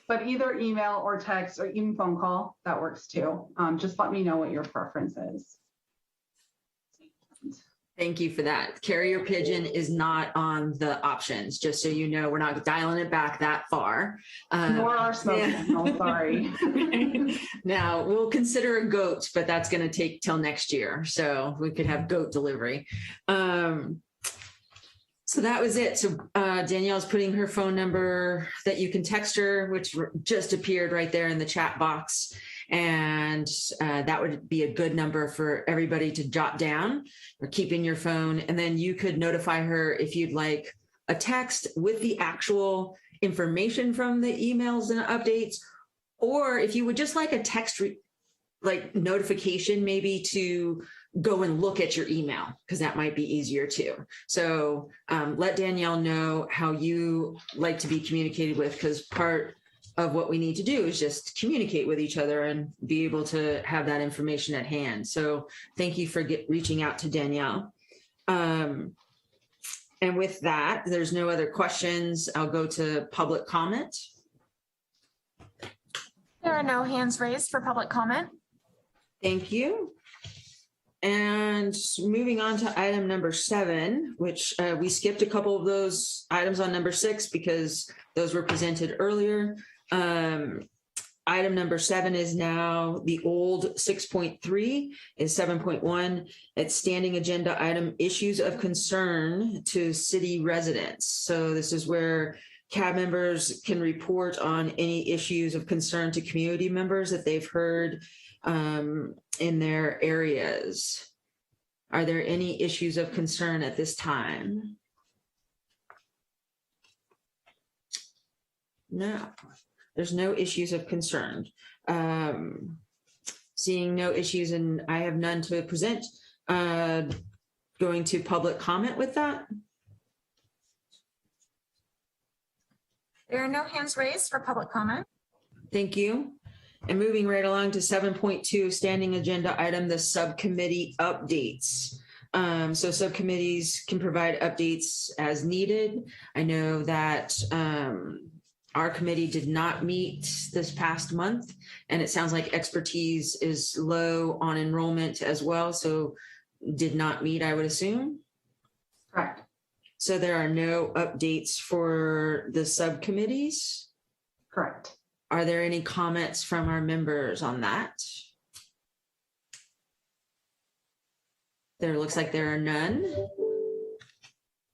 But either email or text or even phone call, that works too. Just let me know what your preference is. Thank you for that. Carrier pigeon is not on the options, just so you know. We're not dialing it back that far. Nor our smoke signal, sorry. Now, we'll consider a goat, but that's going to take till next year. So we could have goat delivery. So that was it. So Danielle's putting her phone number that you can text her, which just appeared right there in the chat box. And that would be a good number for everybody to jot down or keep in your phone. And then you could notify her if you'd like a text with the actual information from the emails and updates, or if you would just like a text like notification maybe to go and look at your email, because that might be easier too. So let Danielle know how you like to be communicated with, because part of what we need to do is just communicate with each other and be able to have that information at hand. So thank you for reaching out to Danielle. And with that, there's no other questions. I'll go to public comment. There are no hands raised for public comment. Thank you. And moving on to item number 7, which we skipped a couple of those items on number 6 because those were presented earlier. Item number 7 is now the old 6.3 is 7.1. It's standing agenda item issues of concern to city residents. So this is where CAB members can report on any issues of concern to community members that they've heard in their areas. Are there any issues of concern at this time? No, there's no issues of concern. Seeing no issues, and I have none to present. Going to public comment with that. There are no hands raised for public comment. Thank you. And moving right along to 7.2, standing agenda item, the subcommittee updates. So subcommittees can provide updates as needed. I know that our committee did not meet this past month, and it sounds like expertise is low on enrollment as well. So did not meet, I would assume. Correct. So there are no updates for the subcommittees? Correct. Are there any comments from our members on that? There looks like there are none.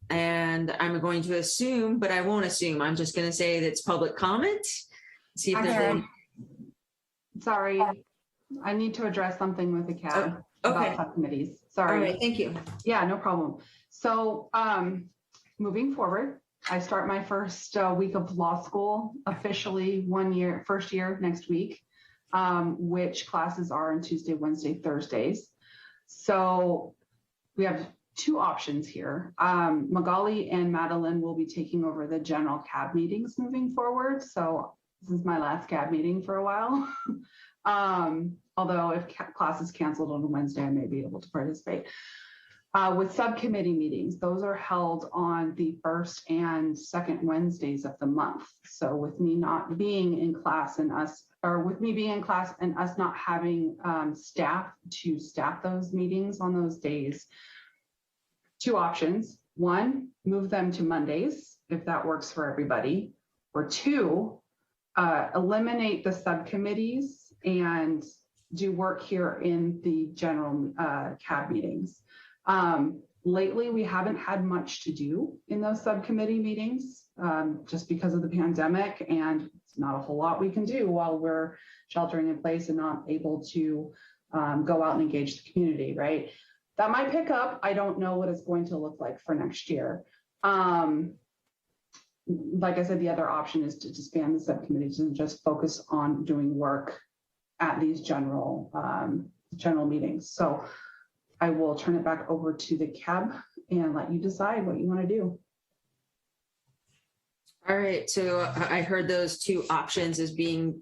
And I'm going to assume, but I won't assume. I'm just going to say that it's public comment. See if there's any. Sorry, I need to address something with the CAB about subcommittees. Sorry. All right, thank you. Yeah, no problem. So moving forward, I start my first week of law school, officially first year next week, which classes are on Tuesday, Wednesday, Thursdays. So we have 2 options here. Magali and Madeline will be taking over the general CAB meetings moving forward. So this is my last CAB meeting for a while. Although if class is canceled on a Wednesday, I may be able to participate. With subcommittee meetings, those are held on the first and second Wednesdays of the month. So with me not being in class and us not having staff to staff those meetings on those days, 2 options. 1, move them to Mondays, if that works for everybody. Or 2, eliminate the subcommittees and do work here in the general CAB meetings. Lately, we haven't had much to do in those subcommittee meetings just because of the pandemic, and it's not a whole lot we can do while we're sheltering in place and not able to go out and engage the community, right? That might pick up. I don't know what it's going to look like for next year. Like I said, the other option is to disband the subcommittees and just focus on doing work at these general meetings. So I will turn it back over to the CAB and let you decide what you want to do. All right, so I heard those 2 options as being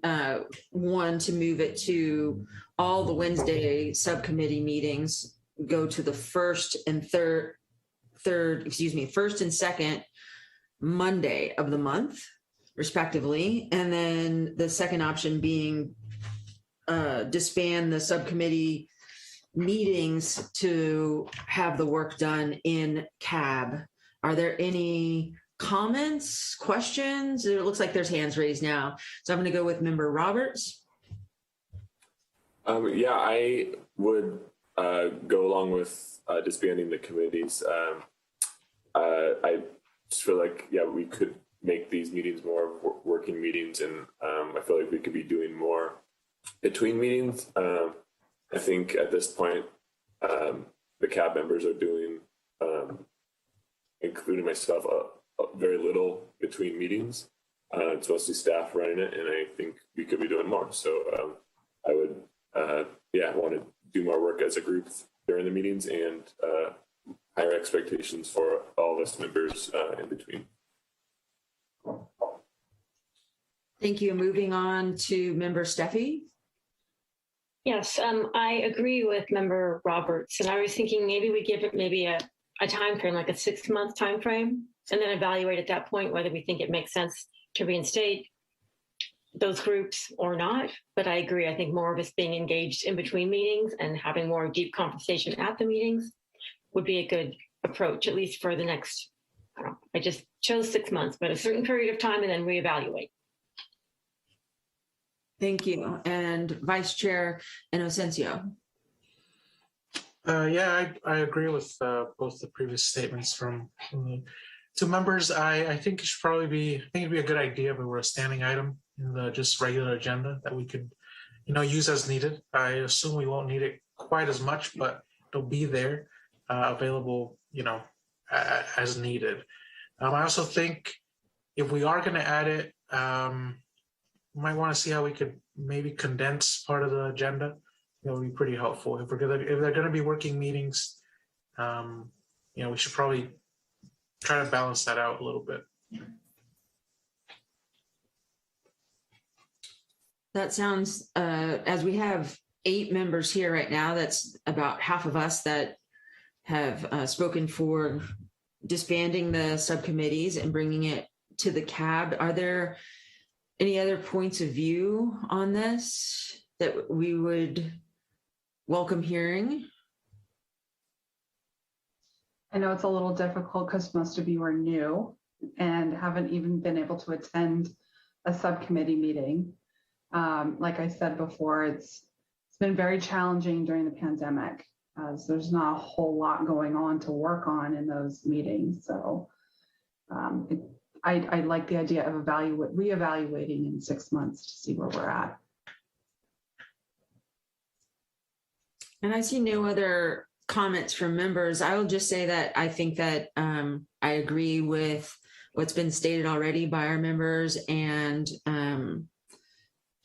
1, to move it to all the Wednesday subcommittee meetings, go to the first and second Monday of the month, respectively. And then the second option being disband the subcommittee meetings to have the work done in CAB. Are there any comments, questions? It looks like there's hands raised now. So I'm going to go with Member Roberts. Yeah, I would go along with disbanding the committees. I just feel like, yeah, we could make these meetings more working meetings, and I feel like we could be doing more between meetings. I think at this point, the CAB members are doing, including myself, very little between meetings. It's mostly staff running it, and I think we could be doing more. So I would, want to do more work as a group during the meetings, and higher expectations for all of us members in between. Thank you. Moving on to Member Steffi. Yes, I agree with Member Roberts, and I was thinking maybe we give it maybe a time frame, like a 6-month time frame, and then evaluate at that point whether we think it makes sense to reinstate those groups or not. But I agree. I think more of us being engaged in between meetings and having more deep conversation at the meetings would be a good approach, at least for the next, I just chose 6 months, but a certain period of time and then reevaluate. Thank you. And Vice Chair Inocencio. I agree with both the previous statements from the two members. I think it should probably be, it'd be a good idea if it were a standing item in the just regular agenda that we could, use as needed. I assume we won't need it quite as much, but it'll be there, available, as needed. I also think if we are going to add it, we might want to see how we could maybe condense part of the agenda. That would be pretty helpful. If they're going to be working meetings, we should probably try to balance that out a little bit. That sounds, as we have 8 members here right now, that's about half of us that have spoken for disbanding the subcommittees and bringing it to the CAB. Are there any other points of view on this that we would welcome hearing? I know it's a little difficult because most of you are new and haven't even been able to attend a subcommittee meeting. Like I said before, it's been very challenging during the pandemic. So there's not a whole lot going on to work on in those meetings. So I like the idea of reevaluating in 6 months to see where we're at. And I see no other comments from members. I will just say that I think that I agree with what's been stated already by our members, and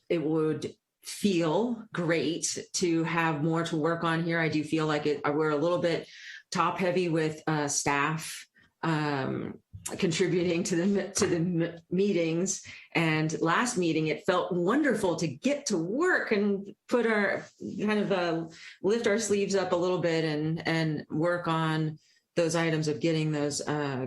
it would feel great to have more to work on here. I do feel like we're a little bit top heavy with staff contributing to the meetings. And last meeting, it felt wonderful to get to work and put our lift our sleeves up a little bit and work on those items of getting those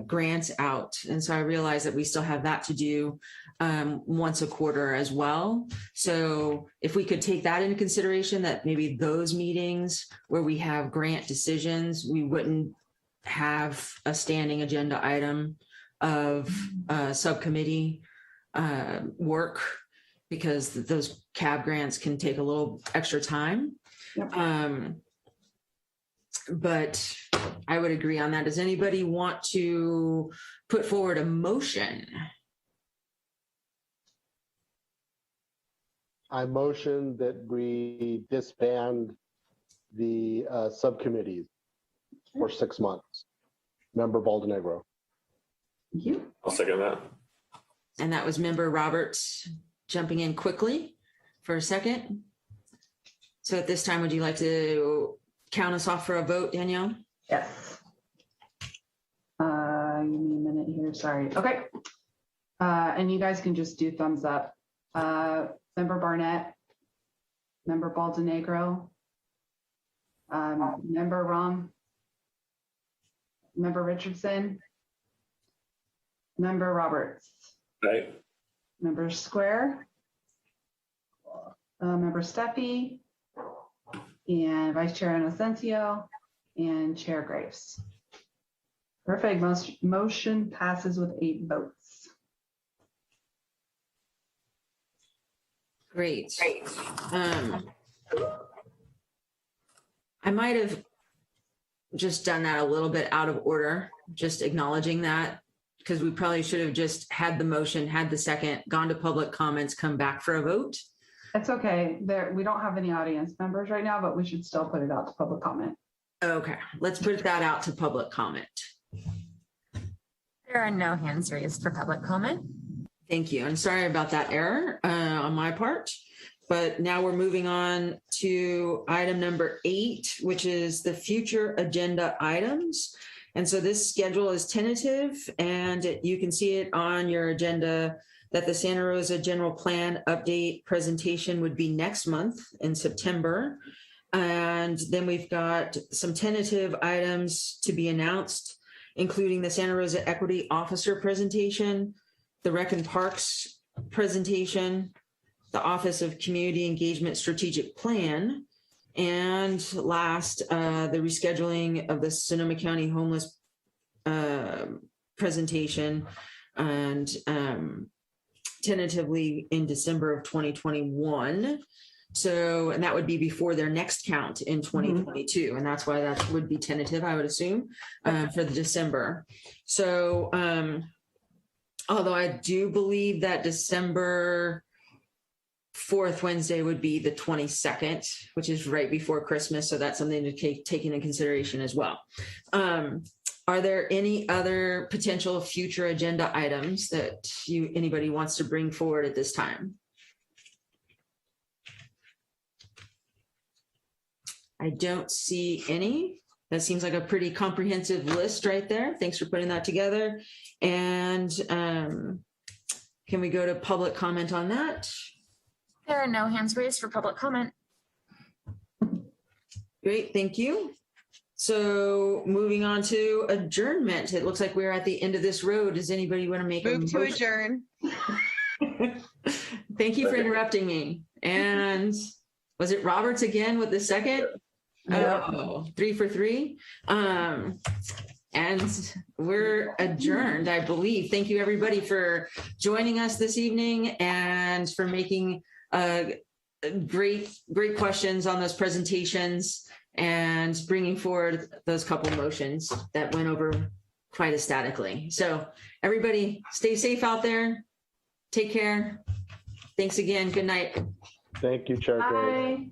grants out. And so I realized that we still have that to do once a quarter as well. So if we could take that into consideration, that maybe those meetings where we have grant decisions, we wouldn't have a standing agenda item of subcommittee work, because those CAB grants can take a little extra time. Yep. But I would agree on that. Does anybody want to put forward a motion? I motion that we disband the subcommittees for 6 months. Member Baldenegro. Thank you. I'll second that. And that was Member Roberts jumping in quickly for a second. So at this time, would you like to count us off for a vote, Danielle? Yes. Give me a minute here. Sorry. Okay. And you guys can just do thumbs up. Member Barnett, Member Baldenegro, Member Rom, Member Richardson, Member Roberts. Aye. Member Square, Member Steffi, and Vice Chair Inocencio, and Chair Graves. Perfect. Motion passes with 8 votes. Great. I might have just done that a little bit out of order, just acknowledging that, because we probably should have just had the motion, had the second, gone to public comments, come back for a vote. That's okay. We don't have any audience members right now, but we should still put it out to public comment. Okay, let's put that out to public comment. There are no hands raised for public comment. Thank you. I'm sorry about that error on my part, but now we're moving on to item number 8, which is the future agenda items. And so this schedule is tentative, and you can see it on your agenda that the Santa Rosa General Plan update presentation would be next month in September. And then we've got some tentative items to be announced, including the Santa Rosa Equity Officer presentation, the Rec and Parks presentation, the Office of Community Engagement Strategic Plan, and last, the rescheduling of the Sonoma County Homeless presentation, and tentatively in December of 2021. So, and that would be before their next count in 2022. And that's why that would be tentative, I would assume, for the December. So, although I do believe that December 4th Wednesday would be the 22nd, which is right before Christmas. So that's something to take into consideration as well. Are there any other potential future agenda items that anybody wants to bring forward at this time? I don't see any. That seems like a pretty comprehensive list right there. Thanks for putting that together. And can we go to public comment on that? There are no hands raised for public comment. Great, thank you. So moving on to adjournment. It looks like we're at the end of this road. Does anybody want to make a Move to motion? adjourn. Thank you for interrupting me. And was it Roberts again with the second? Yeah. Oh, 3 for 3. And we're adjourned, I believe. Thank you, everybody, for joining us this evening and for making great questions on those presentations and bringing forward those couple motions that went over quite ecstatically. So everybody stay safe out there. Take care. Thanks again. Good night. Thank you, Chair Gray. Bye.